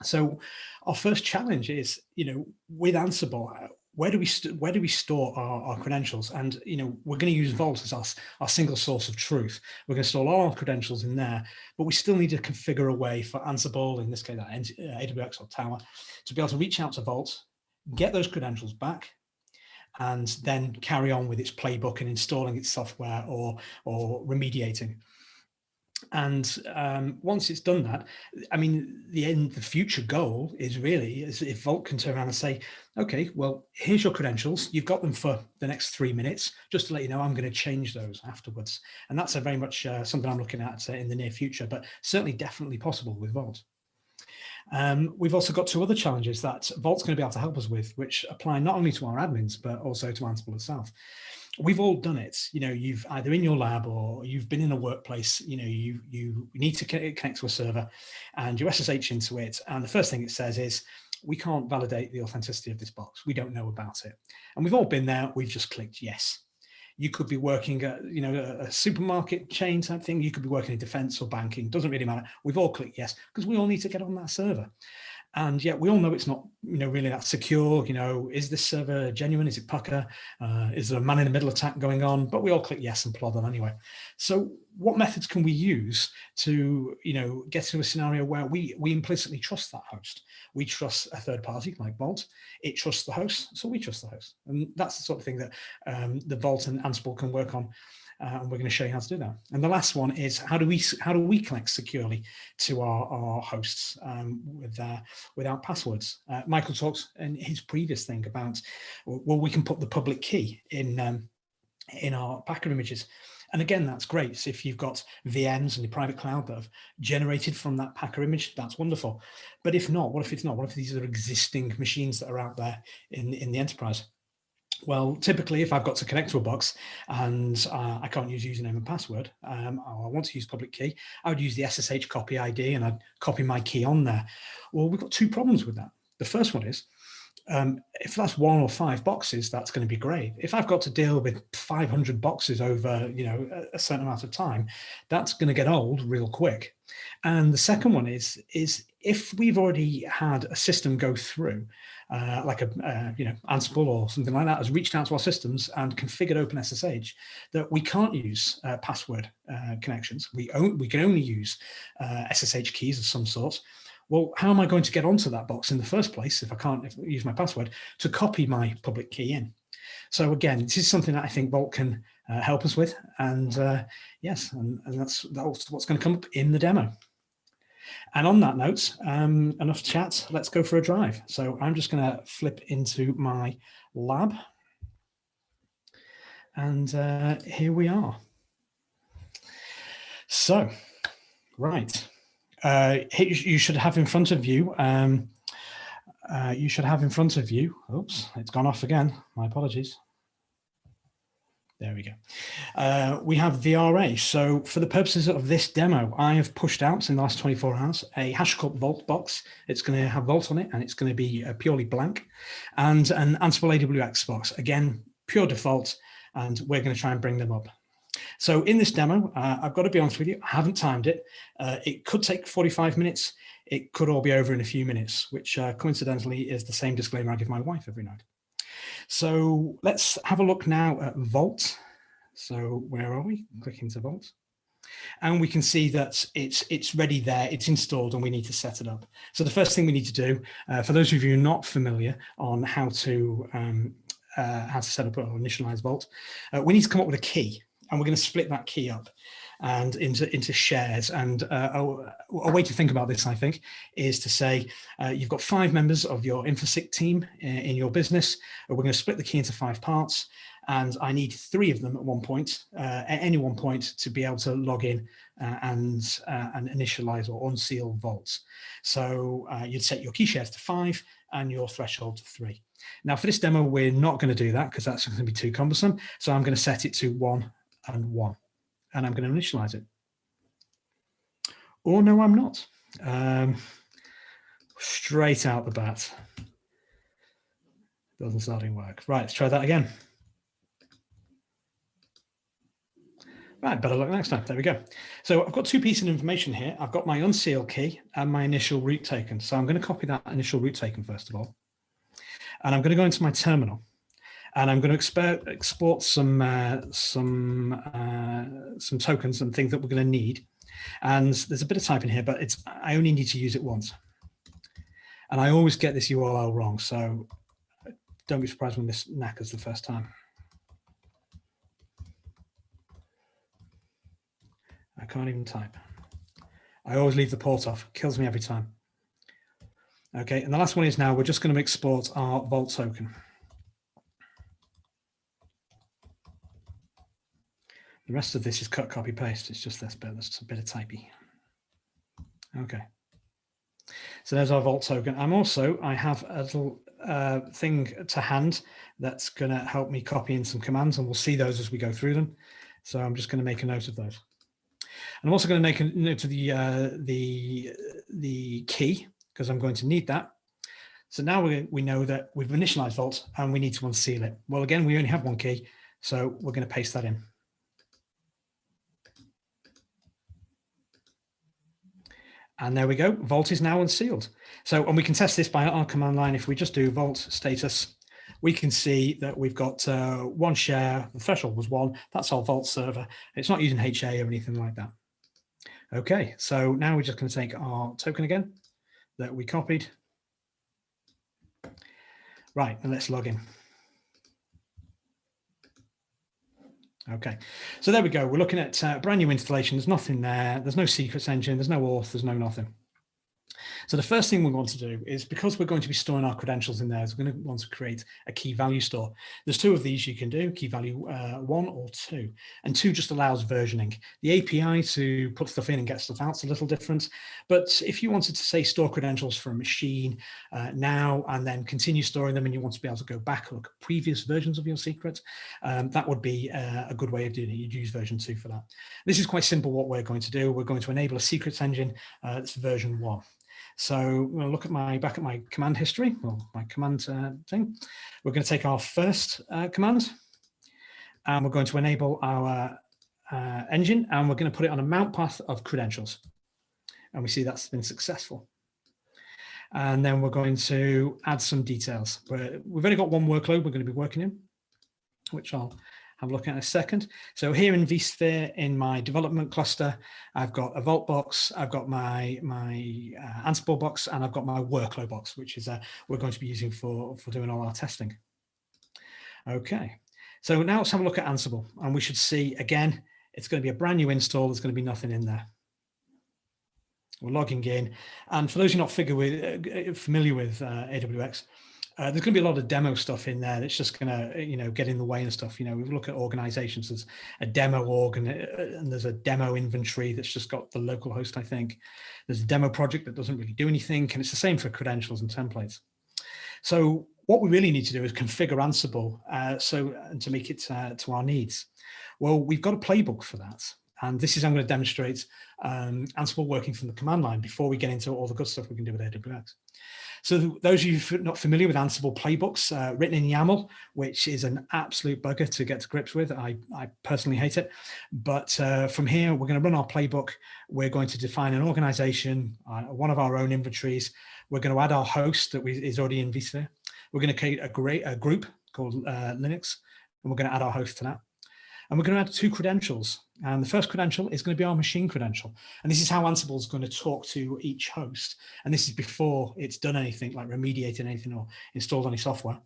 So our first challenge is, with Ansible, where do we store our credentials? And we're going to use Vault as our single source of truth. We're going to store all our credentials in there, but we still need to configure a way for Ansible, in this case AWS or Tower, to be able to reach out to Vault, get those credentials back, and then carry on with its playbook and installing its software or remediating. And once it's done that, I mean, the future goal is really if Vault can turn around and say, okay, well, here's your credentials. You've got them for the next 3 minutes. Just to let you know, I'm going to change those afterwards. And that's a very much something I'm looking at in the near future, but certainly definitely possible with Vault. We've also got 2 other challenges that Vault's going to be able to help us with, which apply not only to our admins, but also to Ansible itself. We've all done it. You've either in your lab or you've been in a workplace, you need to connect to a server and you SSH into it. And the first thing it says is, we can't validate the authenticity of this box. We don't know about it. And we've all been there. We've just clicked yes. You could be working at, a supermarket chain type thing. You could be working in defense or banking. Doesn't really matter. We've all clicked yes, because we all need to get on that server. And yet we all know it's not, really that secure. Is this server genuine? Is it pucker? Is there a man in the middle attack going on? But we all click yes and plod on anyway. So what methods can we use to, get to a scenario where we implicitly trust that host? We trust a third party like Vault. It trusts the host, so we trust the host. And that's the sort of thing that the Vault and Ansible can work on. And we're going to show you how to do that. And the last one is how do we connect securely to our hosts without passwords? Michael talks in his previous thing about, well, we can put the public key in our Packer images. And again, that's great. So if you've got VMs and the private cloud that have generated from that Packer image, that's wonderful. But if not, what if it's not? What if these are existing machines that are out there in the enterprise? Well, typically, if I've got to connect to a box and I can't use username and password, or I want to use public key, I would use the SSH copy ID and I'd copy my key on there. Well, we've got 2 problems with that. The first one is, if that's 1 or 5 boxes, that's going to be great. If I've got to deal with 500 boxes over, a certain amount of time, that's going to get old real quick. And the second one is if we've already had a system go through, like Ansible or something like that has reached out to our systems and configured OpenSSH, that we can't use password connections. We can only use SSH keys of some sort. Well, how am I going to get onto that box in the first place if I can't use my password to copy my public key in? So again, this is something that I think Vault can help us with. And yes, and that's what's going to come up in the demo. And on that note, enough chat, let's go for a drive. So I'm just going to flip into my lab. And here we are. So, right. You should have in front of you, oops, it's gone off again. My apologies. There we go. We have VRA. So for the purposes of this demo, I have pushed out in the last 24 hours a HashiCorp Vault box. It's going to have Vault on it and it's going to be purely blank, and an Ansible AWX box. Again, pure default, and we're going to try and bring them up. So in this demo, I've got to be honest with you, I haven't timed it. It could take 45 minutes. It could all be over in a few minutes, which coincidentally is the same disclaimer I give my wife every night. So let's have a look now at Vault. So where are we? Click into Vault. And we can see that it's ready there, it's installed, and we need to set it up. So the first thing we need to do, for those of you not familiar on how to set up or initialize Vault, we need to come up with a key. And we're going to split that key up and into shares. And a way to think about this, I think, is to say you've got 5 members of your InfoSec team in your business. We're going to split the key into 5 parts, and I need 3 of them at any one point to be able to log in and initialize or unseal vaults. So you'd set your key shares to 5 and your threshold to 3. Now for this demo, we're not going to do that because that's going to be too cumbersome. So I'm going to set it to 1 and 1. and I'm going to initialize it. Or no, I'm not. Straight out the bat. Doesn't starting work. Right, let's try that again. Right, better luck next time. There we go. So I've got two pieces of information here. I've got my unsealed key and my initial root taken. So I'm going to copy that initial root taken first of all. And I'm going to go into my terminal. And I'm going to export some tokens and things that we're going to need. And there's a bit of typing here, but I only need to use it once. And I always get this URL wrong, so don't be surprised when this knackers the first time. I can't even type. I always leave the port off. Kills me every time. Okay, and the last one is now we're just going to export our Vault token. The rest of this is cut, copy, paste. It's just this bit. That's a bit of typey. Okay. So there's our Vault token. I have a little thing to hand that's going to help me copy in some commands, and we'll see those as we go through them. So I'm just going to make a note of those. And I'm also going to make a note of the key, because I'm going to need that. So now we know that we've initialized Vault and we need to unseal it. Well, again, we only have one key, so we're going to paste that in. And there we go. Vault is now unsealed. So, and we can test this by our command line. If we just do Vault status, we can see that we've got one share. The threshold was 1. That's our Vault server. It's not using HA or anything like that. Okay, so now we're just going to take our token again that we copied. Right, and let's log in. Okay, so there we go. We're looking at a brand new installation. There's nothing there. There's no secrets engine. There's no auth. There's no nothing. So the first thing we want to do is, because we're going to be storing our credentials in there, is we're going to want to create a key value store. There's 2 of these you can do, key value 1 or 2. And 2 just allows versioning. The API to put stuff in and get stuff out is a little different. But if you wanted to, say, store credentials for a machine now and then continue storing them, and you want to be able to go back and look at previous versions of your secret, that would be a good way of doing it. You'd use version 2 for that. This is quite simple what we're going to do. We're going to enable a secrets engine. It's version 1. So I'm going to look at back at my command history, or my command thing. We're going to take our first command, and we're going to enable our engine, and we're going to put it on a mount path of credentials. And we see that's been successful. And then we're going to add some details. We've only got one workload we're going to be working in, which I'll have a look at in a second. So here in vSphere, in my development cluster, I've got a Vault box, I've got my Ansible box, and I've got my workload box, which is we're going to be using for doing all our testing. Okay, so now let's have a look at Ansible, and we should see, again, it's going to be a brand new install. There's going to be nothing in there. We're logging in, and for those who are not familiar with AWX, there's going to be a lot of demo stuff in there that's just going to, get in the way and stuff. We look at organizations. There's a demo org, and there's a demo inventory that's just got the local host, I think. There's a demo project that doesn't really do anything, and it's the same for credentials and templates. So what we really need to do is configure Ansible and to make it to our needs. Well, we've got a playbook for that. And this is, I'm going to demonstrate Ansible working from the command line before we get into all the good stuff we can do with AWX. So those of you who are not familiar with Ansible playbooks, written in YAML, which is an absolute bugger to get to grips with. I personally hate it. But from here, we're going to run our playbook. We're going to define an organization, one of our own inventories. We're going to add our host that is already in vSphere. We're going to create a group called Linux, and we're going to add our host to that. And we're going to add 2 credentials. And the first credential is going to be our machine credential. And this is how Ansible is going to talk to each host. And this is before it's done anything like remediated anything or installed any software.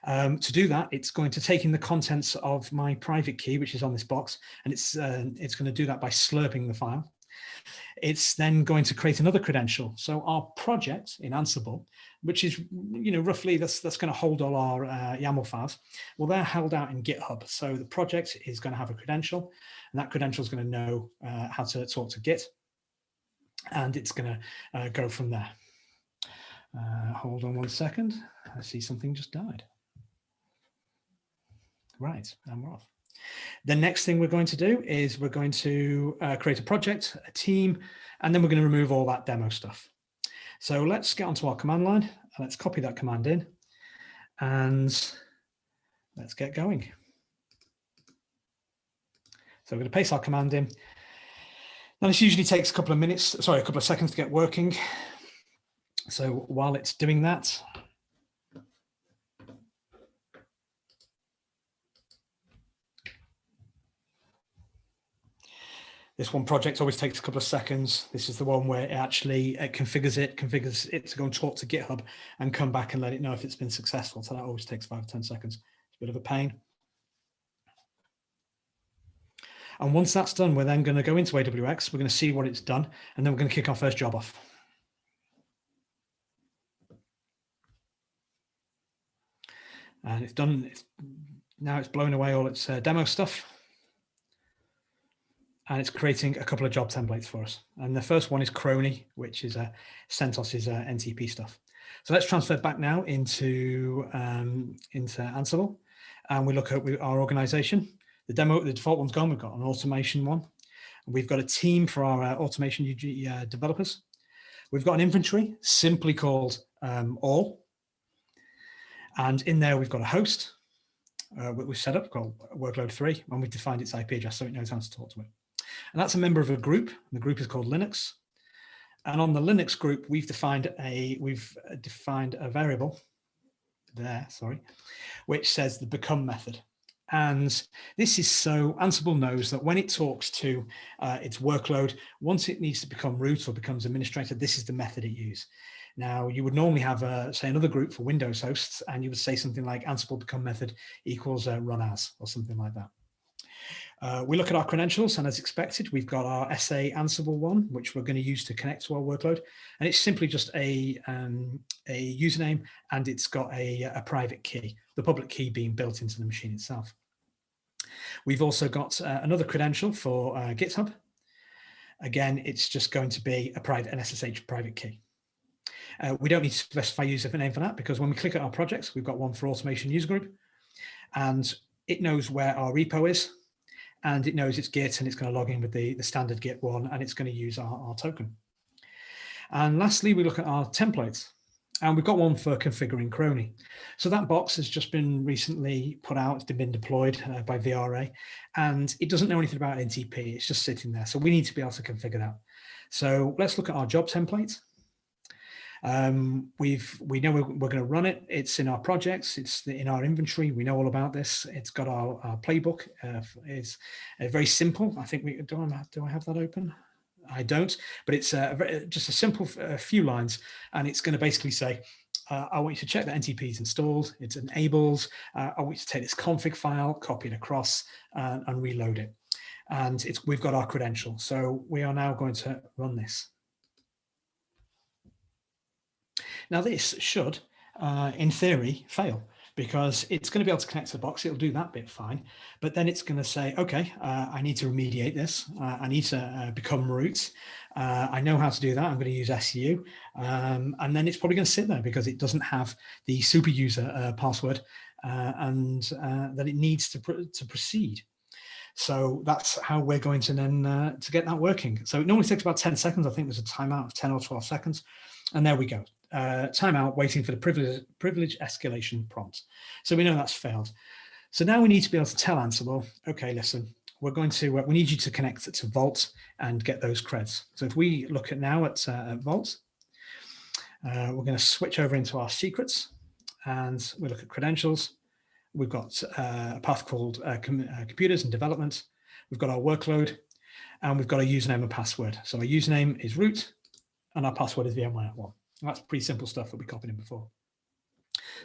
To do that, it's going to take in the contents of my private key, which is on this box. And it's going to do that by slurping the file. It's then going to create another credential. So our project in Ansible, which is, roughly that's going to hold all our YAML files. Well, they're held out in GitHub. So the project is going to have a credential, and that credential is going to know how to talk to Git, and it's going to go from there. Hold on one second. I see something just died. Right, and we're off. The next thing we're going to do is we're going to create a project, a team, and then we're going to remove all that demo stuff. So let's get onto our command line. Let's copy that command in and let's get going. So we're going to paste our command in. Now this usually takes a couple of seconds to get working. So while it's doing that, this one project always takes a couple of seconds. This is the one where it actually configures it to go and talk to GitHub and come back and let it know if it's been successful. So that always takes 5 to 10 seconds. It's a bit of a pain. And once that's done, we're then going to go into AWX. We're going to see what it's done, and then we're going to kick our first job off. And it's done. Now it's blowing away all its demo stuff. And it's creating a couple of job templates for us. And the first one is Crony, which is CentOS's NTP stuff. So let's transfer back now into Ansible. And we look at our organization. The default one's gone. We've got an automation one. We've got a team for our automation UG developers. We've got an inventory simply called all. And in there, we've got a host we've set up called workload 3, and we've defined its IP address so it knows how to talk to it. And that's a member of a group. And the group is called Linux. And on the Linux group, we've defined a variable there, which says the become method. And this is so Ansible knows that when it talks to its workload, once it needs to become root or becomes administrator, this is the method it uses. Now, you would normally have, say, another group for Windows hosts, and you would say something like Ansible become method equals run as, or something like that. We look at our credentials, and as expected, we've got our SA Ansible one, which we're going to use to connect to our workload. And it's simply just a username, and it's got a private key, the public key being built into the machine itself. We've also got another credential for GitHub. Again, it's just going to be an SSH private key. We don't need to specify user name for that, because when we click at our projects, we've got one for automation user group, and it knows where our repo is, and it knows it's Git, and it's going to log in with the standard Git one, and it's going to use our token. And lastly, we look at our templates, and we've got one for configuring Crony. So that box has just been recently put out, it's been deployed by VRA, and it doesn't know anything about NTP, it's just sitting there. So we need to be able to configure that. So let's look at our job template. We know we're going to run it. It's in our projects. It's in our inventory. We know all about this. It's got our playbook. It's very simple. I think do I have that open? I don't, but it's just a simple few lines, and it's going to basically say, I want you to check that NTP is installed. It's enabled. I want you to take this config file, copy it across, and reload it. And we've got our credential. So we are now going to run this. Now this should, in theory, fail, because it's going to be able to connect to the box. It'll do that bit fine, but then it's going to say, okay, I need to remediate this. I need to become root. I know how to do that. I'm going to use SU, and then it's probably going to sit there because it doesn't have the super user password, and that it needs to proceed. So that's how we're going to then to get that working. So it normally takes about 10 seconds. I think there's a timeout of 10 or 12 seconds, and there we go. Timeout, waiting for the privilege escalation prompt. So we know that's failed. So now we need to be able to tell Ansible, okay, listen, we need you to connect it to Vault and get those creds. So if we look at now at Vault, we're going to switch over into our secrets, and we look at credentials. We've got a path called computers and development. We've got our workload, and we've got a username and password. So our username is root, and our password is VMware1. That's pretty simple stuff that we copied in before.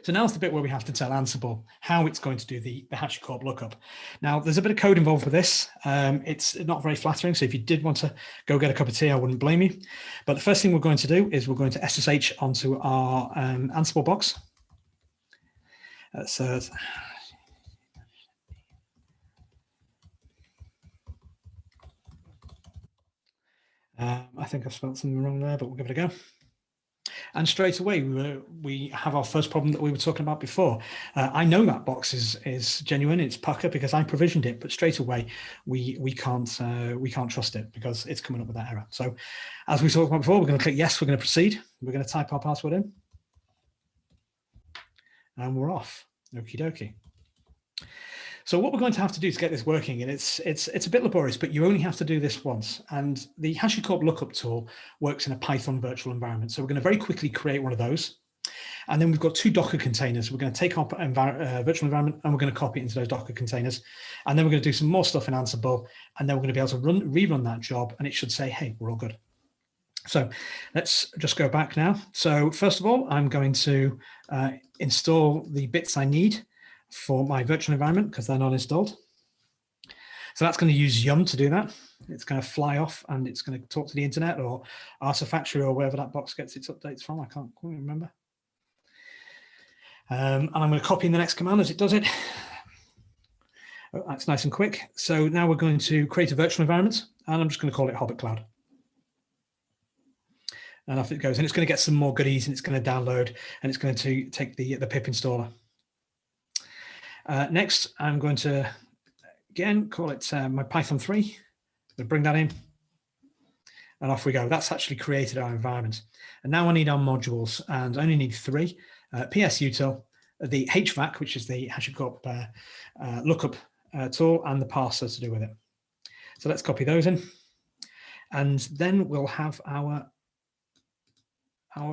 So now's the bit where we have to tell Ansible how it's going to do the HashiCorp lookup. Now, there's a bit of code involved with this. It's not very flattering, so if you did want to go get a cup of tea, I wouldn't blame you. But the first thing we're going to do is we're going to SSH onto our Ansible box. So I think I've spelled something wrong there, but we'll give it a go. And straight away, we have our first problem that we were talking about before. I know that box is genuine, it's Pucker because I provisioned it, but straight away we can't trust it because it's coming up with that error. So as we talked about before, we're going to click yes, we're going to proceed. We're going to type our password in. And we're off. Okie dokie. So what we're going to have to do to get this working, and it's a bit laborious, but you only have to do this once. And the HashiCorp lookup tool works in a Python virtual environment. So we're going to very quickly create one of those. And then we've got 2 Docker containers. We're going to take our virtual environment and we're going to copy it into those Docker containers. And then we're going to do some more stuff in Ansible. And then we're going to be able to rerun that job. And it should say, hey, we're all good. So let's just go back now. So first of all, I'm going to install the bits I need for my virtual environment because they're not installed. So that's going to use Yum to do that. It's going to fly off and it's going to talk to the internet or Artifactory or wherever that box gets its updates from. I can't quite remember. And I'm going to copy in the next command as it does it. Oh, that's nice and quick. So now we're going to create a virtual environment and I'm just going to call it Hobbit Cloud. And off it goes. And it's going to get some more goodies and it's going to download and it's going to take the pip installer. Next, I'm going to, again, call it my Python 3. We'll bring that in. And off we go. That's actually created our environment. And now I need our modules. And I only need 3. PSUtil, the HVAC, which is the HashiCorp lookup tool, and the parser to do with it. So let's copy those in. And then we'll have our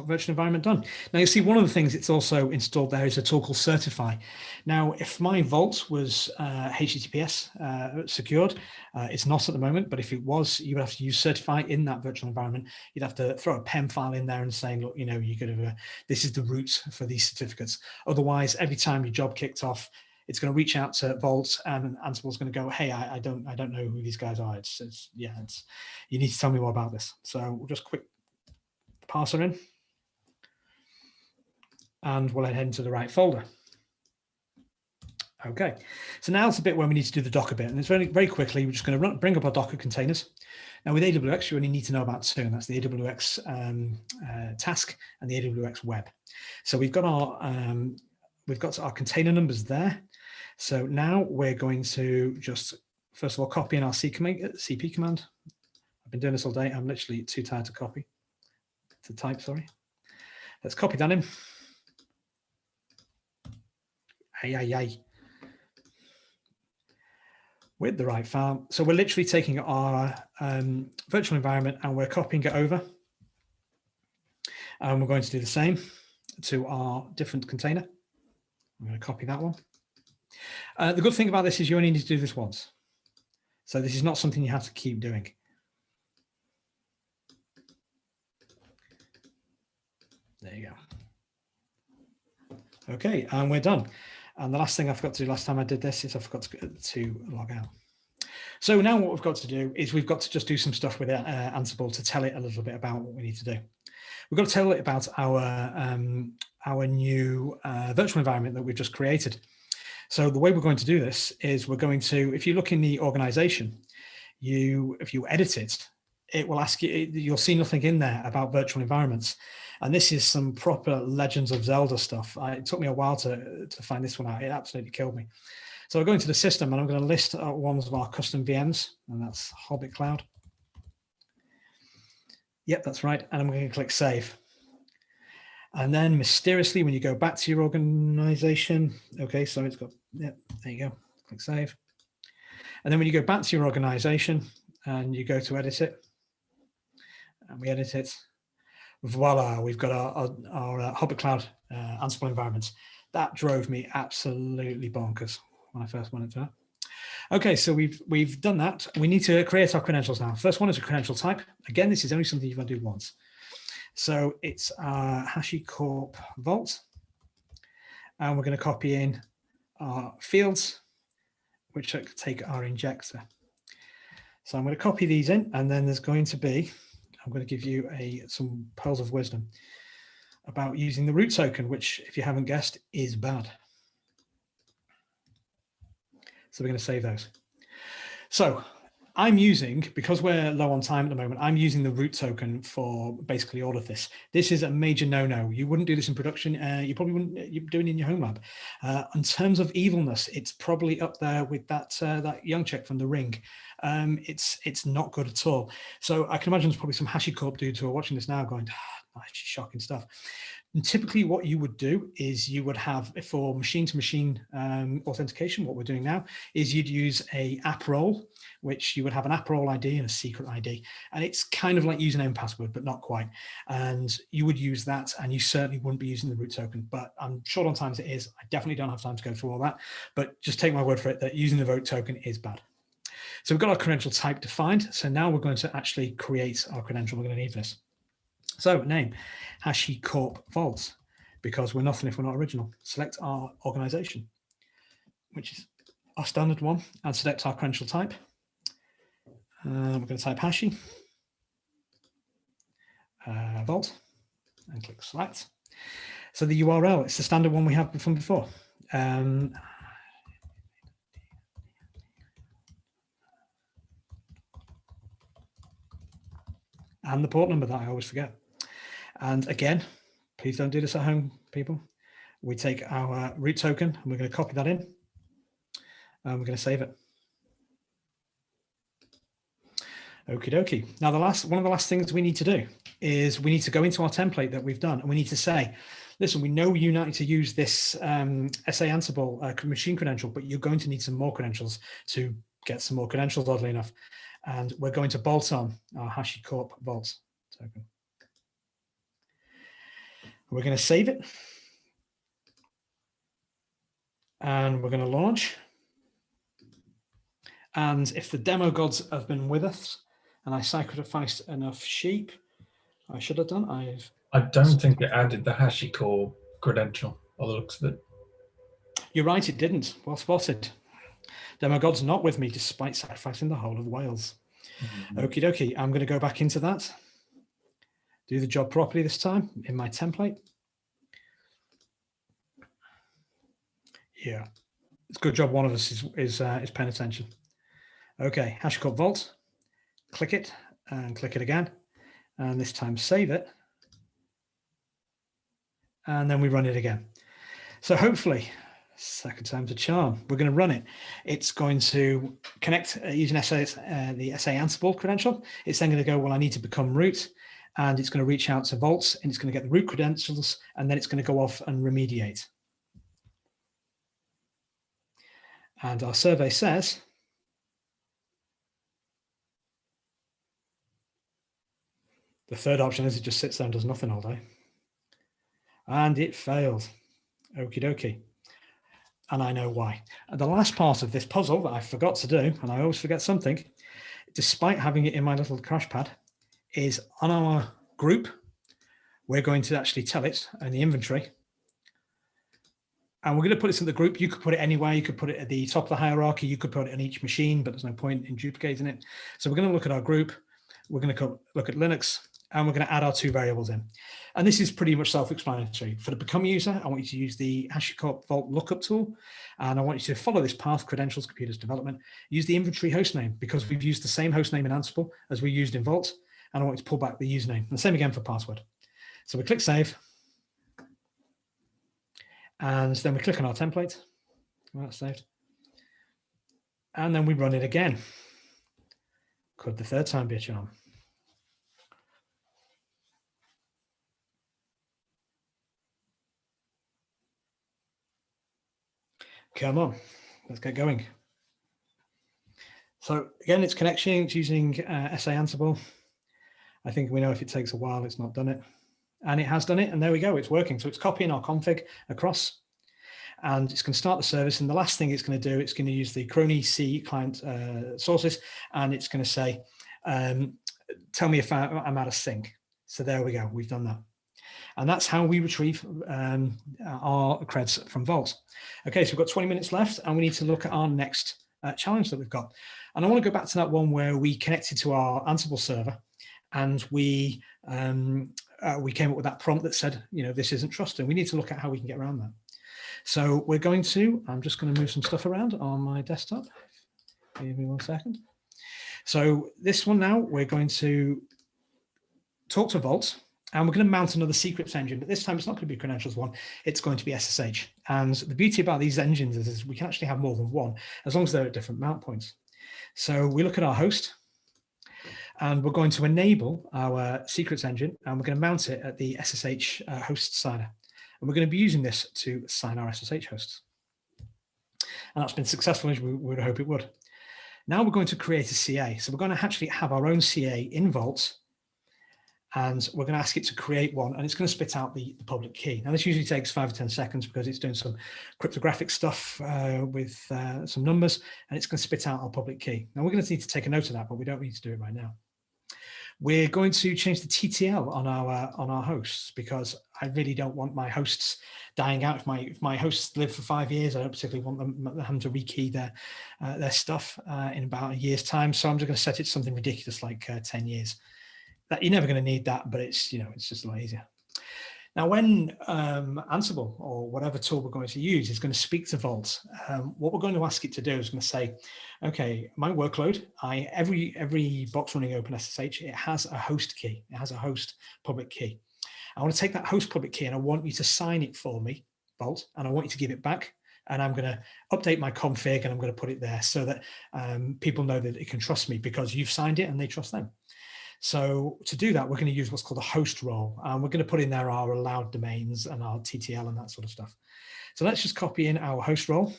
virtual environment done. Now you see one of the things it's also installed there is a tool called Certify. Now if my Vault was HTTPS secured, it's not at the moment, but if it was, you would have to use Certify in that virtual environment. You'd have to throw a PEM file in there and saying, look, you know, you could have, this is the root for these certificates. Otherwise, every time your job kicked off, it's going to reach out to Vault and Ansible's going to go, hey, I don't know who these guys are. You need to tell me more about this. So we'll just quick parser in. And we'll head into the right folder. Okay, so now it's a bit where we need to do the Docker bit, and it's very quickly, we're just going to bring up our Docker containers. Now with AWX, you only need to know about 2, and that's the AWX task and the AWX web. So we've got our container numbers there. So now we're going to just, first of all, copy in our CP command. I've been doing this all day. I'm literally too tired to type, sorry. Let's copy that in. With the right file. So we're literally taking our virtual environment and we're copying it over. And we're going to do the same to our different container. I'm going to copy that one. The good thing about this is you only need to do this once. So this is not something you have to keep doing. There you go. Okay, and we're done. And the last thing I forgot to do last time I did this is I forgot to log out. So now what we've got to do is we've got to just do some stuff with Ansible to tell it a little bit about what we need to do. We've got to tell it about our new virtual environment that we've just created. So the way we're going to do this is we're going to, if you look in the organization, if you edit it, it will ask you, you'll see nothing in there about virtual environments. And this is some proper Legends of Zelda stuff. It took me a while to find this one out. It absolutely killed me. So I'll go into the system and I'm going to list ones of our custom VMs, and that's Hobbit Cloud. Yep, that's right. And I'm going to click Save. And then mysteriously, when you go back to your organization, okay, so it's got, yep, there you go, click Save. And then when you go back to your organization and you go to edit it, and we edit it, voila, we've got our Hobbit Cloud Ansible environments. That drove me absolutely bonkers when I first went into that. Okay, so we've done that. We need to create our credentials now. First one is a credential type. Again, this is only something you're going to do once. So it's our HashiCorp Vault. And we're going to copy in our fields, which take our injector. So I'm going to copy these in, and then there's going to be, I'm going to give you some pearls of wisdom about using the root token, which, if you haven't guessed, is bad. So we're going to save those. So I'm using, because we're low on time at the moment, I'm using the root token for basically all of this. This is a major no-no. You wouldn't do this in production. You probably wouldn't. You're doing it in your home lab. In terms of evilness, it's probably up there with that that young chick from The Ring. It's not good at all. So I can imagine there's probably some HashiCorp dudes who are watching this now going, that's shocking stuff. And typically what you would do is you would have, for machine-to-machine authentication, what we're doing now is you'd use a app role, which you would have an app role ID and a secret ID. And it's kind of like username and password, but not quite. And you would use that, and you certainly wouldn't be using the root token. But I'm short on time as it is. I definitely don't have time to go through all that. But just take my word for it that using the root token is bad. So we've got our credential type defined. So now we're going to actually create our credential. We're going to need this. So name, HashiCorp Vault, because we're nothing if we're not original. Select our organization, which is our standard one, and select our credential type. We're going to type Hashi, Vault, and click select. So the URL, it's the standard one we had from before. And the port number that I always forget. And again, please don't do this at home, people. We take our root token and we're going to copy that in and we're going to save it. Okie dokie. Now, one of the last things we need to do is we need to go into our template that we've done and we need to say, listen, we know you need to use this SA Ansible machine credential, but you're going to need some more credentials to get some more credentials, oddly enough. And we're going to bolt on our HashiCorp Vault token. We're going to save it. And we're going to launch. And if the demo gods have been with us and I sacrificed enough sheep, I should have done. I don't think it added the HashiCorp credential by the looks of it. You're right, it didn't. Well spotted. Demo god's not with me despite sacrificing the whole of Wales. Okie dokie. I'm going to go back into that. Do the job properly this time in my template. Yeah, it's a good job one of us is paying attention. Okay, HashiCorp Vault. Click it and click it again. And this time save it. And then we run it again. So hopefully, second time's a charm. We're going to run it. It's going to connect using the SA Ansible credential. It's then going to go, well, I need to become root. And it's going to reach out to Vaults and it's going to get the root credentials. And then it's going to go off and remediate. And our survey says, the third option is it just sits there and does nothing all day. And it failed. Okie dokie. And I know why. And the last part of this puzzle that I forgot to do, and I always forget something, despite having it in my little crash pad, is on our group, we're going to actually tell it in the inventory. And we're going to put this in the group. You could put it anywhere. You could put it at the top of the hierarchy. You could put it on each machine, but there's no point in duplicating it. So we're going to look at our group. We're going to look at Linux, and we're going to add our two variables in. And this is pretty much self-explanatory. For the become user, I want you to use the HashiCorp Vault lookup tool. And I want you to follow this path, credentials, computers, development. Use the inventory hostname because we've used the same hostname in Ansible as we used in Vault. And I want you to pull back the username. And the same again for password. So we click save. And then we click on our template. Well, that's saved. And then we run it again. Could the third time be a charm? Come on, let's get going. So again, it's connection, it's using SA Ansible. I think we know if it takes a while, it's not done it. And it has done it, and there we go, it's working. So it's copying our config across, and it's going to start the service. And the last thing it's going to do, it's going to use the Crony C client sources, and it's going to say, tell me if I'm out of sync. So there we go, we've done that. And that's how we retrieve our creds from Vault. Okay, so we've got 20 minutes left, and we need to look at our next challenge that we've got. And I want to go back to that one where we connected to our Ansible server, and we came up with that prompt that said, you know, this isn't trusted. We need to look at how we can get around that. So we're going to, I'm just going to move some stuff around on my desktop. Give me 1 second. So this one now, we're going to talk to Vault, and we're going to mount another secrets engine, but this time it's not going to be credentials one, it's going to be SSH. And the beauty about these engines is we can actually have more than one, as long as they're at different mount points. So we look at our host, and we're going to enable our secrets engine, and we're going to mount it at the SSH host signer. And we're going to be using this to sign our SSH hosts. And that's been successful, as we would hope it would. Now we're going to create a CA. So we're going to actually have our own CA in Vault, and we're going to ask it to create one, and it's going to spit out the public key. Now this usually takes 5 or 10 seconds because it's doing some cryptographic stuff with some numbers, and it's going to spit out our public key. Now we're going to need to take a note of that, but we don't need to do it right now. We're going to change the TTL on our hosts, because I really don't want my hosts dying out. If my hosts live for 5 years, I don't particularly want them having to rekey their stuff in about a year's time. So I'm just going to set it to something ridiculous like 10 years. That you're never going to need that, but it's it's just a lot easier. Now, when Ansible or whatever tool we're going to use is going to speak to Vault, what we're going to ask it to do is going to say, okay, my workload, every box running OpenSSH, it has a host key. It has a host public key. I want to take that host public key and I want you to sign it for me, Vault, and I want you to give it back. And I'm going to update my config and I'm going to put it there so that people know that it can trust me because you've signed it and they trust them. So to do that, we're going to use what's called a host role. And we're going to put in there our allowed domains and our TTL and that sort of stuff. So let's just copy in our host role.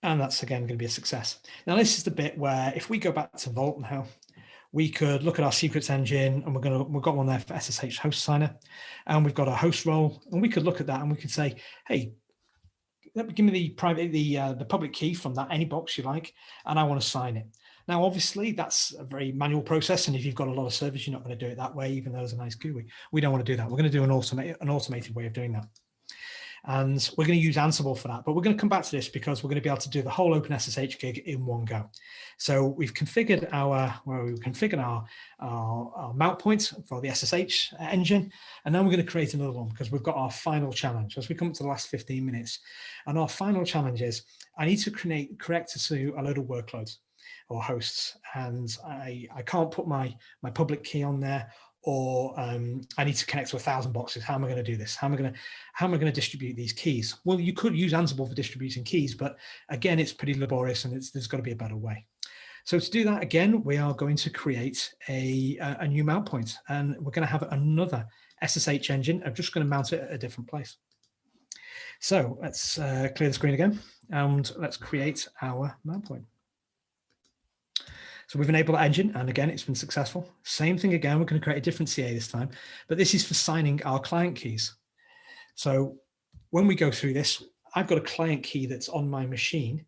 And that's, again, going to be a success. Now, this is the bit where if we go back to Vault now, we could look at our secrets engine, and we've got one there for SSH host signer, and we've got a host role, and we could look at that and we could say, hey, give me the public key from that, any box you like, and I want to sign it. Now, obviously, that's a very manual process, and if you've got a lot of servers, you're not going to do it that way, even though it's a nice GUI. We don't want to do that. We're going to do an automated way of doing that. And we're going to use Ansible for that, but we're going to come back to this because we're going to be able to do the whole OpenSSH gig in one go. So we've configured our mount point for the SSH engine, and then we're going to create another one because we've got our final challenge as we come to the last 15 minutes. And our final challenge is I need to correct to a load of workloads or hosts, and I can't put my public key on there, or I need to connect to 1,000 boxes. How am I going to do this? How am I going to distribute these keys? Well, you could use Ansible for distributing keys, but again, it's pretty laborious, and there's got to be a better way. So to do that, again, we are going to create a new mount point, and we're going to have another SSH engine. I'm just going to mount it at a different place. So let's clear the screen again, and let's create our mount point. So we've enabled that engine, and again, it's been successful. Same thing again, we're going to create a different CA this time, but this is for signing our client keys. So when we go through this, I've got a client key that's on my machine.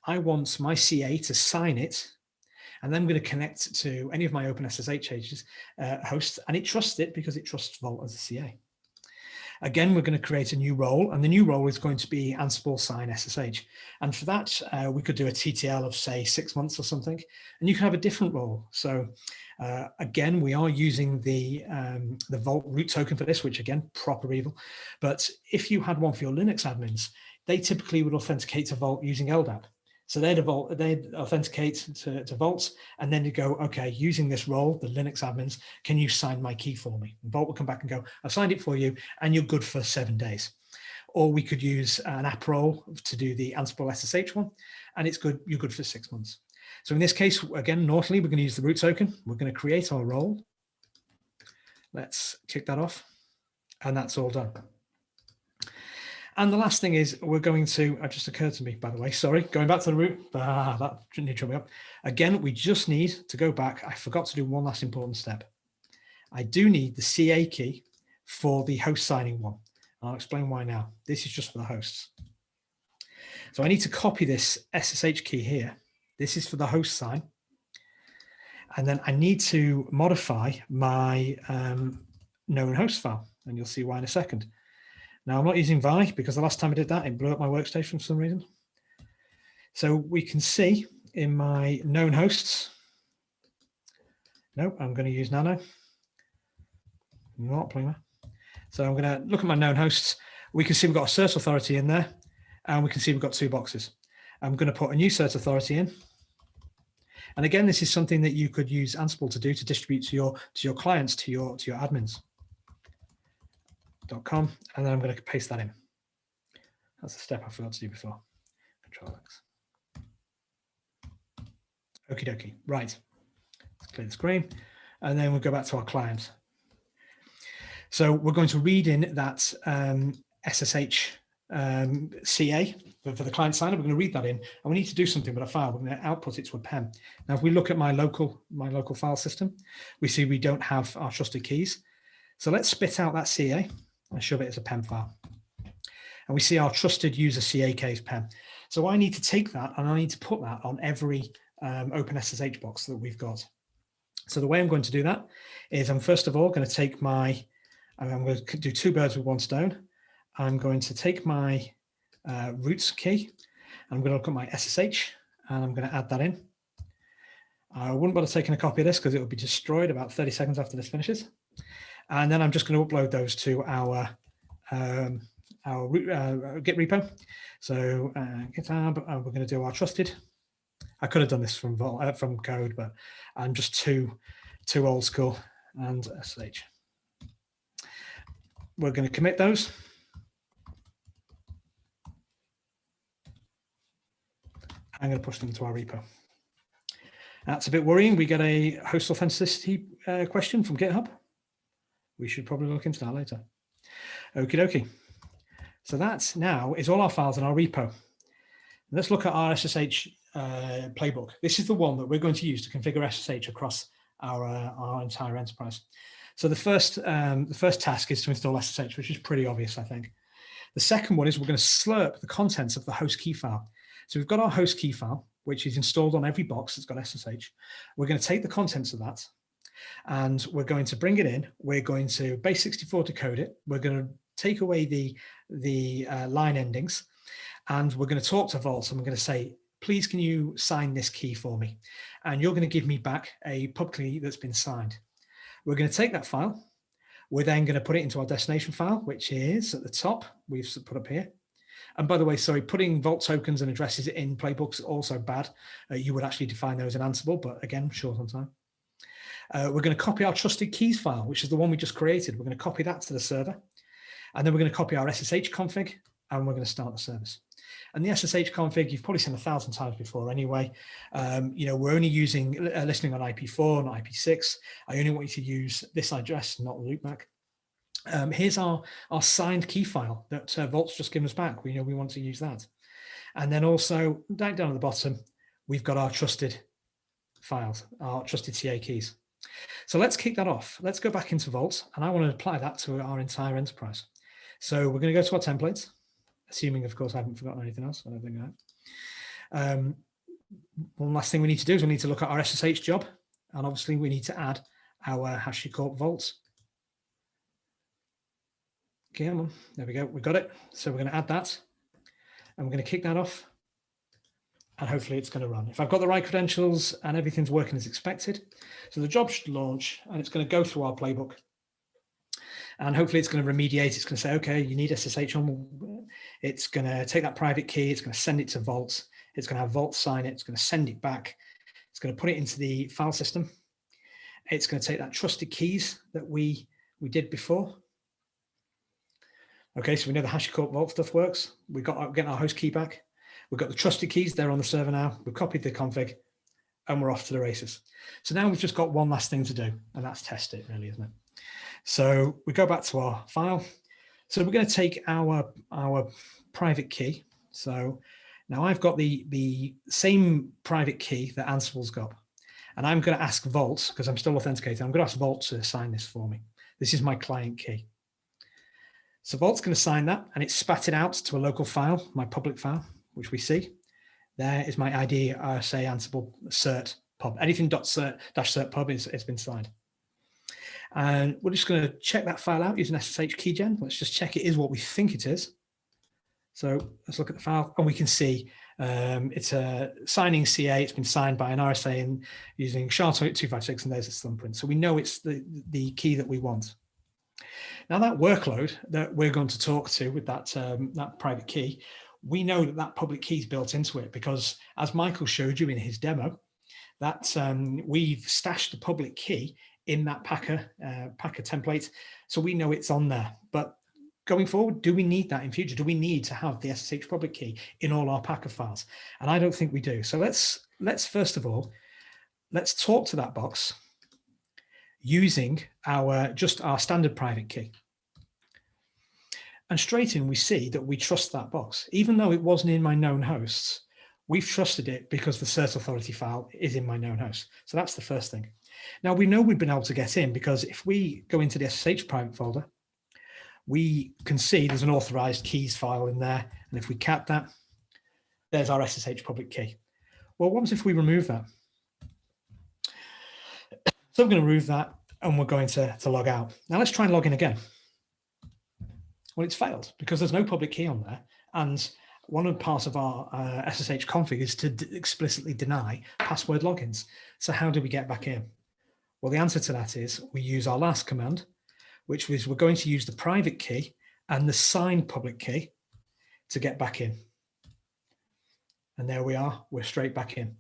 I want my CA to sign it, and then I'm going to connect to any of my OpenSSH hosts, and it trusts it because it trusts Vault as a CA. Again, we're going to create a new role, and the new role is going to be Ansible sign SSH. And for that, we could do a TTL of, say, 6 months or something, and you can have a different role. So again, we are using the Vault root token for this, which again, proper evil. But if you had one for your Linux admins, they typically would authenticate to Vault using LDAP. So they'd authenticate to Vault, and then you go, okay, using this role, the Linux admins, can you sign my key for me? And Vault will come back and go, I've signed it for you, and you're good for 7 days. Or we could use an app role to do the Ansible SSH one, and it's good, you're good for 6 months. So in this case, again, normally we're going to use the root token. We're going to create our role. Let's kick that off, and that's all done. And the last thing is we're going to, it just occurred to me, by the way, sorry, going back to the root, that didn't trouble me up. Again, we just need to go back. I forgot to do one last important step. I do need the CA key for the host signing one. I'll explain why now. This is just for the hosts. So I need to copy this SSH key here. This is for the host sign. And then I need to modify my known host file, and you'll see why in a second. Now, I'm not using Vi because the last time I did that, it blew up my workstation for some reason. So we can see in my known hosts, nope, I'm going to use Nano. Not playing that. So I'm going to look at my known hosts. We can see we've got a search authority in there, and we can see we've got 2 boxes. I'm going to put a new cert authority in. And again, this is something that you could use Ansible to do to distribute to your clients, to your admins. .com, and then I'm going to paste that in. That's the step I forgot to do before. Control X. Okie dokie. Right. Let's clear the screen, and then we'll go back to our client. So we're going to read in that SSH CA for the client side. We're going to read that in, and we need to do something with a file. We're going to output it to a PEM. Now, if we look at my local file system, we see we don't have our trusted keys. So let's spit out that CA and shove it as a PEM file. And we see our trusted user CA case PEM. So I need to take that and I need to put that on every OpenSSH box that we've got. So the way I'm going to do that is I'm first of all going to take I'm going to do two birds with one stone. I'm going to take my roots key. I'm going to look at my SSH and I'm going to add that in. I wouldn't bother taking a copy of this because it will be destroyed about 30 seconds after this finishes. And then I'm just going to upload those to our Git repo. So GitHub, we're going to do our trusted. I could have done this from code, but I'm just too old school. And SSH. We're going to commit those. I'm going to push them to our repo. That's a bit worrying. We get a host authenticity question from GitHub. We should probably look into that later. Okie dokie. So that's now is all our files in our repo. Let's look at our SSH playbook. This is the one that we're going to use to configure SSH across our entire enterprise. So the first task is to install SSH, which is pretty obvious, I think. The second one is we're going to slurp the contents of the host key file. So we've got our host key file, which is installed on every box that's got SSH. We're going to take the contents of that and we're going to bring it in. We're going to base64 decode it. We're going to take away the line endings, and we're going to talk to Vault and we're going to say, please, can you sign this key for me? And you're going to give me back a pub key that's been signed. We're going to take that file. We're then going to put it into our destination file, which is at the top, we've put up here. And by the way, sorry, putting Vault tokens and addresses in playbooks is also bad. You would actually define those in Ansible, but again, short on time. We're going to copy our trusted keys file, which is the one we just created. We're going to copy that to the server. And then we're going to copy our SSH config, and we're going to start the service. And the SSH config, you've probably seen 1,000 times before anyway. We're only using listening on IP4, not IP6. I only want you to use this address, not loopback. Here's our signed key file that Vault's just given us back. We want to use that. And then also down at the bottom, we've got our trusted files, our trusted CA keys. So let's kick that off. Let's go back into Vault, and I want to apply that to our entire enterprise. So we're going to go to our templates, assuming, of course, I haven't forgotten anything else. I don't think I have. One last thing we need to do is we need to look at our SSH job, and obviously we need to add our HashiCorp Vault. Okay, come on. There we go. We got it. So we're going to add that, and we're going to kick that off, and hopefully it's going to run. If I've got the right credentials and everything's working as expected, so the job should launch, and it's going to go through our playbook. And hopefully it's going to remediate. It's going to say, okay, you need SSH on. It's going to take that private key. It's going to send it to Vault. It's going to have Vault sign it. It's going to send it back. It's going to put it into the file system. It's going to take that trusted keys that we did before. Okay, so we know the HashiCorp Vault stuff works. We're getting our host key back. We've got the trusted keys. They're on the server now. We've copied the config, and we're off to the races. So now we've just got one last thing to do, and that's test it, really, isn't it? So we go back to our file. So we're going to take our private key. So now I've got the same private key that Ansible's got. And I'm going to ask Vault, because I'm still authenticated, I'm going to ask Vault to sign this for me. This is my client key. So Vault's going to sign that, and it's spatted out to a local file, my public file, which we see. There is my ID RSA Ansible cert pub. Anything .cert pub it's been signed. And we're just going to check that file out using SSH keygen. Let's just check it is what we think it is. So let's look at the file, and we can see it's a signing CA. It's been signed by an RSA using SHA-256, and there's its thumbprint. So we know it's the key that we want. Now that workload that we're going to talk to with that private key, we know that that public key is built into it because, as Michael showed you in his demo, that we've stashed the public key in that Packer template, so we know it's on there. But going forward, do we need that in future? Do we need to have the SSH public key in all our Packer files? And I don't think we do. So let's first of all, let's talk to that box using our standard private key. And straight in, we see that we trust that box. Even though it wasn't in my known hosts, we've trusted it because the cert authority file is in my known host. So that's the first thing. Now, we know we've been able to get in because if we go into the SSH private folder, we can see there's an authorized keys file in there. And if we cat that, there's our SSH public key. Well, what if we remove that? So I'm going to remove that and we're going to log out. Now let's try and log in again. Well, it's failed because there's no public key on there. And one of the parts of our SSH config is to explicitly deny password logins. So how do we get back in? Well, the answer to that is we use our last command, which is we're going to use the private key and the signed public key to get back in. And there we are, we're straight back in.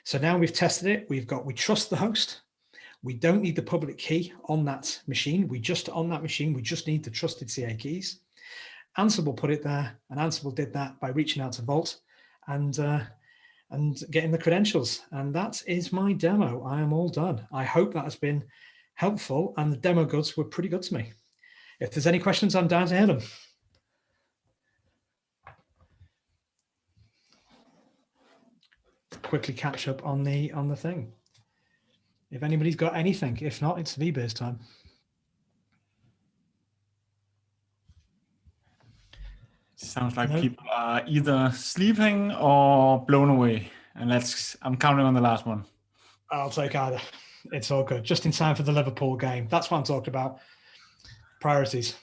So now we've tested it. We trust the host. We don't need the public key on that machine. We just need the trusted CA keys. Ansible put it there, and Ansible did that by reaching out to Vault and getting the credentials. And that is my demo. I am all done. I hope that has been helpful, and the demo goods were pretty good to me. If there's any questions, I'm down to hear them. Quickly catch up on the thing. If anybody's got anything, if not, it's VBiz time. Sounds like people are either sleeping or blown away. And I'm counting on the last one. I'll take either. It's all good. Just in time for the Liverpool game. That's what I'm talking about. Priorities.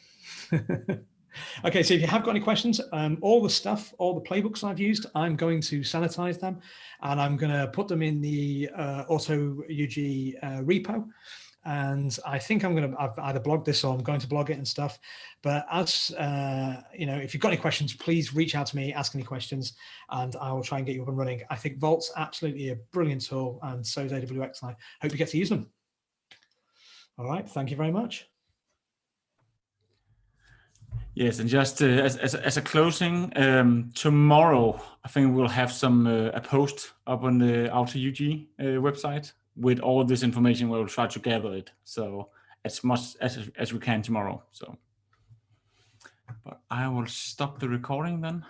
Okay, so if you have got any questions, all the playbooks I've used, I'm going to sanitize them and I'm going to put them in the Auto UG repo. And I think I've either blogged this or I'm going to blog it and stuff. But as if you've got any questions, please reach out to me, ask any questions, and I will try and get you up and running. I think Vault's absolutely a brilliant tool, and so is AWX, and I hope you get to use them. All right, thank you very much. Yes, and just as a closing, tomorrow I think we'll have a post up on the Auto UG website with all this information. We'll try to gather it, so as much as we can tomorrow. So, but I will stop the recording then.